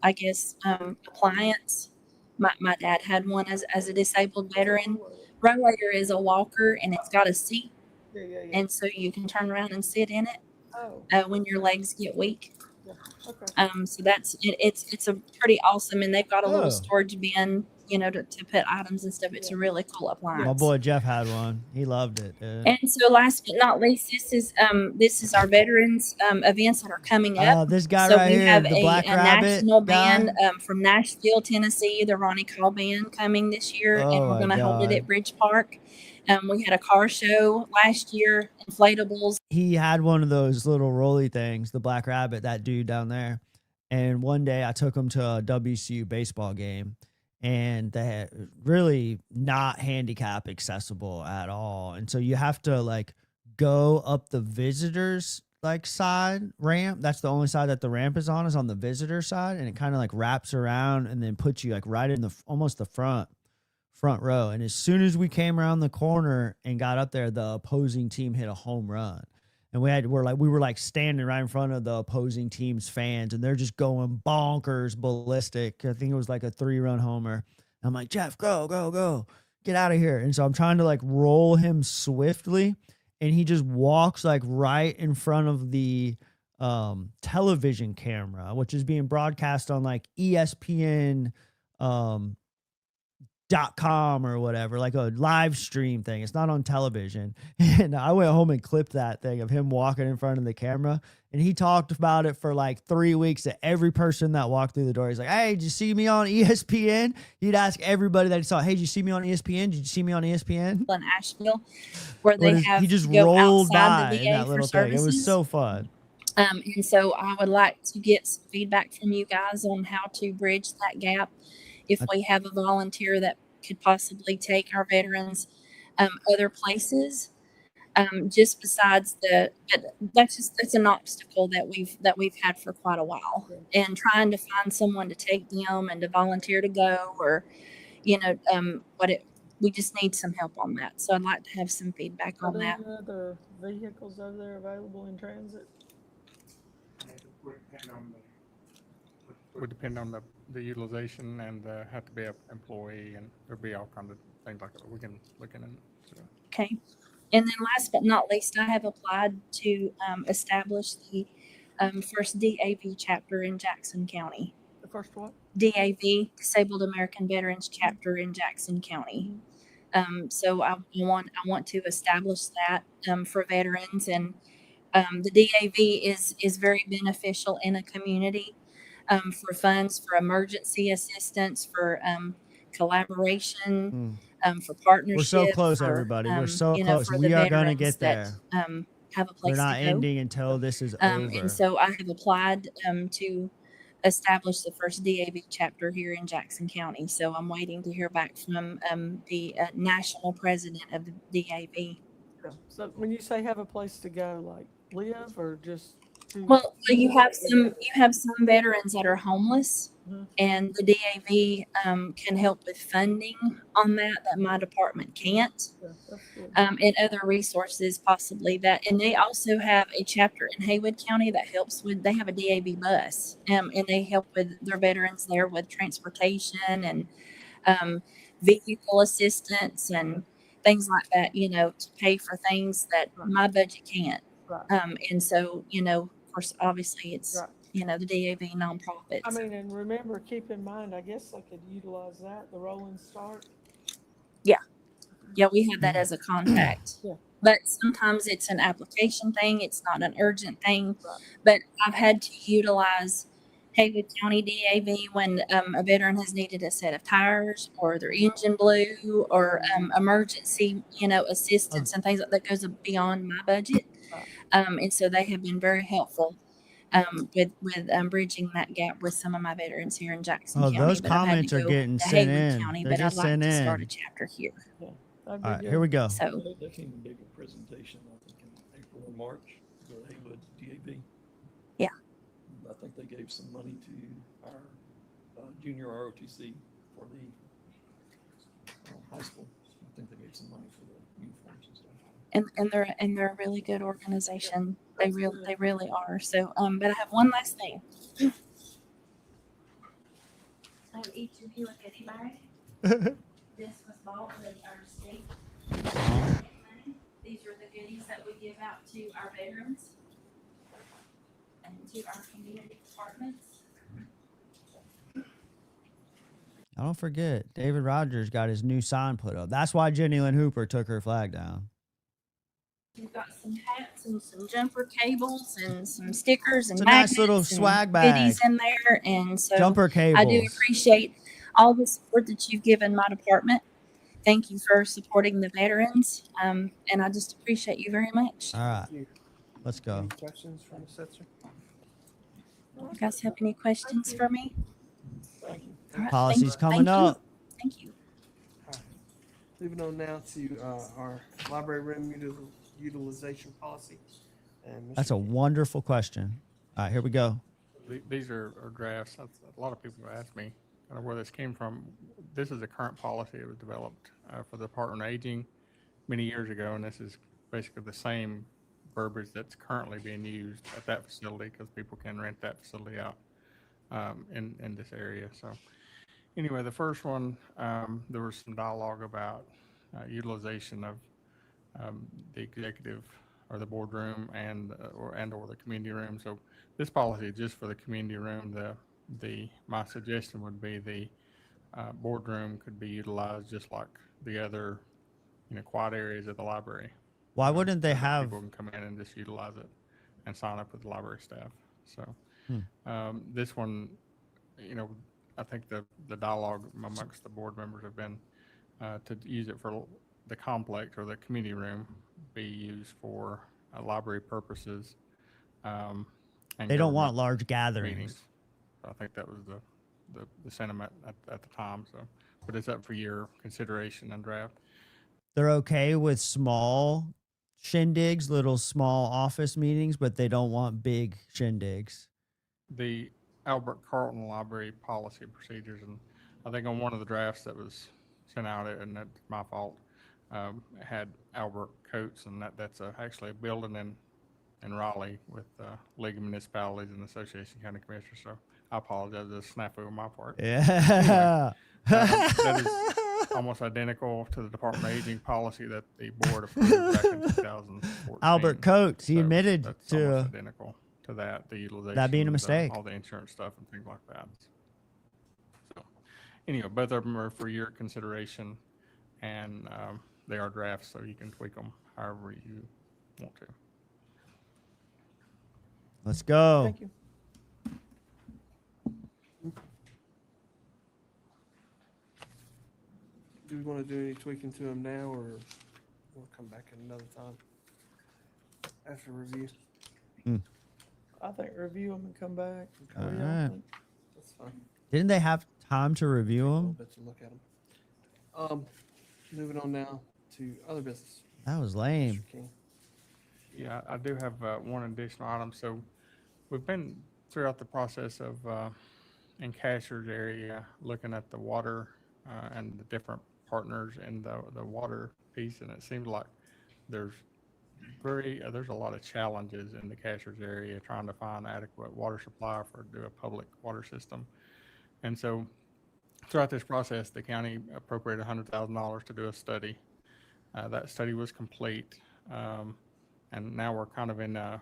I guess, appliance. My dad had one as a disabled veteran. Rollator is a walker and it's got a seat, Yeah. and so you can turn around and sit in it Oh, when your legs get weak. yeah. Okay. So that's it. It's a pretty awesome, and they've got a Oh. little storage bin, to put items and stuff. It's a really cool appliance. My boy Jeff had one. He loved it, dude. And so last but not least, this is our veterans events that are coming up. This guy So right we here, have the a Black Rabbit national guy. band from Nashville, Tennessee, the Ronnie Call Band coming this year, and Oh we're my going to hold it God. at Bridge Park. We had a car show last year, inflatables. He had one of those little rolly things, the Black Rabbit, that dude down there. And one day I took him to a WCU baseball game, and they had really not handicap accessible at all. And so you have to like go up the visitors like side ramp. That's the only side that the ramp is on the visitor side, and it kind of like wraps around and then puts you like right in the almost the front row. And as soon as we came around the corner and got up there, the opposing team hit a home run. And we were like standing right in front of the opposing team's fans, and they're just going bonkers, ballistic. I think it was like a 3-run homer. I'm like, Jeff, go, get out of here. And so I'm trying to like roll him swiftly, and he just walks like right in front of the television camera, which is being broadcast on like ESPN .com or whatever, like a live stream thing. It's not on television. And I went home and clipped that thing of him walking in front of the camera, and he talked about it for like 3 weeks to every person that walked through the door. He's like, hey, did you see me on ESPN? He'd ask everybody that he saw, hey, did you see me on ESPN? Did you see me on ESPN? In Asheville, where they have He just to go rolled outside by the in VA that for little thing. It was services. so fun. And so I would like to get some feedback from you guys on how to bridge that gap. If we have a volunteer that could possibly take our veterans other places, just besides that's an obstacle that we've had for quite a while. And trying to find someone to take them and to volunteer to go, or we just need some help on that. So I'd like to have some feedback Are on there that. any other vehicles over there available in transit? Would depend on the utilization, and have to be an employee, and there'd be all kinds of things like that we can look in. So. Okay. And then last but not least, I have applied to establish the first DAV chapter in Jackson County. The first what? DAV, Disabled American Veterans chapter in Jackson County. So I want to establish that for veterans, and the DAV is very beneficial in a community for funds, for emergency assistance, for collaboration, for partnership. We're so close, for, everybody. We're so close. for We the are going to veterans get there. that have a place We're not to go. ending until this is over. And so I have applied to establish the first DAV chapter here in Jackson County. So I'm waiting to hear back from the national president of the DAV. So when you say have a place to go, like live or just Well, you have some veterans that are homeless, and the DAV can help with funding on that my department can't, and other resources possibly that. And they also have a chapter in Haywood County that helps with. They have a DAV bus, and they help with their veterans there with transportation and vehicle assistance and things like that. To pay for things that my budget can't. And so of course, obviously, it's the DAV nonprofits. I mean, and remember, keep in mind, I guess I could utilize that, the rolling start. Yeah, we have that as a contact. Yeah. But sometimes it's an application thing. It's not an urgent thing. But I've had to utilize Haywood County DAV when a veteran has needed a set of tires, or their engine blew, or emergency, assistance and things like that goes beyond my budget. And so they have been very helpful with bridging that gap with some of my veterans here in Jackson County. Those But I've had comments to are go getting to sent Haywood in. County, They're but I'd just like sent to in. start a chapter here. All right, here we go. So They came to make a presentation, I think, in April or March, the Haywood DAV. Yeah. I think they gave some money to our junior ROTC for the high school. I think they gave some money for the uniforms and stuff. and they're a really good organization. They really are. So but I have one last thing. I have each of you a goodie bag. This was bought with our state money. These are the goodies that we give out to our veterans and to our community departments. I don't forget, David Rogers got his new sign put up. That's why Jenny Lynn Hooper took her flag down. We've got some hats and some jumper cables and some stickers and It's a nice magnets little and swag bag. goodies in there. And so Jumper I do cables. appreciate all the support that you've given my department. Thank you for supporting the veterans. And I just appreciate you very much. All right, let's go. Any questions from the Setzer? You guys have any questions for me? Thank you. All right, Policy's coming thank you. up. Thank you. Moving on now to our library room utilization policy. And That's a Mr. wonderful question. All right, here we go. These are drafts. A lot of people have asked me kind of where this came from. This is a current policy that was developed for the Department of Aging many years ago, and this is basically the same verbiage that's currently being used at that facility because people can rent that facility out in this area. So anyway, the first one, there was some dialogue about utilization of the executive or the boardroom and or the community room. So this policy is just for the community room. My suggestion would be the boardroom could be utilized just like the other, quiet areas of the library. Why wouldn't they so that have? people can come in and just utilize it and sign up with the library staff? So this one, I think the dialogue amongst the board members have been to use it for the complex or the community room be used for library purposes. And They don't want government large gatherings. meetings. I think that was the sentiment at the time. So, but it's up for your consideration and draft. They're okay with small shindigs, little small office meetings, but they don't want big shindigs. The Albert Carlton Library policy and procedures, and I think on one of the drafts that was sent out, and that's my fault, had Albert Coates, and that's actually a building in Raleigh with League of Municipalities and Association of County Commissioners. So I apologize, there's a snafu on my part. Yeah. Anyway, that is almost identical to the Department of Aging policy that the board approved back in 2014. Albert Coates, he So admitted that's to almost identical to that, the utilization, that being a mistake. all the insurance stuff and things like that. So anyway, both of them are for your consideration, and they are drafts, so you can tweak them however you want to. Let's go. Thank you. Do we want to do any tweaking to them now, or we'll come back at another time after review? I think review them and come back. All What do y'all right. think? That's fine. Didn't they have time to review A little them? bit to look at them. Moving on now to other business. That was lame. Mr. King. Yeah, I do have one additional item. So we've been throughout the process of in Cashier's area looking at the water and the different partners in the water piece, and it seems like there's a lot of challenges in the Cashier's area trying to find adequate water supply for do a public water system. And so throughout this process, the county appropriated $100,000 to do a study. That study was complete, and now we're kind of in a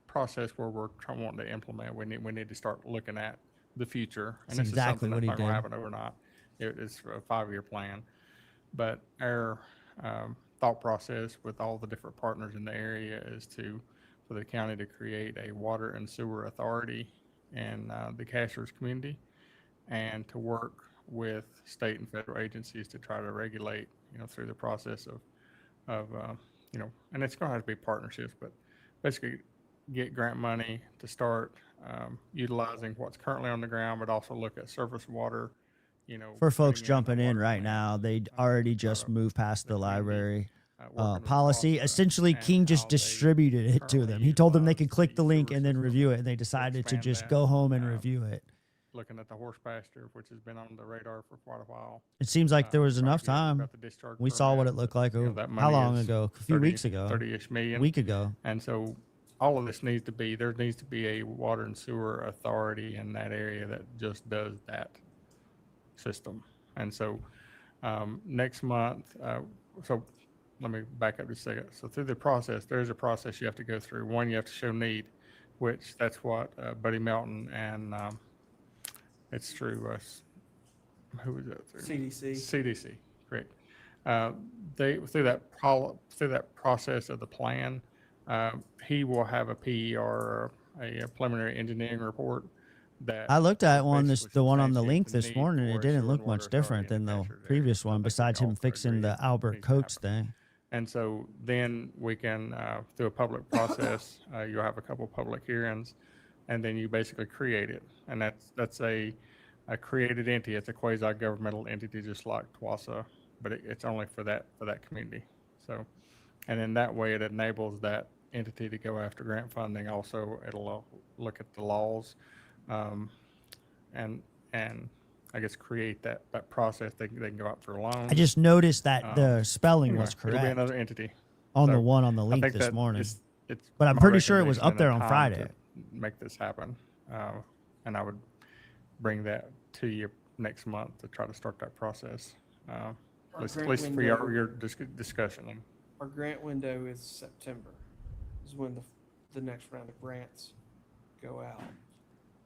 process where we're wanting to implement. We need to start looking at the future, and That's this exactly is something what that's he not going to did. happen overnight. It is a 5-year plan, but our thought process with all the different partners in the area is for the county to create a water and sewer authority in the Cashiers community, and to work with state and federal agencies to try to regulate, through the process of and it's going to have to be partnerships, but basically get grant money to start utilizing what's currently on the ground, but also look at surface water. For folks putting jumping in water right plants, now, they'd already just moved past the library working with policy. OSSA Essentially, and King how just they distributed it to them. He told them they could click the link and then system review it, and they decided to expand just that. go home and review it. Looking at the horse pasture, which has been on the radar for quite a while. It seems like there was trying to enough get time. about the discharge We saw what permit, it looked like. that How money long is ago? A few weeks ago. 30-ish million. Week ago. And so all of this needs to be, there needs to be a water and sewer authority in that area that just does that system. And so next month, so let me back up just a second. So through the process, there's a process you have to go through. One, you have to show need, which that's what Buddy Melton and it's through who was that through? CDC. CDC, correct. They through that process of the plan, he will have a PER, a preliminary engineering report. That I looked at basically the one on the substantiates link the this need morning. for It a didn't sewer look and water much different authority in than the Cashier's area. previous So I one, think we besides all him could fixing agree the Albert needs to happen. Coates thing. And so then we can, through a public process, you'll have a couple public hearings, and then you basically create it. And that's a created entity. It's a quasi-governmental entity, just like TWASA, but it's only for that community. So And then that way it enables that entity to go after grant funding. Also, it'll look at the laws, and I guess create that process. They can go out for loans. I just noticed that the spelling Anyway, was it'll be correct another entity on the So, one on the I link think this that morning. it's But I'm my pretty sure it was recommendation up there and on a time Friday. to make this happen, and I would bring that to you next month to try to start that process. Our At least grant for window- your discussion. Our grant window is September, is when the next round of grants go out.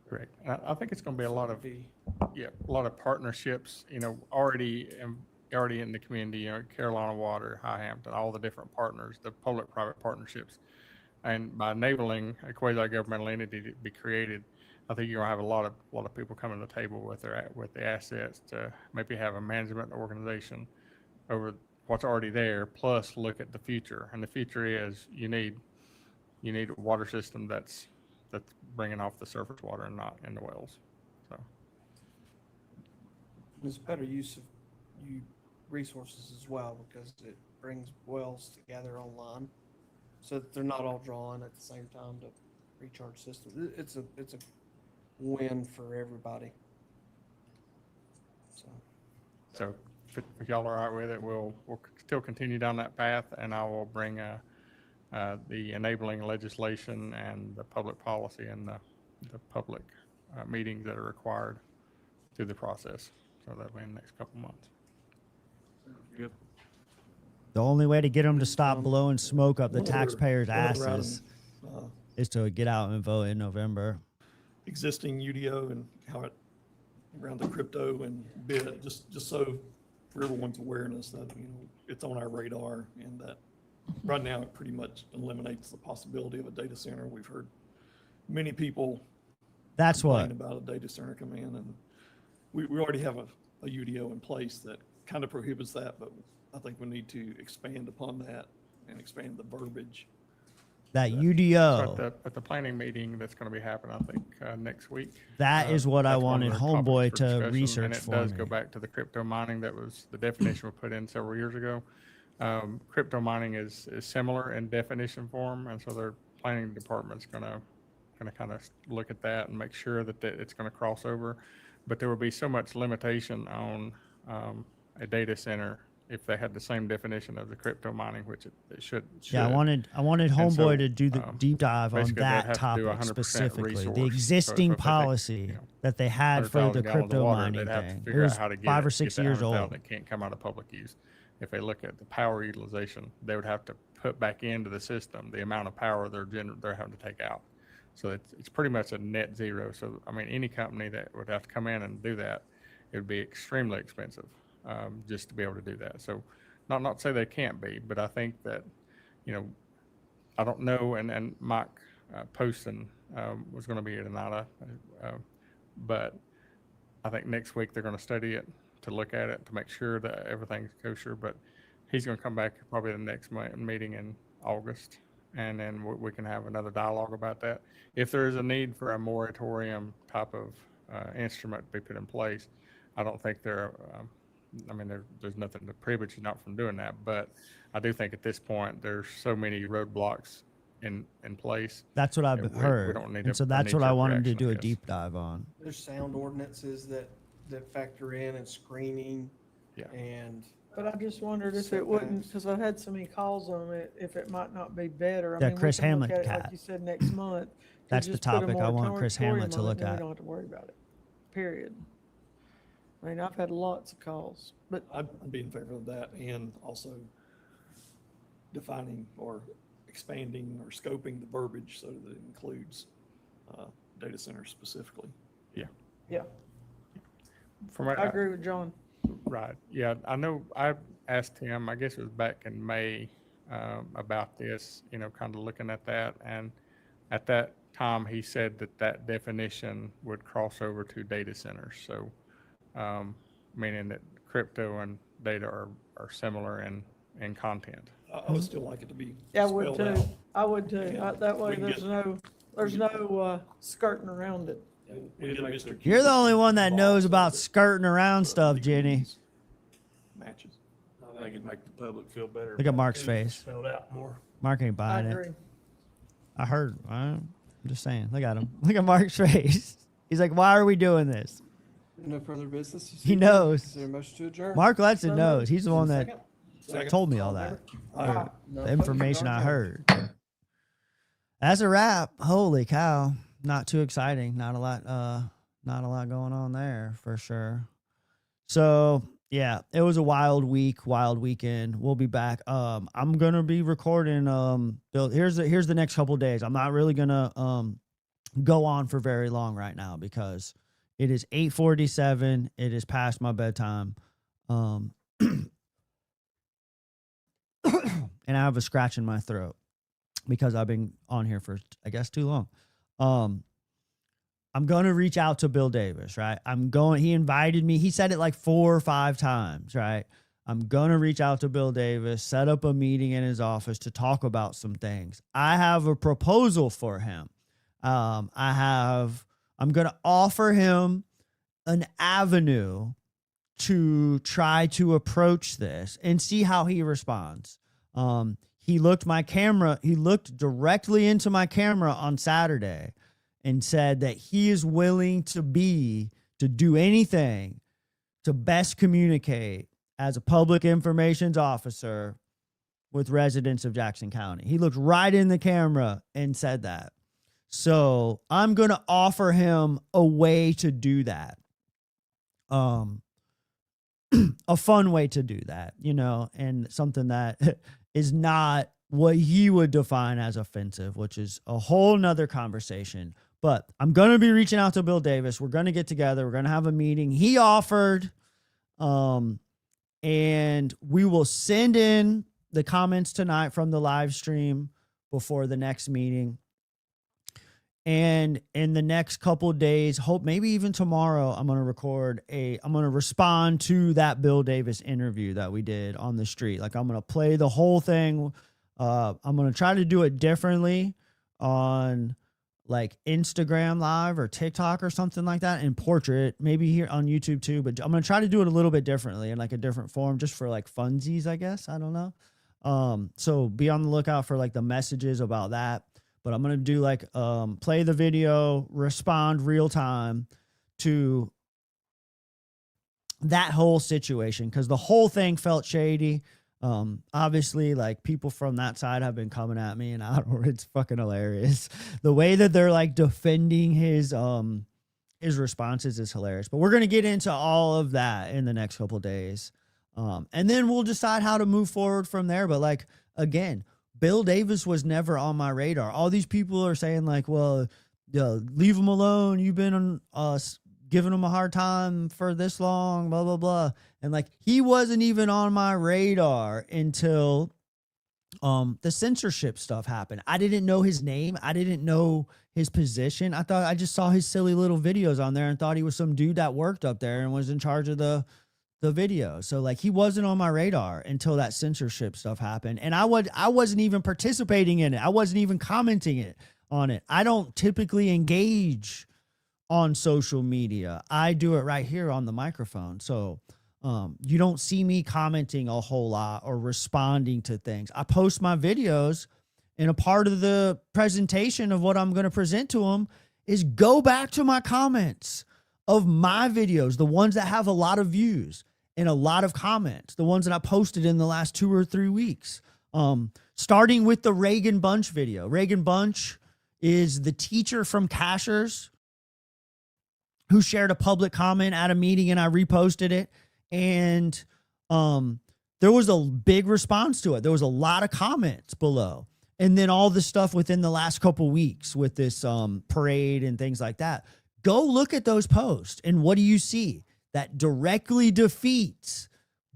Correct. I think it's going to be a lot of partnerships. Already in the community. Carolina Water, High Hampton, all the different partners, the public-private partnerships, and by enabling a quasi-governmental entity to be created, I think you're going to have a lot of people coming to the table with the assets to maybe have a management organization over what's already there, plus look at the future. And the future is you need a water system that's bringing off the surface water and not in the wells. So It's better use of resources as well, because it brings wells together online, so that they're not all drawn at the same time to recharge systems. It's a win for everybody. So if y'all are all right with it, we'll still continue down that path, and I will bring the enabling legislation and the public policy and the public meetings that are required through the process. So that'll be in the next couple months. Good. The only way to get them to stop blowing smoke up the one other- taxpayers' one other asses item, is to get out and vote in November. existing UDO and how it around the crypto and bid, just so for everyone's awareness that it's on our radar, and that right now it pretty much eliminates the possibility of a data center. We've heard many people That's what complain about a data center coming in, and we already have a UDO in place that kind of prohibits that, but I think we need to expand upon that and expand the verbiage. that So UDO. at the planning meeting that's going to be happening, I think, next week. That is what I that's one of wanted the Homeboy topics for to discussion, research and it for does me. go back to the crypto mining. That was the definition we put in several years ago. Crypto mining is similar in definition form, and so their planning department's going to kind of look at that and make sure that it's going to cross over. But there will be so much limitation on a data center if they had the same definition of the crypto mining, which it should. Yeah, I wanted And Homeboy so, to do the deep dive on basically, they'd have that to do topic 100% specifically. resource. The So existing if they take, policy that they had for 100,000 the gallons of crypto water, mining they'd have to thing. It figure was out how to get 5 or it, 6 get that years 100,000 old. that can't come out of public use. If they look at the power utilization, they would have to put back into the system the amount of power they're having to take out. So it's pretty much a net zero. So I mean, any company that would have to come in and do that, it would be extremely expensive just to be able to do that. So not to say they can't be, but I think that I don't know. And Mike Poston was going to be here tonight, but I think next week they're going to study it, to look at it, to make sure that everything's kosher. But he's going to come back probably the next meeting in August, and then we can have another dialogue about that. If there is a need for a moratorium type of instrument to be put in place, I don't think there's nothing to prohibit you not from doing that. But I do think at this point there's so many roadblocks in place. That's what I've that we heard. don't need And so a that's what I knee-jerk wanted to reaction, do I a guess. deep dive on. There's sound ordinances that factor in, and screening. Yeah. And But I just wondered if it wouldn't, because I've had so many calls on it, if it might not be better. I That mean, we Chris can look Hamlet at it, cat. Like you said, next month. to That's the just put a topic I want Chris moratorium Hamlet to on it, look then at. We don't have to worry about it, period. I mean, I've had lots of calls, but I'd be in favor of that, and also defining or expanding or scoping the verbiage so that it includes data centers specifically. Yeah. yeah, From what I agree with John. Right. Yeah. I know I asked him, I guess it was back in May, about this, kind of looking at that. And at that time, he said that definition would cross over to data centers. So, meaning that crypto and data are similar in content. I would still like it to be Yeah, I would spelled too. out. I would too. Yeah. That way We can there's no skirting around it. We get Mr. You're the only one that knows about skirting around stuff, Jenny. Matches. I think it'd make the public feel better. Look at about Mark's it, face. Spelled out more. Mark ain't I buying agree. it. I heard. I'm just saying. Look at him. Look at Mark's face. He's like, why are we doing this? No further business. this He evening? knows. Is there a motion to adjourn? Mark Letson So knows. moved. He's the one that Second. told me all that. Aye. The information I heard. That's a wrap. Holy cow. Not too exciting. Not a lot going on there for sure. So yeah, it was a wild week, wild weekend. We'll be back. I'm gonna be recording. Bill, here's the next couple of days. I'm not really gonna go on for very long right now because it is 8:47. It is past my bedtime. And I have a scratch in my throat because I've been on here for, I guess, too long. I'm going to reach out to Bill Davis, right? He invited me. He said it like 4 or 5 times, right? I'm going to reach out to Bill Davis, set up a meeting in his office to talk about some things. I have a proposal for him. I'm going to offer him an avenue to try to approach this and see how he responds. He looked directly into my camera on Saturday and said that he is willing to do anything to best communicate as a public information officer with residents of Jackson County. He looked right in the camera and said that. So I'm going to offer him a way to do that. A fun way to do that, and something that is not what he would define as offensive, which is a whole nother conversation. But I'm going to be reaching out to Bill Davis. We're going to get together. We're going to have a meeting. He offered, and we will send in the comments tonight from the live stream before the next meeting. And in the next couple of days, maybe even tomorrow, I'm going to respond to that Bill Davis interview that we did on the street. Like, I'm going to play the whole thing. I'm going to try to do it differently on like Instagram Live or TikTok or something like that, and portrait, maybe here on YouTube too. But I'm going to try to do it a little bit differently in like a different form, just for like funsies, I guess. I don't know. So be on the lookout for like the messages about that. But I'm going to do like, play the video, respond real time to that whole situation. Cause the whole thing felt shady. Obviously, like, people from that side have been coming at me, and it's fucking hilarious. The way that they're like defending his responses is hilarious. But we're going to get into all of that in the next couple of days. And then we'll decide how to move forward from there. But like, again, Bill Davis was never on my radar. All these people are saying like, well, leave him alone. You've been on giving him a hard time for this long, blah, blah, blah. And like, he wasn't even on my radar until the censorship stuff happened. I didn't know his name. I didn't know his position. I just saw his silly little videos on there and thought he was some dude that worked up there and was in charge of the video. So like, he wasn't on my radar until that censorship stuff happened. And I wasn't even participating in it. I wasn't even commenting on it. I don't typically engage on social media. I do it right here on the microphone. So you don't see me commenting a whole lot or responding to things. I post my videos, and a part of the presentation of what I'm going to present to them is go back to my comments of my videos, the ones that have a lot of views and a lot of comments, the ones that I posted in the last 2 or 3 weeks. Starting with the Reagan Bunch video. Reagan Bunch is the teacher from Cashers who shared a public comment at a meeting, and I reposted it. And there was a big response to it. There was a lot of comments below. And then all the stuff within the last couple weeks with this parade and things like that. Go look at those posts, and what do you see? That directly defeats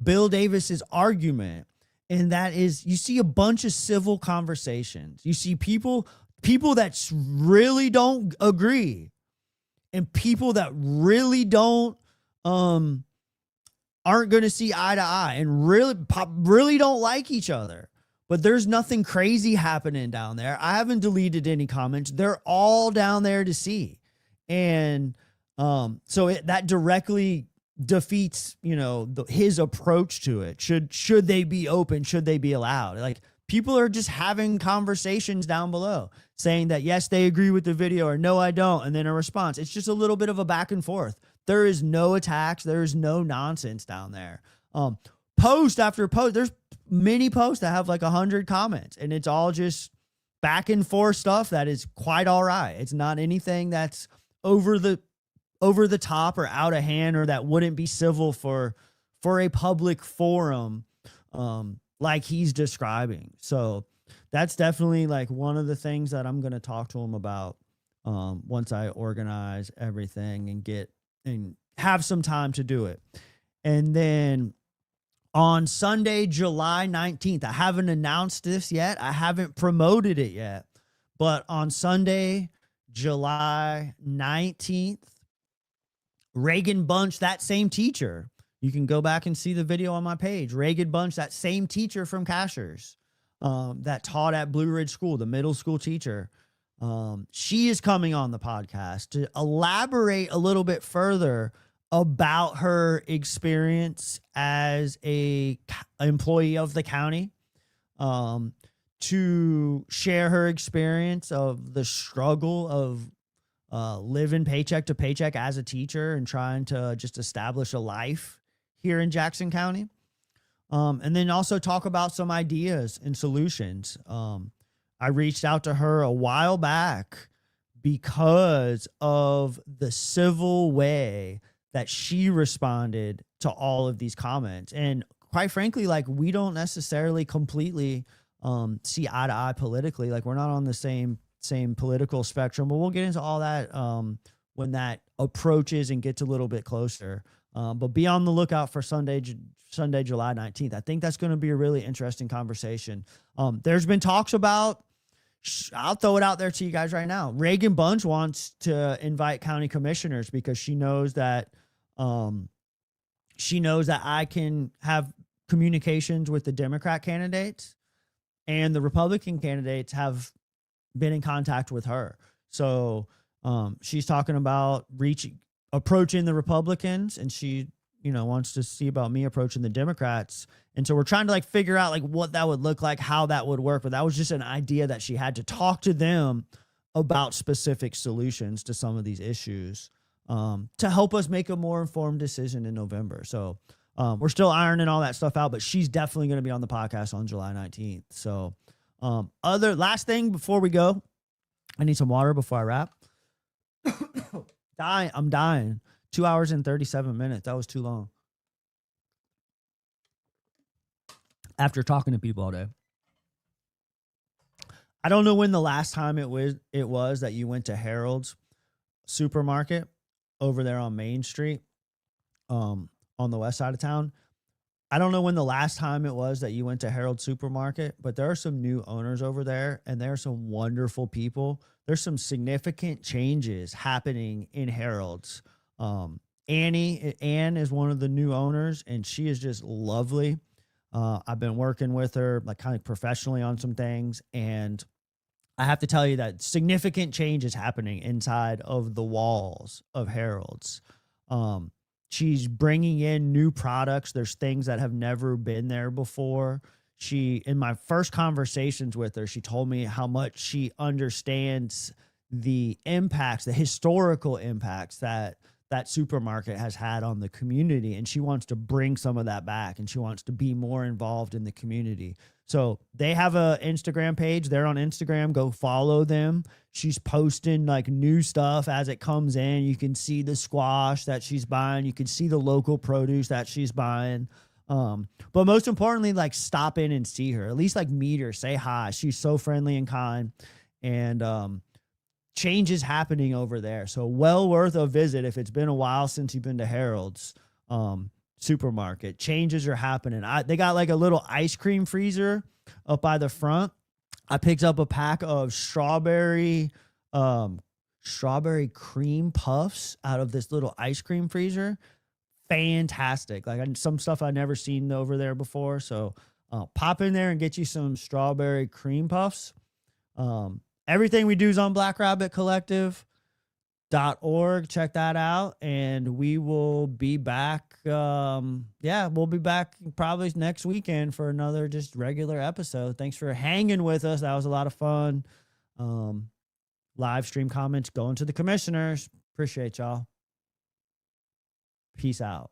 Bill Davis's argument. And that is, you see a bunch of civil conversations. You see people that really don't agree, and people that really aren't going to see eye to eye, and really don't like each other. But there's nothing crazy happening down there. I haven't deleted any comments. They're all down there to see. And so that directly defeats, his approach to it. Should they be open? Should they be allowed? Like, people are just having conversations down below saying that, yes, they agree with the video, or no, I don't. And then a response. It's just a little bit of a back and forth. There is no attacks. There is no nonsense down there. Post after post, there's many posts that have like 100 comments, and it's all just back and forth stuff that is quite all right. It's not anything that's over the top or out of hand, or that wouldn't be civil for a public forum, like he's describing. So that's definitely like one of the things that I'm going to talk to him about, once I organize everything and have some time to do it. And then on Sunday, July 19th, I haven't announced this yet. I haven't promoted it yet, but on Sunday, July 19th, Reagan Bunch, that same teacher, you can go back and see the video on my page. Reagan Bunch, that same teacher from Cashers, that taught at Blue Ridge School, the middle school teacher. She is coming on the podcast to elaborate a little bit further about her experience as a employee of the county, to share her experience of the struggle of living paycheck to paycheck as a teacher and trying to just establish a life here in Jackson County. And then also talk about some ideas and solutions. I reached out to her a while back because of the civil way that she responded to all of these comments. And quite frankly, like, we don't necessarily completely see eye to eye politically. Like, we're not on the same political spectrum, but we'll get into all that when that approaches and gets a little bit closer. But be on the lookout for Sunday, July 19th. I think that's going to be a really interesting conversation. There's been talks about, I'll throw it out there to you guys right now. Reagan Bunch wants to invite county commissioners because she knows that I can have communications with the Democrat candidates, and the Republican candidates have been in contact with her. So she's talking about approaching the Republicans, and she, wants to see about me approaching the Democrats. And so we're trying to like figure out like what that would look like, how that would work. But that was just an idea that she had to talk to them about specific solutions to some of these issues, to help us make a more informed decision in November. So we're still ironing all that stuff out, but she's definitely going to be on the podcast on July 19th. So last thing before we go, I need some water before I wrap. I'm dying. 2 hours and 37 minutes. That was too long. After talking to people all day. I don't know when the last time it was that you went to Harold's supermarket over there on Main Street, on the west side of town. I don't know when the last time it was that you went to Harold Supermarket, but there are some new owners over there, and there are some wonderful people. There's some significant changes happening in Harold's. Anne is one of the new owners, and she is just lovely. I've been working with her like kind of professionally on some things, and I have to tell you that significant change is happening inside of the walls of Harold's. She's bringing in new products. There's things that have never been there before. In my first conversations with her, she told me how much she understands the impacts, the historical impacts that supermarket has had on the community. And she wants to bring some of that back, and she wants to be more involved in the community. So they have a Instagram page. They're on Instagram. Go follow them. She's posting like new stuff as it comes in. You can see the squash that she's buying. You can see the local produce that she's buying. But most importantly, like, stop in and see her, at least like meet her, say hi. She's so friendly and kind, and change is happening over there. So well worth a visit if it's been a while since you've been to Harold's supermarket. Changes are happening. They got like a little ice cream freezer up by the front. I picked up a pack of strawberry cream puffs out of this little ice cream freezer. Fantastic. Like, some stuff I've never seen over there before. So pop in there and get you some strawberry cream puffs. Everything we do is on Black Rabbit Collective. Check that out. And we will be back. We'll be back probably next weekend for another just regular episode. Thanks for hanging with us. That was a lot of fun. Live stream comments going to the commissioners. Appreciate y'all. Peace out.